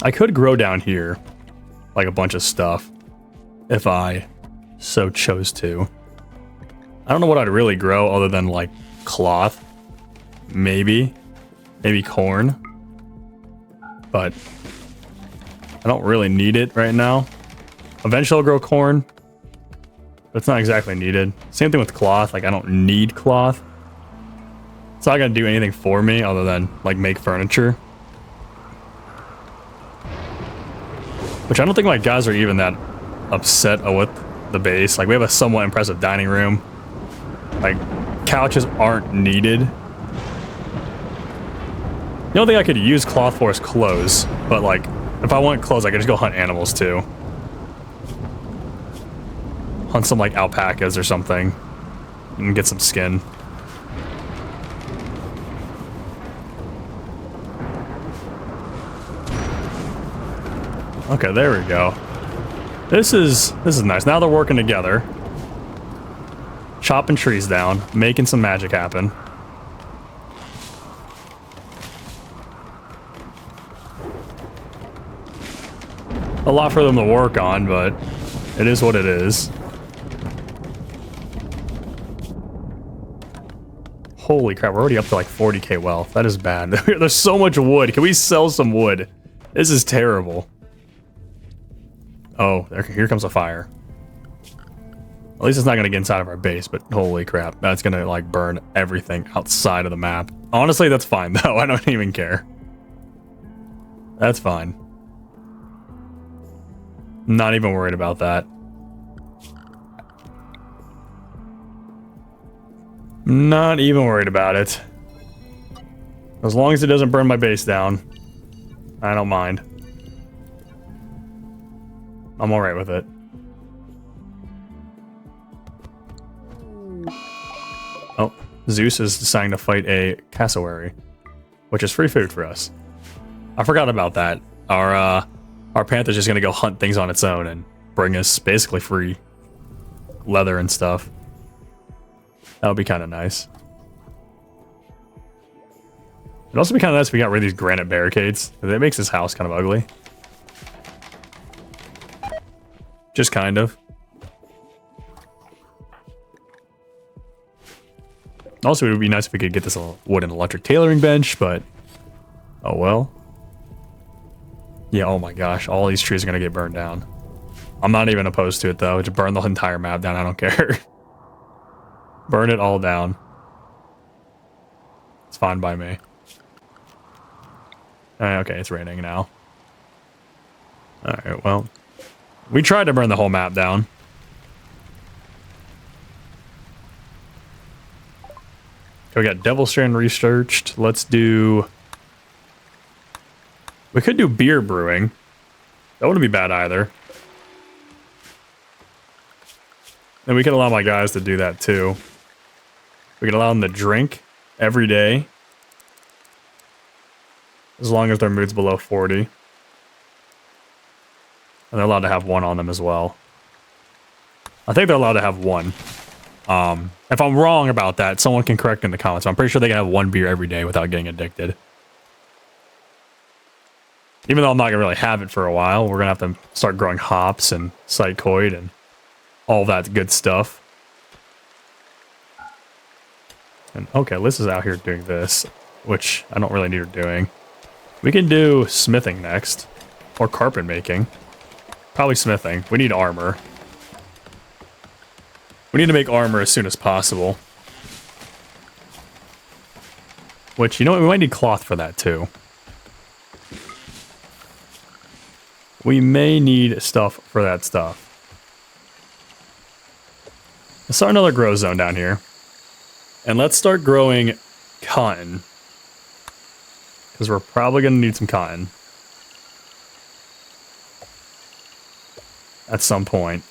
I could grow down here, like a bunch of stuff, if I so chose to. I don't know what I'd really grow other than like cloth. Maybe corn. But I don't really need it right now. Eventually I'll grow corn, but it's not exactly needed. Same thing with cloth. Like I don't need cloth. It's not gonna do anything for me other than like make furniture. Which I don't think my guys are even that upset with the base. Like we have a somewhat impressive dining room. Like couches aren't needed. The only thing I could use cloth for is clothes. But like if I want clothes, I could just go hunt animals too. Hunt some like alpacas or something and get some skin. Okay, there we go. This is nice. Now they're working together. Chopping trees down, making some magic happen. A lot for them to work on, but it is what it is. Holy crap, we're already up to like 40k wealth. That is bad. There's so much wood. Can we sell some wood? This is terrible. Oh, here comes a fire. At least it's not going to get inside of our base, but holy crap. That's going to like burn everything outside of the map. Honestly, that's fine though. I don't even care. That's fine. Not even worried about that. Not even worried about it. As long as it doesn't burn my base down, I don't mind. I'm alright with it. Oh, Zeus is deciding to fight a cassowary, which is free food for us. I forgot about that. Our panther's just gonna go hunt things on its own and bring us basically free leather and stuff. That would be kind of nice. It'd also be kind of nice if we got rid of these granite barricades. That makes this house kind of ugly. Just kind of. Also, it would be nice if we could get this wooden electric tailoring bench, but oh well. Yeah, oh my gosh, all these trees are gonna get burned down. I'm not even opposed to it though. Just burn the entire map down, I don't care. Burn it all down. It's fine by me. Okay, it's raining now. Alright, well. We tried to burn the whole map down. Okay, we got Devil Strand researched. Let's do... We could do beer brewing. That wouldn't be bad either. And we could allow my guys to do that too. We could allow them to drink every day. As long as their mood's below 40. And they're allowed to have one on them as well. I think they're allowed to have one. If I'm wrong about that, someone can correct in the comments. I'm pretty sure they can have one beer every day without getting addicted. Even though I'm not going to really have it for a while, we're going to have to start growing hops and psychoid and all that good stuff. And okay, Liz is out here doing this, which I don't really need her doing. We can do smithing next. Or carpet making. Probably smithing. We need armor. We need to make armor as soon as possible. Which, you know what? We might need cloth for that too. We may need stuff for that stuff. Let's start another grow zone down here. And let's start growing cotton. Because we're probably going to need some cotton. At some point.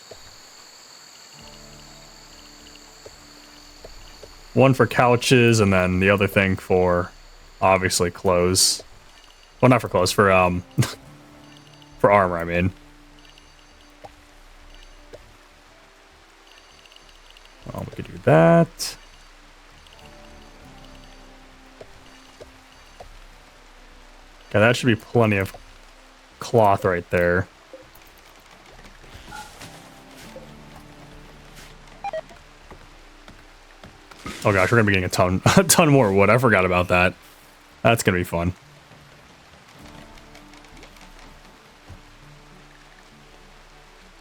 One for couches, and then the other thing for, obviously, clothes. Well, not for clothes, for, for armor, I mean. Well, we could do that. Okay, that should be plenty of cloth right there. Oh gosh, we're gonna be getting a ton more wood. I forgot about that. That's gonna be fun.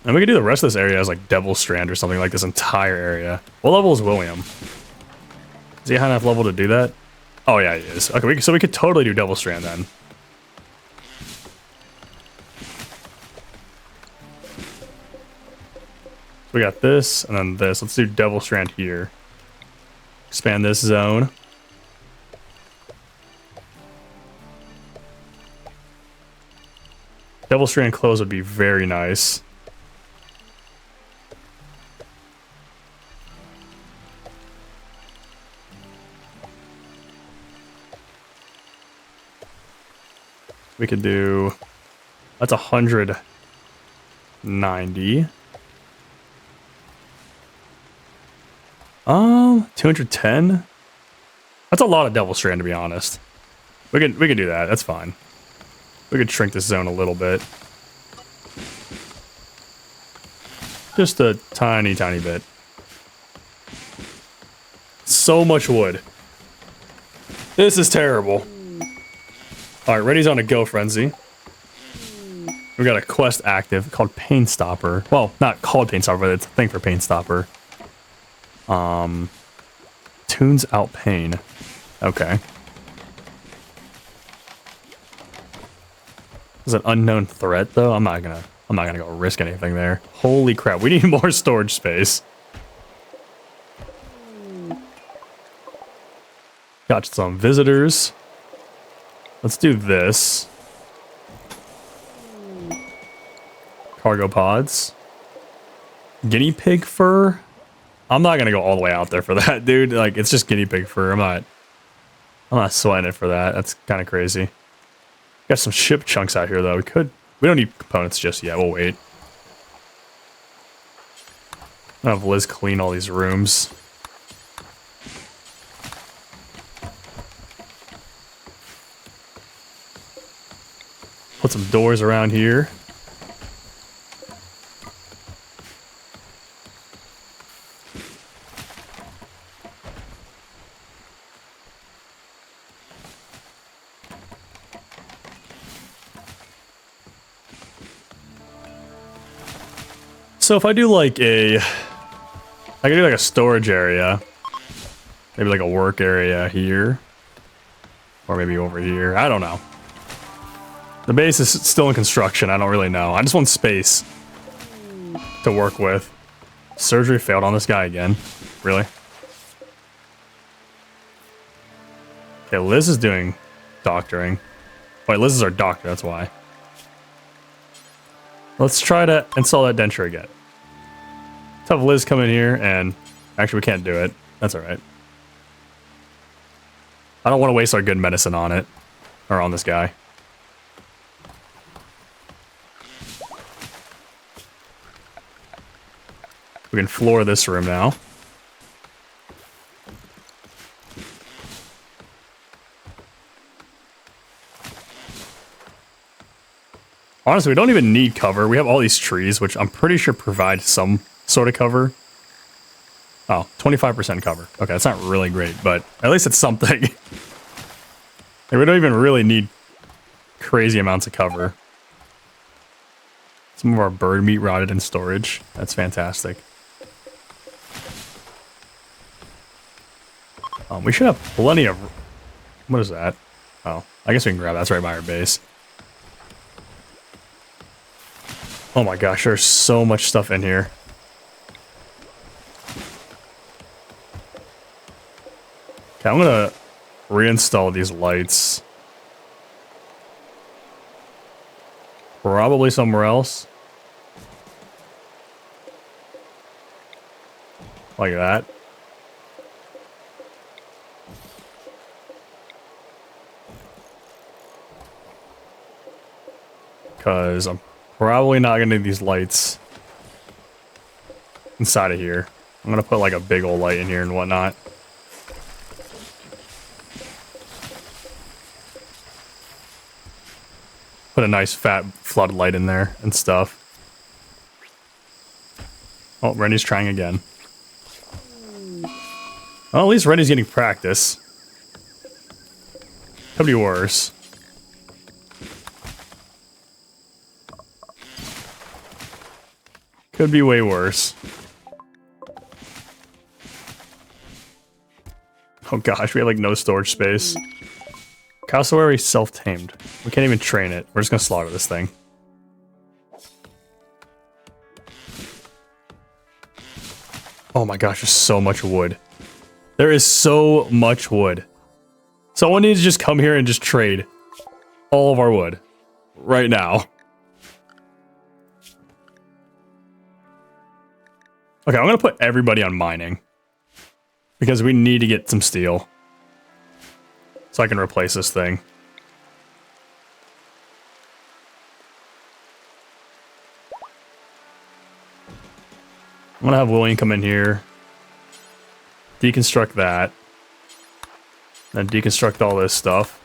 And we could do the rest of this area as like Devil Strand or something, like this entire area. What level is William? Is he high enough level to do that? Oh yeah, he is. Okay, so we could totally do Devil Strand then. We got this, and then this. Let's do Devil Strand here. Expand this zone. Devil Strand clothes would be very nice. We could do... That's 190. 210? That's a lot of Devil Strand, to be honest. We could do that. That's fine. We could shrink this zone a little bit. Just a tiny, tiny bit. So much wood. This is terrible. Alright, Reddy's on a go frenzy. We got a quest active called Pain Stopper. Well, not called Pain Stopper, but it's a thing for Pain Stopper. Tunes out pain. Okay. Is an unknown threat though? I'm not gonna go risk anything there. Holy crap, we need more storage space. Got some visitors. Let's do this. Cargo pods. Guinea pig fur? I'm not gonna go all the way out there for that, dude. Like, it's just guinea pig fur. I'm not sweating it for that. That's kind of crazy. Got some ship chunks out here, though. We don't need components just yet. We'll wait. I'll have Liz clean all these rooms. Put some doors around here. So if I do like I could do like a storage area. Maybe like a work area here. Or maybe over here. I don't know. The base is still in construction. I don't really know. I just want space to work with. Surgery failed on this guy again. Really? Okay, Liz is doing doctoring. Wait, Liz is our doctor, that's why. Let's try to install that denture again. Let's have Liz come in here and... Actually, we can't do it. That's alright. I don't want to waste our good medicine on it. Or on this guy. We can floor this room now. Honestly, we don't even need cover. We have all these trees, which I'm pretty sure provide some sort of cover. Oh, 25% cover. Okay, that's not really great, but at least it's something. Like, we don't even really need crazy amounts of cover. Some of our bird meat rotted in storage. That's fantastic. We should have plenty of... What is that? Oh, I guess we can grab that. That's right by our base. Oh my gosh, there's so much stuff in here. Okay, I'm gonna reinstall these lights. Probably somewhere else. Like that. Because I'm probably not gonna need these lights inside of here. I'm gonna put like a big old light in here and whatnot. Put a nice fat floodlight in there and stuff. Oh, Rennie's trying again. Well, at least Rennie's getting practice. Could be worse. Could be way worse. Oh gosh, we have like no storage space. Cassowary self-tamed. We can't even train it. We're just gonna slaughter this thing. Oh my gosh, there's so much wood. There is so much wood. Someone needs to just come here and just trade all of our wood. Right now. Okay, I'm gonna put everybody on mining. Because we need to get some steel. So I can replace this thing. I'm gonna have William come in here. Deconstruct that. Then deconstruct all this stuff.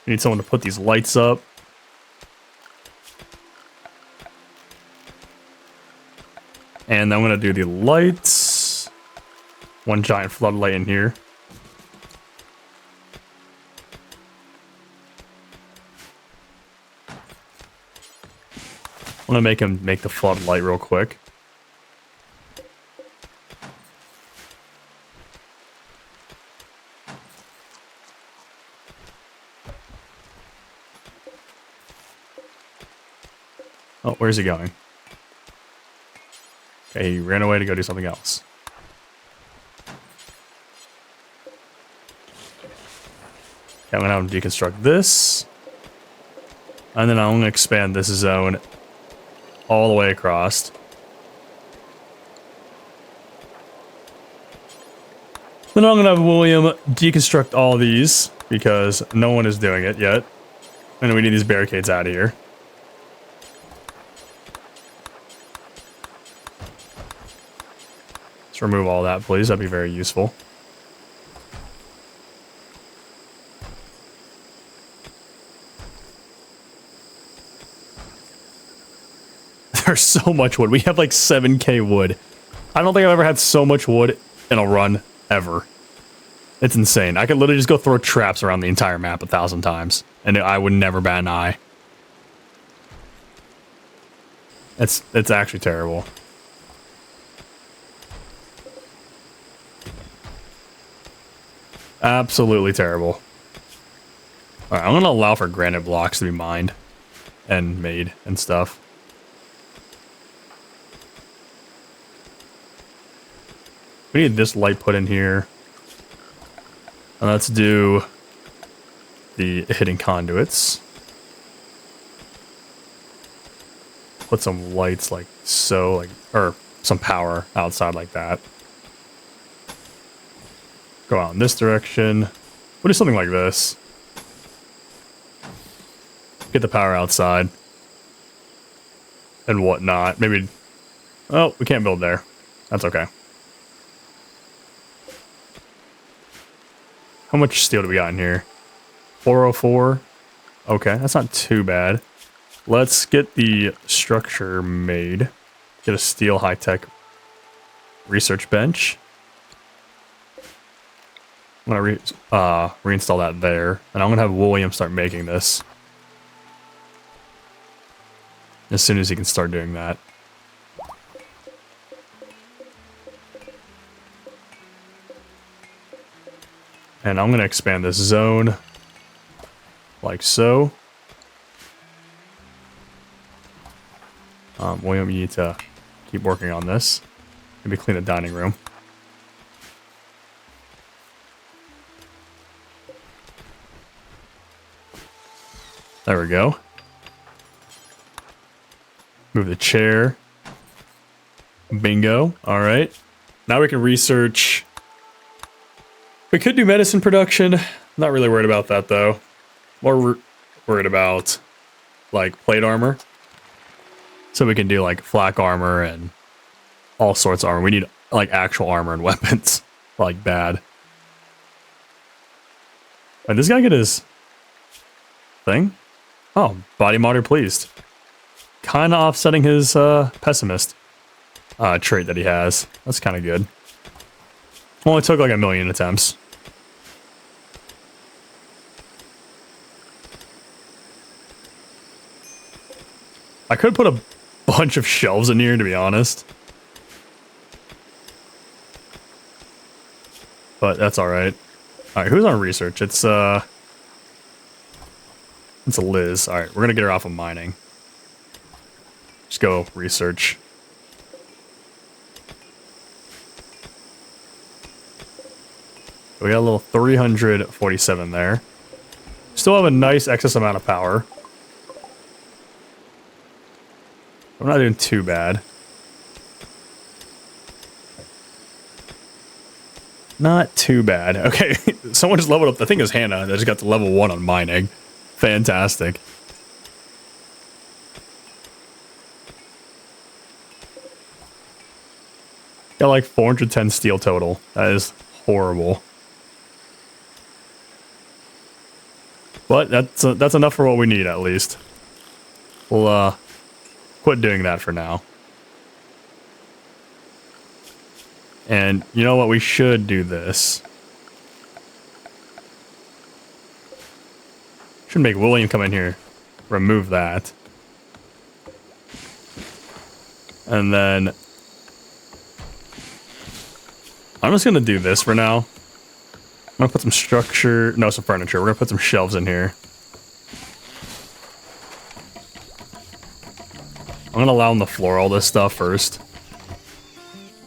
We need someone to put these lights up. And I'm gonna do the lights. One giant floodlight in here. I'm gonna make him make the floodlight real quick. Oh, where's he going? Okay, he ran away to go do something else. Okay, I'm gonna have him deconstruct this. And then I'm gonna expand this zone all the way across. Then I'm gonna have William deconstruct all these because no one is doing it yet. And we need these barricades out of here. Let's remove all that, please. That'd be very useful. There's so much wood. We have like 7k wood. I don't think I've ever had so much wood in a run ever. It's insane. I could literally just go throw traps around the entire map 1,000 times and I would never bat an eye. It's actually terrible. Absolutely terrible. Alright, I'm gonna allow for granite blocks to be mined and made and stuff. We need this light put in here. And let's do the hidden conduits. Put some lights like so, like, or some power outside like that. Go out in this direction. We'll do something like this. Get the power outside. And whatnot. Maybe... Oh, we can't build there. That's okay. How much steel do we got in here? 404. Okay, that's not too bad. Let's get the structure made. Get a steel high-tech research bench. I'm gonna reinstall that there, and I'm gonna have William start making this as soon as he can start doing that. And I'm going to expand this zone like so. William, you need to keep working on this. Maybe clean the dining room. There we go. Move the chair. Bingo. All right. Now we can research. We could do medicine production. Not really worried about that, though. More worried about, like, plate armor. So we can do, like, flak armor and all sorts of armor. We need, like, actual armor and weapons. Like, bad. Did this guy get his thing? Oh, body modder pleased. Kind of offsetting his pessimist trait that he has. That's kind of good. Only took like 1,000,000 attempts. I could put a bunch of shelves in here, to be honest. But that's alright. Alright, who's on research? It's a Liz. Alright, we're gonna get her off of mining. Just go research. We got a little 347 there. Still have a nice excess amount of power. We're not doing too bad. Not too bad. Okay, someone just leveled up. I think it was Hannah that just got to level 1 on mining. Fantastic. Got like 410 steel total. That is horrible. But that's enough for what we need, at least. We'll quit doing that for now. And you know what? We should do this. Should make William come in here. Remove that. And then I'm just gonna do this for now. I'm gonna put some structure, no, some furniture. We're gonna put some shelves in here. I'm gonna allow them to floor all this stuff first.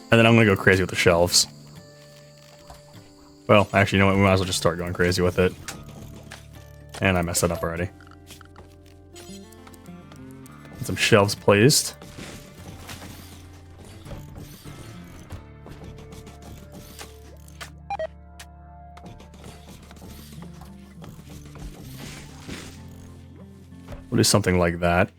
And then I'm gonna go crazy with the shelves. Well, actually, you know what? We might as well just start going crazy with it. And I messed it up already. Get some shelves placed. We'll do something like that.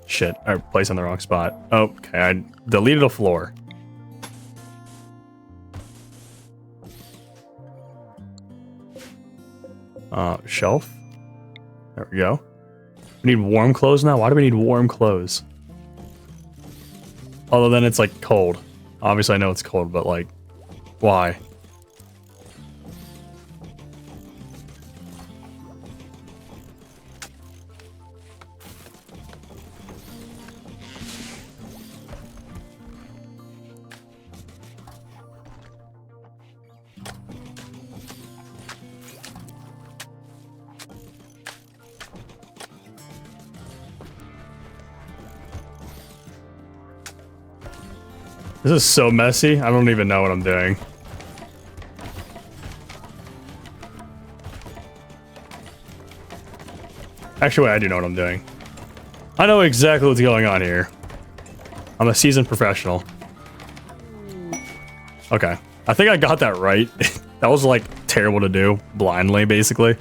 Shit, I placed on the wrong spot. Oh, okay, I deleted a floor. Shelf. There we go. We need warm clothes now? Why do we need warm clothes? Although then it's like cold. Obviously I know it's cold, but like, why? This is so messy, I don't even know what I'm doing. Actually, wait, I do know what I'm doing. I know exactly what's going on here. I'm a seasoned professional. Okay, I think I got that right. That was like terrible to do, blindly, basically.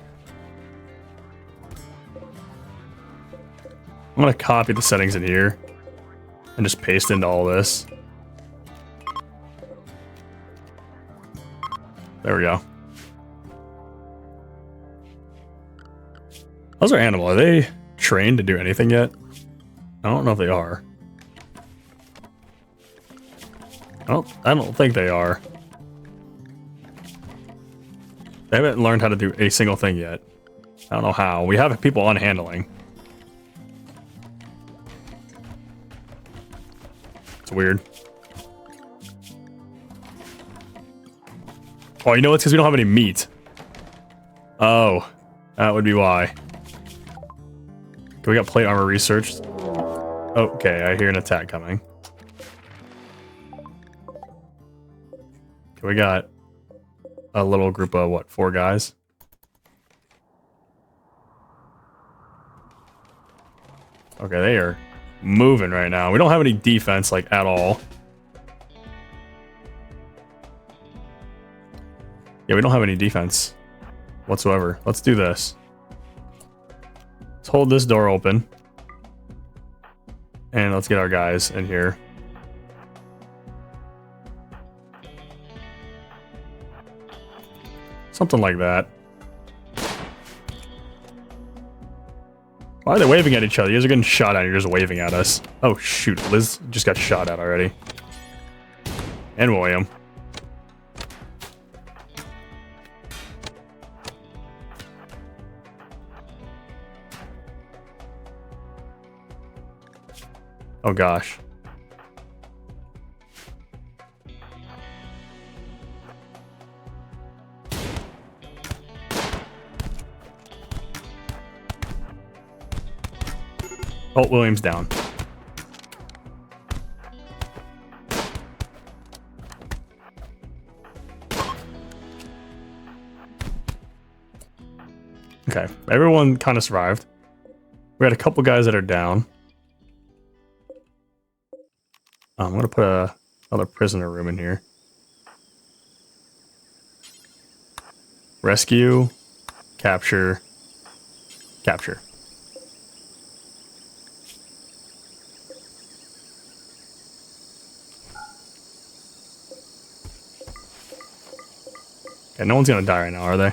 I'm gonna copy the settings in here and just paste into all this. There we go. How's our animal? Are they trained to do anything yet? I don't know if they are. I don't think they are. They haven't learned how to do a single thing yet. I don't know how. We have people on handling. That's weird. Oh, you know it's because we don't have any meat. Oh, that would be why. Okay, we got plate armor researched. Okay, I hear an attack coming. Okay, we got a little group of, what, 4 guys? Okay, they are moving right now. We don't have any defense, like, at all. Yeah, we don't have any defense whatsoever. Let's do this. Let's hold this door open. And let's get our guys in here. Something like that. Why are they waving at each other? You guys are getting shot at. You're just waving at us. Oh, shoot. Liz just got shot at already. And William. Oh, gosh. Oh, William's down. Okay, everyone kind of survived. We had a couple guys that are down. I'm gonna put another prisoner room in here. Rescue, capture, capture. Okay, no one's gonna die right now, are they?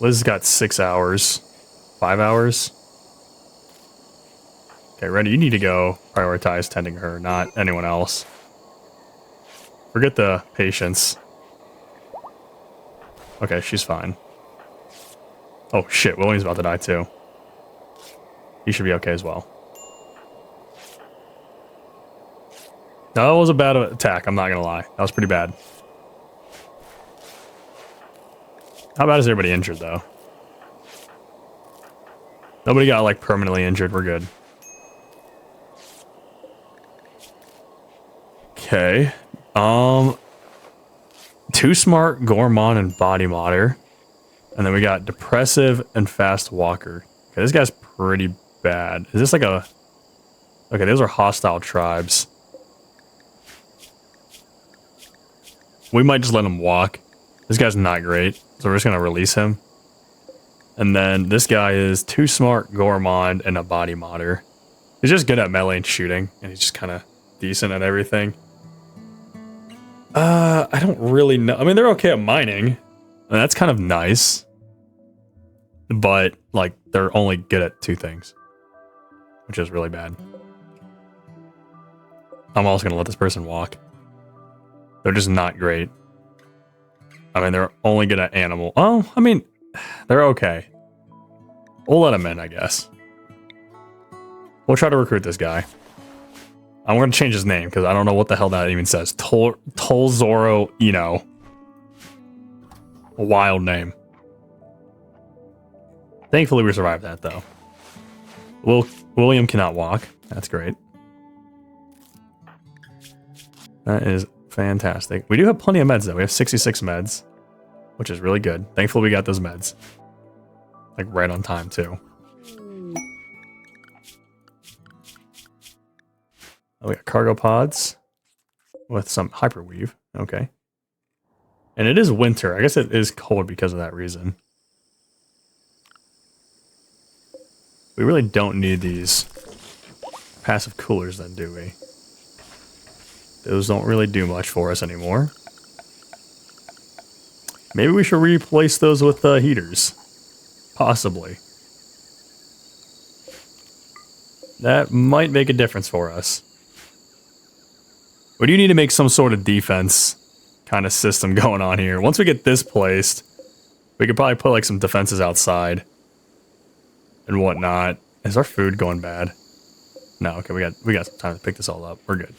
Liz has got 6 hours. 5 hours? Okay, Reddy, you need to go prioritize tending her, not anyone else. Forget the patients. Okay, she's fine. Oh shit, William's about to die too. He should be okay as well. That was a bad attack, I'm not gonna lie. That was pretty bad. How bad is everybody injured though? Nobody got like permanently injured, we're good. Okay. Too Smart, Gourmand, and Body Modder. And then we got Depressive and Fast Walker. Okay, this guy's pretty bad. Is this like a... Okay, those are hostile tribes. We might just let him walk. This guy's not great, so we're just gonna release him. And then this guy is Too Smart, Gourmand, and a Body Modder. He's just good at melee and shooting, and he's just kind of decent at everything. I don't really know. I mean, they're okay at mining, and that's kind of nice. But, like, they're only good at 2 things, which is really bad. I'm also gonna let this person walk. They're just not great. I mean, they're only good at animal. Oh, I mean, they're okay. We'll let them in, I guess. We'll try to recruit this guy. I'm going to change his name because I don't know what the hell that even says. Tolzoro Ino. A wild name. Thankfully, we survived that, though. William cannot walk. That's great. That is fantastic. We do have plenty of meds, though. We have 66 meds, which is really good. Thankfully, we got those meds. Like, right on time, too. Oh, we got cargo pods with some hyperweave. Okay. And it is winter. I guess it is cold because of that reason. We really don't need these passive coolers then, do we? Those don't really do much for us anymore. Maybe we should replace those with heaters. Possibly. That might make a difference for us. We do need to make some sort of defense kind of system going on here. Once we get this placed, we could probably put like some defenses outside and whatnot. Is our food going bad? No, okay, we got some time to pick this all up. We're good.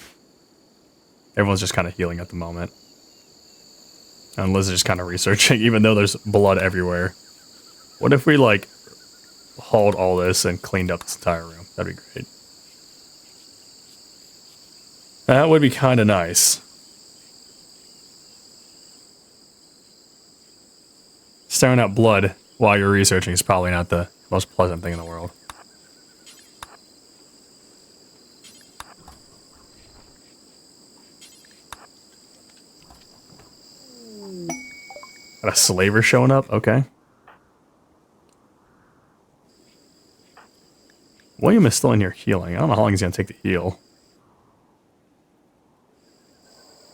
Everyone's just kind of healing at the moment. And Liz is just kind of researching, even though there's blood everywhere. What if we, like, hauled all this and cleaned up this entire room? That'd be great. That would be kind of nice. Staring at blood while you're researching is probably not the most pleasant thing in the world. Got a slaver showing up? Okay. William is still in here healing. I don't know how long he's going to take to heal.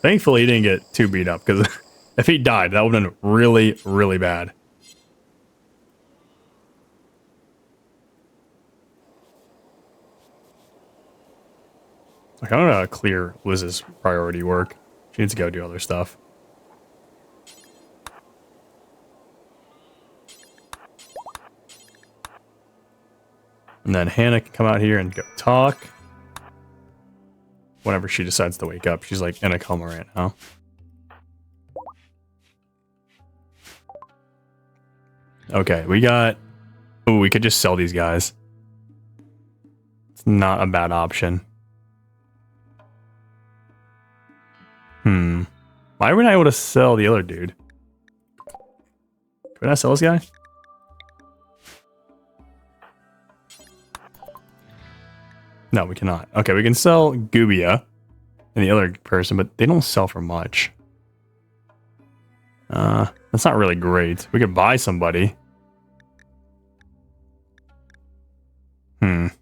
Thankfully, he didn't get too beat up, because if he died, that would have been really, really bad. Like, I don't know how to clear Liz's priority work. She needs to go do other stuff. And then Hannah can come out here and go talk. Whenever she decides to wake up. She's like in a coma right now. Okay, we got... Ooh, we could just sell these guys. It's not a bad option. Why were we not able to sell the other dude? Can we not sell this guy? No, we cannot. Okay, we can sell Gubia and the other person, but they don't sell for much. That's not really great. We could buy somebody. It's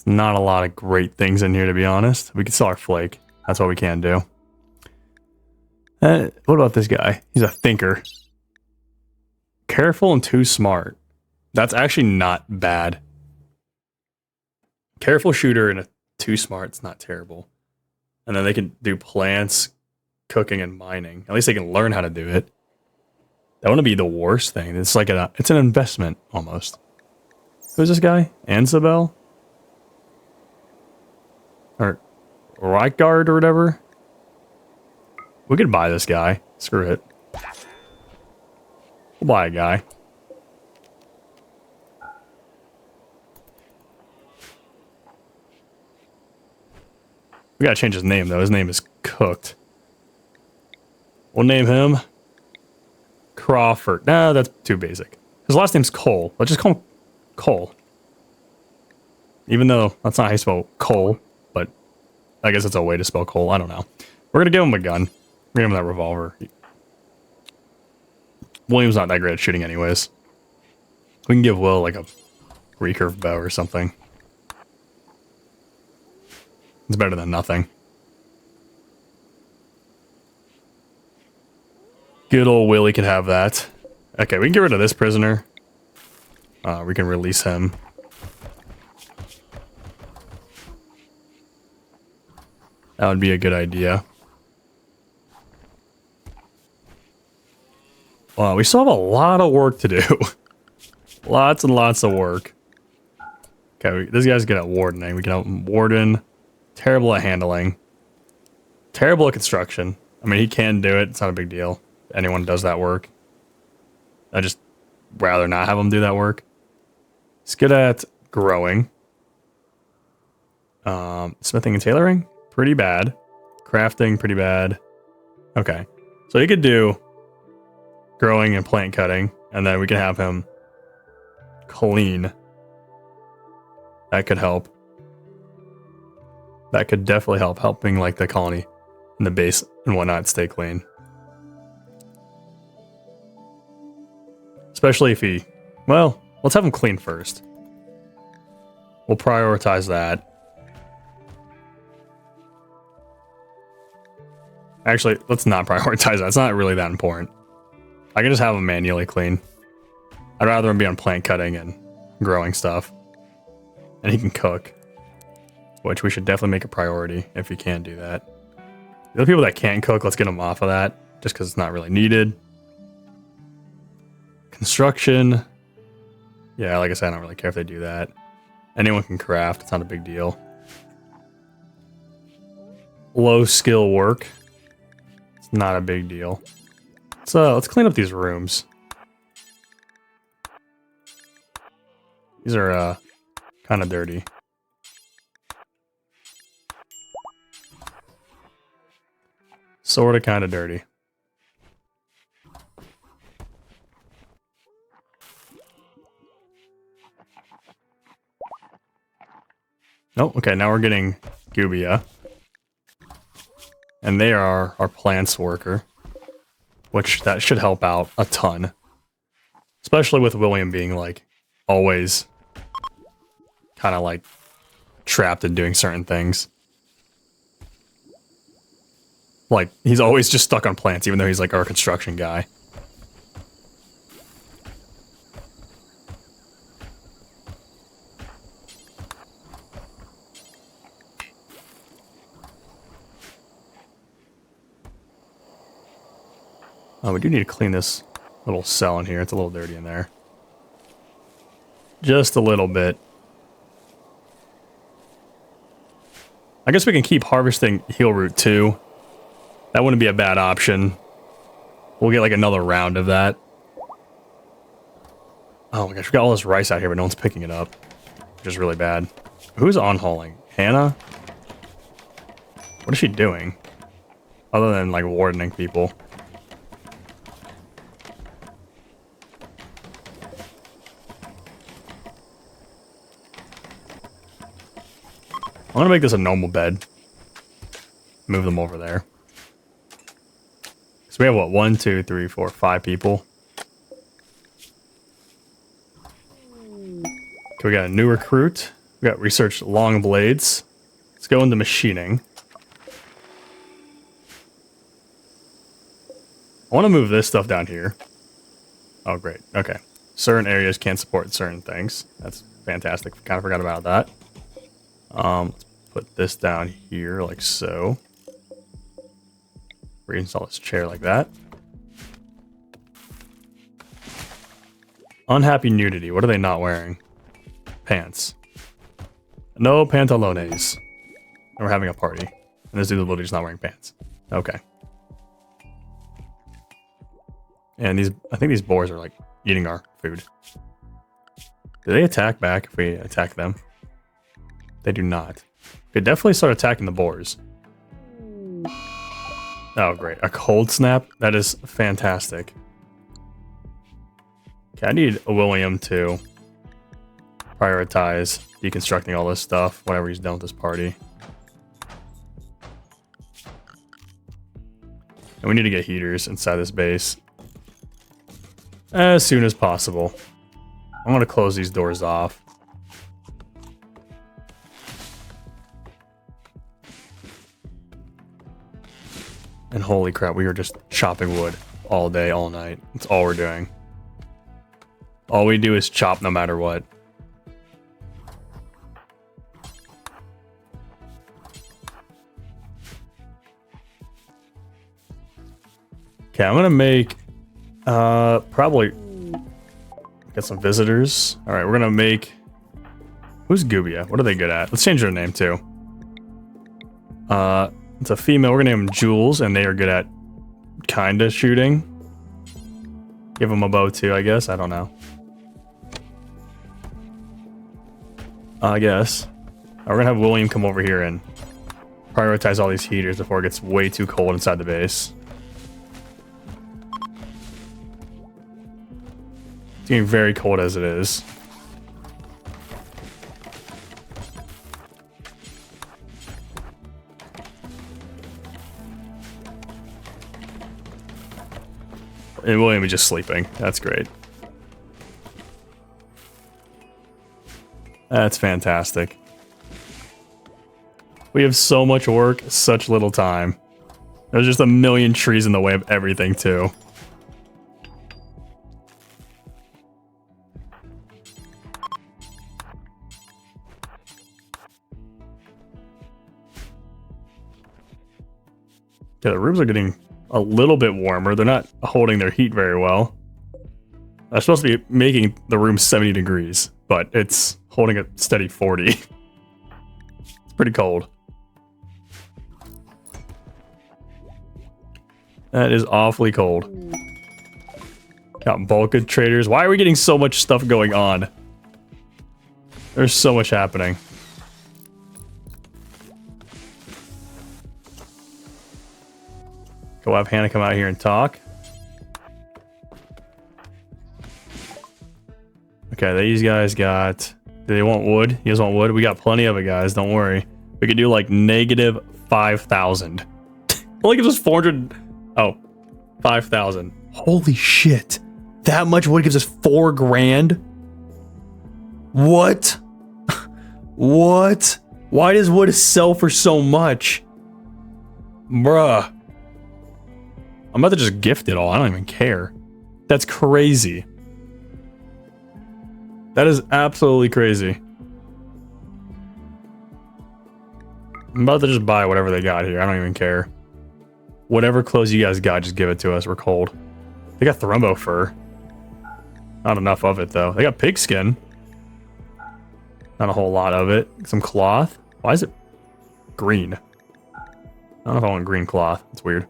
not a lot of great things in here, to be honest. We could sell our flake. That's what we can do. What about this guy? He's a thinker. Careful and too smart. That's actually not bad. Careful shooter and a too smart. It's not terrible. And then they can do plants, cooking, and mining. At least they can learn how to do it. That wouldn't be the worst thing. It's like it's an investment almost. Who's this guy? Ansabel? Or Reichgard or whatever? We could buy this guy. Screw it. We'll buy a guy. We gotta change his name though. His name is Cooked. We'll name him Crawford. Nah, that's too basic. His last name's Cole. Let's just call him Cole. Even though that's not how you spell Cole, but I guess it's a way to spell Cole. I don't know. We're gonna give him a gun. We're gonna give him that revolver. William's not that great at shooting anyways. We can give Will like a recurve bow or something. It's better than nothing. Good old Willie can have that. Okay, we can get rid of this prisoner. We can release him. That would be a good idea. Wow, we still have a lot of work to do. Lots and lots of work. Okay, this guy's good at wardening. We can help him warden. Terrible at handling. Terrible at construction. I mean, he can do it. It's not a big deal. If anyone does that work. I just rather not have him do that work. He's good at growing. Smithing and tailoring? Pretty bad. Crafting? Pretty bad. Okay. So he could do growing and plant cutting. And then we can have him clean. That could help. That could definitely help, helping like the colony and the base and whatnot stay clean. Especially if he, well, let's have him clean first. We'll prioritize that. Actually, let's not prioritize that. It's not really that important. I can just have him manually clean. I'd rather him be on plant cutting and growing stuff. And he can cook. Which we should definitely make a priority if he can do that. The other people that can cook, let's get them off of that. Just because it's not really needed. Construction. Yeah, like I said, I don't really care if they do that. Anyone can craft. It's not a big deal. Low skill work. It's not a big deal. So let's clean up these rooms. These are kind of dirty. Sort of kind of dirty. Oh, okay, now we're getting Gubia. And they are our plants worker. Which, that should help out a ton. Especially with William being, like, always kind of, like, trapped in doing certain things. Like, he's always just stuck on plants, even though he's, like, our construction guy. Oh, we do need to clean this little cell in here. It's a little dirty in there. Just a little bit. I guess we can keep harvesting heal root too. That wouldn't be a bad option. We'll get like another round of that. Oh my gosh, we got all this rice out here, but no one's picking it up. Which is really bad. Who's on-hauling? Hannah? What is she doing? Other than like wardening people. I'm gonna make this a normal bed. Move them over there. So we have what? 1, 2, 3, 4, 5 people. Okay, we got a new recruit. We got research long blades. Let's go into machining. I want to move this stuff down here. Oh, great. Okay. Certain areas can't support certain things. That's fantastic. Kind of forgot about that. Let's put this down here like so. Reinstall this chair like that. Unhappy nudity. What are they not wearing? Pants. No pantalones. And we're having a party. And this dude literally just not wearing pants. Okay. And these, I think these boars are like eating our food. Do they attack back if we attack them? They do not. They definitely start attacking the boars. Oh, great. A cold snap? That is fantastic. Okay, I need a William to prioritize deconstructing all this stuff whenever he's done with this party. And we need to get heaters inside this base as soon as possible. I'm going to close these doors off. And holy crap, we were just chopping wood all day, all night. That's all we're doing. All we do is chop no matter what. Okay, I'm gonna make probably get some visitors. All right, we're gonna make. Who's Gubia? What are they good at? Let's change their name too. It's a female. We're gonna name them Jules, and they are good at kinda shooting. Give them a bow too, I guess. I don't know. I guess. We're gonna have William come over here and prioritize all these heaters before it gets way too cold inside the base. It's getting very cold as it is. And William is just sleeping. That's great. That's fantastic. We have so much work, such little time. There's just a million trees in the way of everything, too. Yeah, the rooms are getting a little bit warmer. They're not holding their heat very well. They're supposed to be making the room 70 degrees, but it's holding a steady 40. It's pretty cold. That is awfully cold. Got bulk of traders. Why are we getting so much stuff going on? There's so much happening. Go have Hannah come out here and talk. Okay, these guys got... Do they want wood? You guys want wood? We got plenty of it, guys. Don't worry. We could do like negative 5,000. Only gives us 400... Oh, 5,000. Holy shit. That much wood gives us 4 grand? What? What? Why does wood sell for so much? Bruh. I'm about to just gift it all. I don't even care. That's crazy. That is absolutely crazy. I'm about to just buy whatever they got here. I don't even care. Whatever clothes you guys got, just give it to us. We're cold. They got Thrumbo fur. Not enough of it, though. They got pigskin. Not a whole lot of it. Some cloth. Why is it green? I don't know if I want green cloth. It's weird.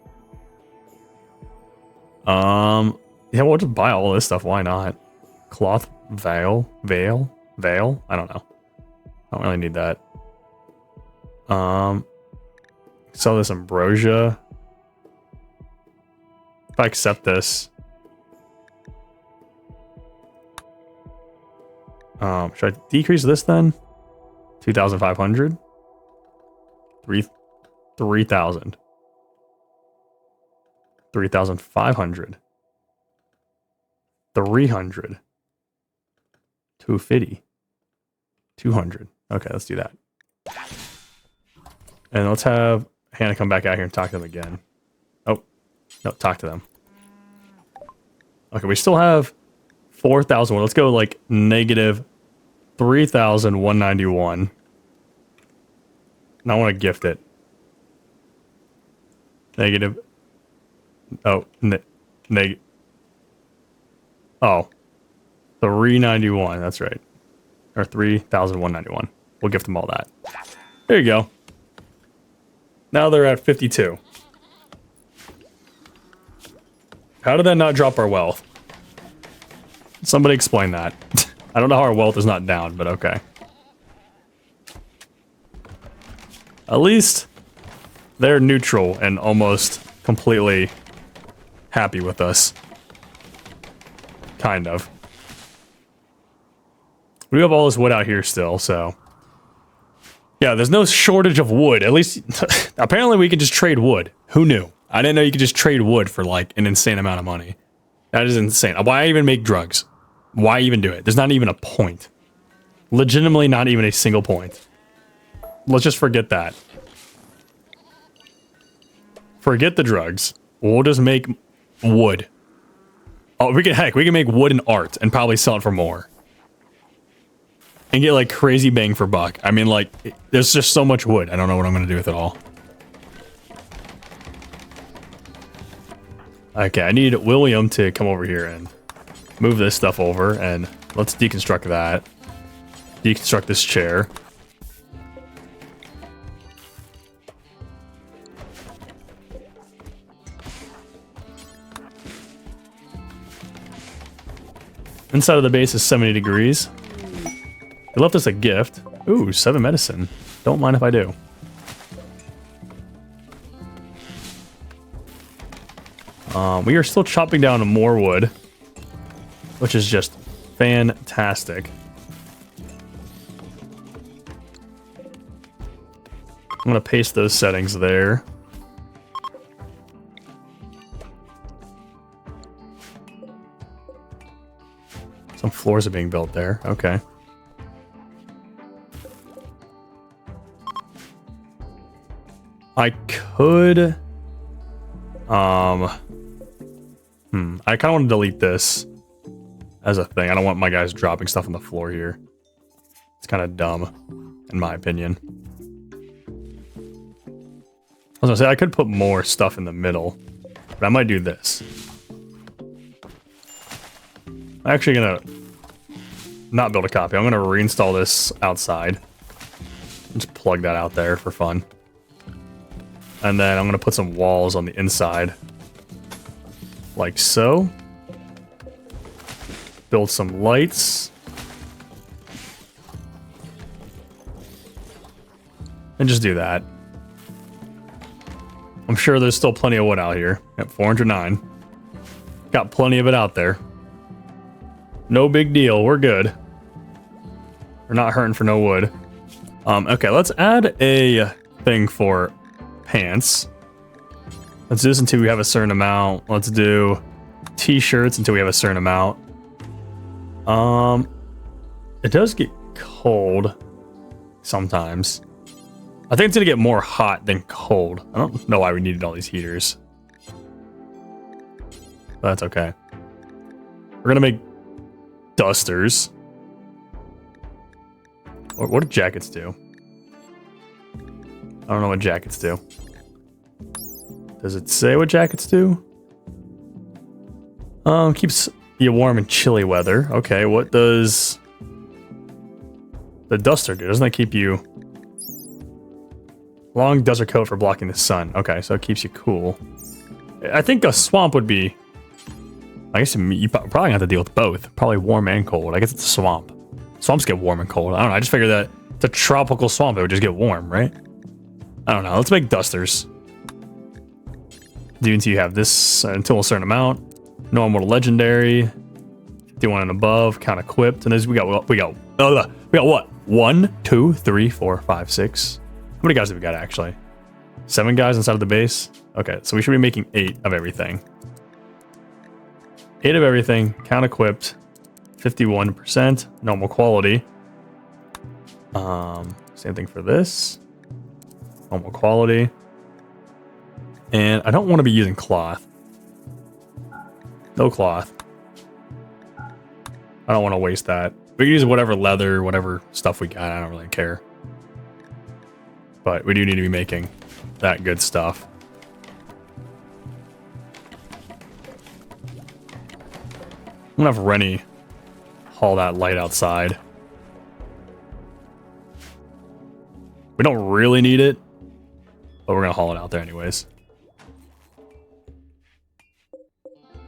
Yeah, we'll just buy all this stuff. Why not? Cloth veil? I don't know. I don't really need that. Sell this ambrosia. If I accept this. Should I decrease this then? 2,500? 3,000. 3,500. 300. 250. 200. Okay, let's do that. And let's have Hannah come back out here and talk to them again. Oh, no, talk to them. Okay, we still have 4,000. Let's go like negative 3,191. And I want to gift it. Negative. Oh, oh, 391. That's right. Or 3,191. We'll gift them all that. There you go. Now they're at 52. How did that not drop our wealth? Somebody explain that. I don't know how our wealth is not down, but okay. At least they're neutral and almost completely happy with us. Kind of. We have all this wood out here still, so... Yeah, there's no shortage of wood. At least, apparently we can just trade wood. Who knew? I didn't know you could just trade wood for, like, an insane amount of money. That is insane. Why even make drugs? Why even do it? There's not even a point. Legitimately not even a single point. Let's just forget that. Forget the drugs. We'll just make wood. Oh, we can make wood and art and probably sell it for more. And get like crazy bang for buck. I mean, like, there's just so much wood. I don't know what I'm gonna do with it all. Okay, I need William to come over here and move this stuff over, and let's deconstruct that. Deconstruct this chair. Inside of the base is 70 degrees. They left us a gift. Ooh, 7 medicine. Don't mind if I do. We are still chopping down more wood, which is just fantastic. I'm gonna paste those settings there. Some floors are being built there. Okay. I could... I kind of want to delete this as a thing. I don't want my guys dropping stuff on the floor here. It's kind of dumb, in my opinion. I was gonna say, I could put more stuff in the middle, but I might do this. I'm actually gonna not build a copy. I'm gonna reinstall this outside. Just plug that out there for fun. And then I'm gonna put some walls on the inside. Like so. Build some lights. And just do that. I'm sure there's still plenty of wood out here. At 409. Got plenty of it out there. No big deal. We're good. We're not hurting for no wood. Okay, let's add a thing for pants. Let's do this until we have a certain amount. Let's do t-shirts until we have a certain amount. It does get cold sometimes. I think it's gonna get more hot than cold. I don't know why we needed all these heaters. But that's okay. We're gonna make dusters. What do jackets do? I don't know what jackets do. Does it say what jackets do? Keeps you warm in chilly weather. Okay, what does the duster do? Doesn't that keep you... Long duster coat for blocking the sun. Okay, so it keeps you cool. I think a swamp would be... I guess you probably have to deal with both. Probably warm and cold. I guess it's a swamp. Swamps get warm and cold. I don't know. I just figured that it's a tropical swamp. It would just get warm, right? I don't know. Let's make dusters. Do until you have this until a certain amount. Normal to legendary. 51 and above. Count equipped. And we got what? 1, 2, 3, 4, 5, 6. How many guys have we got actually? 7 guys inside of the base? Okay, so we should be making 8 of everything. 8 of everything, count equipped, 51%, normal quality. Same thing for this. Normal quality. And I don't want to be using cloth. No cloth. I don't want to waste that. We can use whatever leather, whatever stuff we got, I don't really care. But we do need to be making that good stuff. I'm gonna have Rennie haul that light outside. We don't really need it, but we're gonna haul it out there anyways.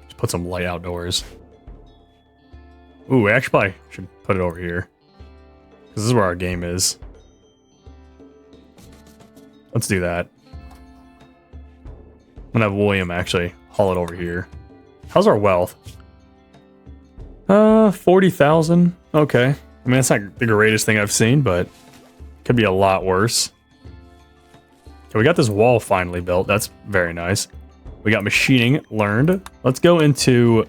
Just put some light outdoors. Ooh, we actually probably should put it over here. Because this is where our game is. Let's do that. I'm gonna have William actually haul it over here. How's our wealth? 40,000. Okay. I mean, that's not the greatest thing I've seen, but could be a lot worse. Okay, we got this wall finally built. That's very nice. We got machining learned. Let's go into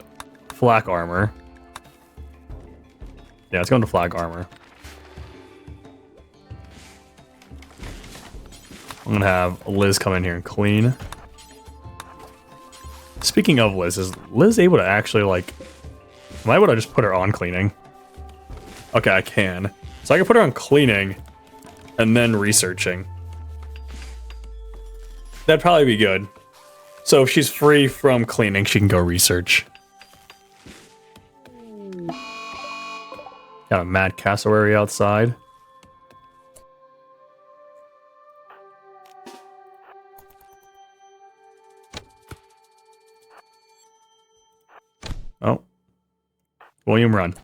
flak armor. Yeah, let's go into flak armor. I'm gonna have Liz come in here and clean. Speaking of Liz, is Liz able to actually, like... Am I able to just put her on cleaning? Okay, I can. So I can put her on cleaning and then researching. That'd probably be good. So if she's free from cleaning, she can go research. Got a mad cassowary outside. Oh. William, run.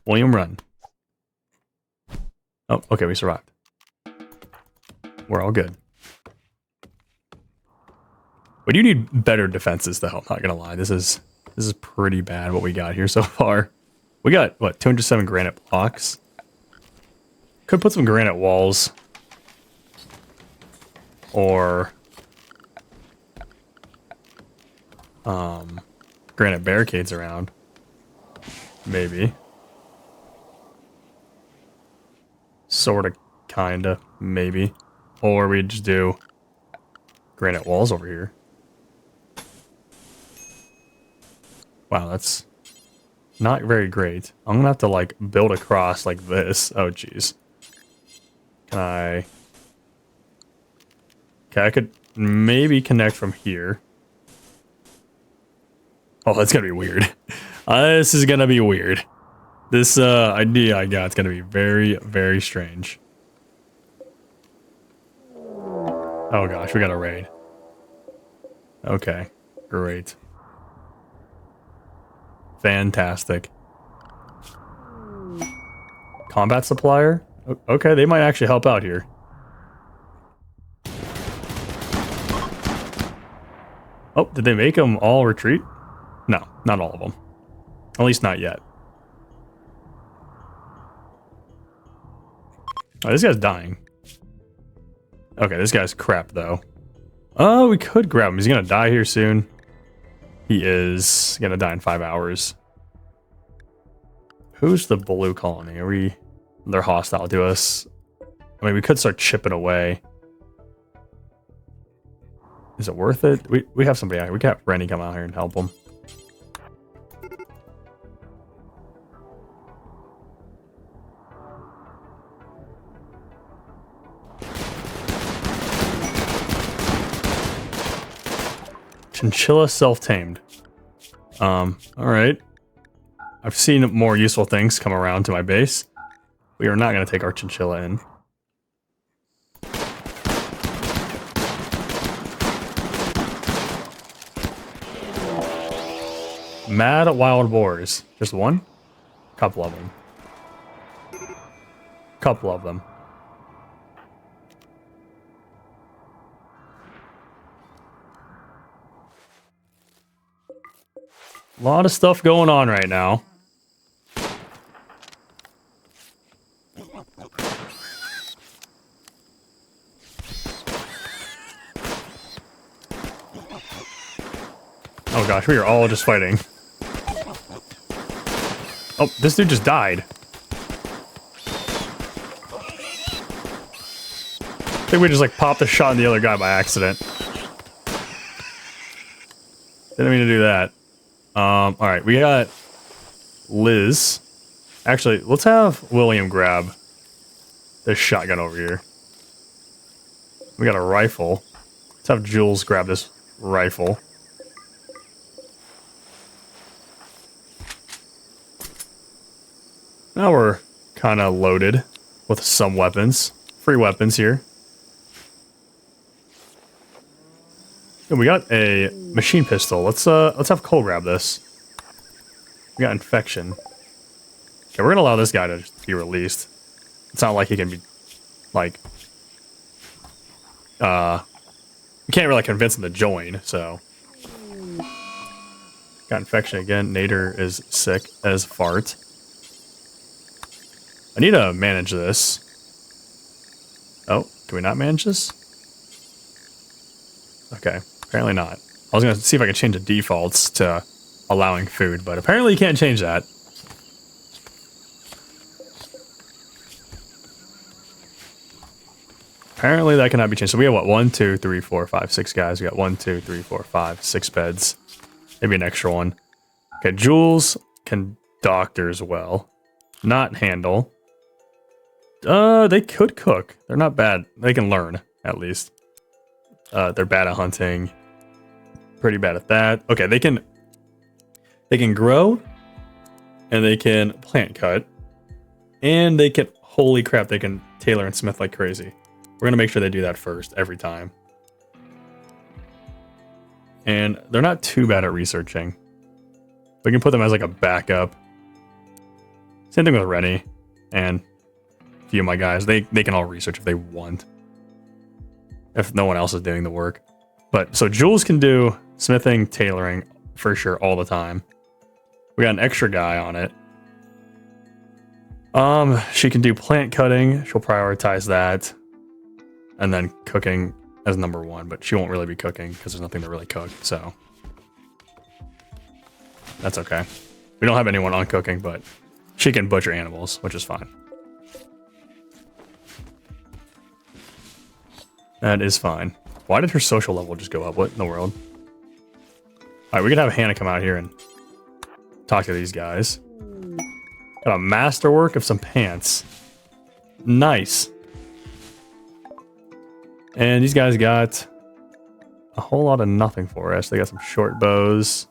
William, run. Oh, okay, we survived. We're all good. We do need better defenses, though. I'm not gonna lie. This is pretty bad what we got here so far. We got what, 207 granite blocks. Could put some granite walls, or granite barricades around. Maybe. Sorta, kinda, maybe. Or we just do granite walls over here. Wow, that's not very great. I'm gonna have to, like, build across like this. Oh, jeez. Can I... Okay, I could maybe connect from here. Oh, that's gonna be weird. This is gonna be weird. This idea I got is gonna be very, very strange. Oh gosh, we got a raid. Okay, great. Fantastic. Combat supplier? Okay, they might actually help out here. Oh, did they make them all retreat? No, not all of them. At least not yet. Oh, this guy's dying. Okay, this guy's crap, though. Oh, we could grab him. He's gonna die here soon. He is gonna die in 5 hours. Who's the blue colony? Are we... They're hostile to us. I mean, we could start chipping away. Is it worth it? We have somebody out here. We got Rennie come out here and help him. Chinchilla self-tamed. Alright. I've seen more useful things come around to my base. We are not going to take our chinchilla in. Mad wild boars. Just one? Couple of them. Couple of them. A lot of stuff going on right now. Oh gosh, we are all just fighting. Oh, this dude just died. I think we just like popped a shot in the other guy by accident. Didn't mean to do that. Alright, we got Liz. Actually, let's have William grab this shotgun over here. We got a rifle. Let's have Jules grab this rifle. Now we're kind of loaded with some weapons. Free weapons here. And we got a machine pistol. Let's have Cole grab this. We got infection. Okay, we're gonna allow this guy to just be released. It's not like he can be like we can't really convince him to join, so. Got infection again. Nader is sick as fart. I need to manage this. Oh, can we not manage this? Okay, apparently not. I was gonna see if I could change the defaults to allowing food, but apparently you can't change that. Apparently that cannot be changed. So we have what? 1, 2, 3, 4, 5, 6 guys. We got 1, 2, 3, 4, 5, 6 beds. Maybe an extra one. Okay, Jules can doctor as well. Not handle. They could cook. They're not bad. They can learn, at least. They're bad at hunting. Pretty bad at that. Okay, they can grow, and they can plant cut, and they can, holy crap, they can tailor and smith like crazy. We're gonna make sure they do that first, every time. And they're not too bad at researching. We can put them as like a backup. Same thing with Rennie, and a few of my guys. They can all research if they want. If no one else is doing the work. But, so Jules can do smithing, tailoring, for sure, all the time. We got an extra guy on it. She can do plant cutting. She'll prioritize that. And then cooking as number 1, but she won't really be cooking because there's nothing to really cook, so. That's okay. We don't have anyone on cooking, but she can butcher animals, which is fine. That is fine. Why did her social level just go up? What in the world? Alright, we can have Hannah come out here and talk to these guys. Got a masterwork of some pants. Nice. And these guys got a whole lot of nothing for us. They got some short bows.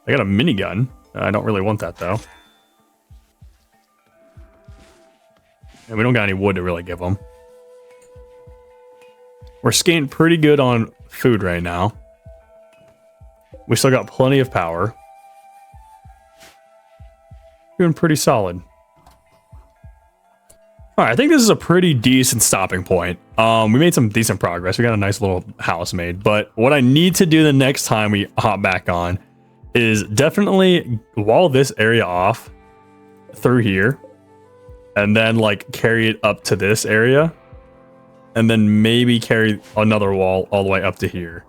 They got a minigun. I don't really want that, though. And we don't got any wood to really give them. We're skating pretty good on food right now. We still got plenty of power. Doing pretty solid. All right, I think this is a pretty decent stopping point. We made some decent progress. We got a nice little house made. But what I need to do the next time we hop back on is definitely wall this area off through here. And then like carry it up to this area. And then maybe carry another wall all the way up to here.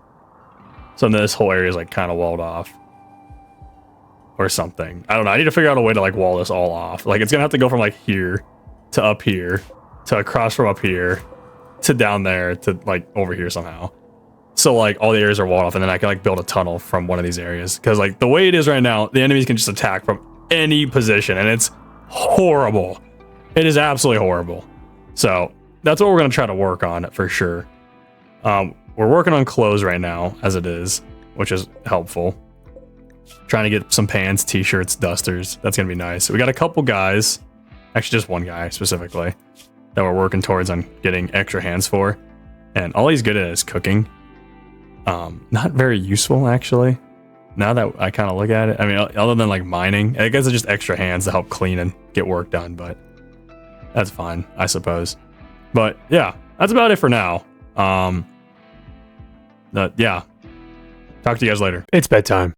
So then this whole area is like kind of walled off. Or something. I don't know. I need to figure out a way to like wall this all off. Like it's gonna have to go from like here to up here to across from up here to down there to like over here somehow. So like all the areas are walled off and then I can like build a tunnel from one of these areas. Because like the way it is right now, the enemies can just attack from any position and it's horrible. It is absolutely horrible. So that's what we're going to try to work on for sure. We're working on clothes right now as it is, which is helpful. Trying to get some pants, t-shirts, dusters. That's going to be nice. We got a couple guys, actually just one guy specifically, that we're working towards on getting extra hands for. And all he's good at is cooking. Not very useful actually. Now that I kind of look at it, I mean, other than like mining, I guess it's just extra hands to help clean and get work done, but that's fine, I suppose. But yeah, that's about it for now. Yeah. Talk to you guys later. It's bedtime.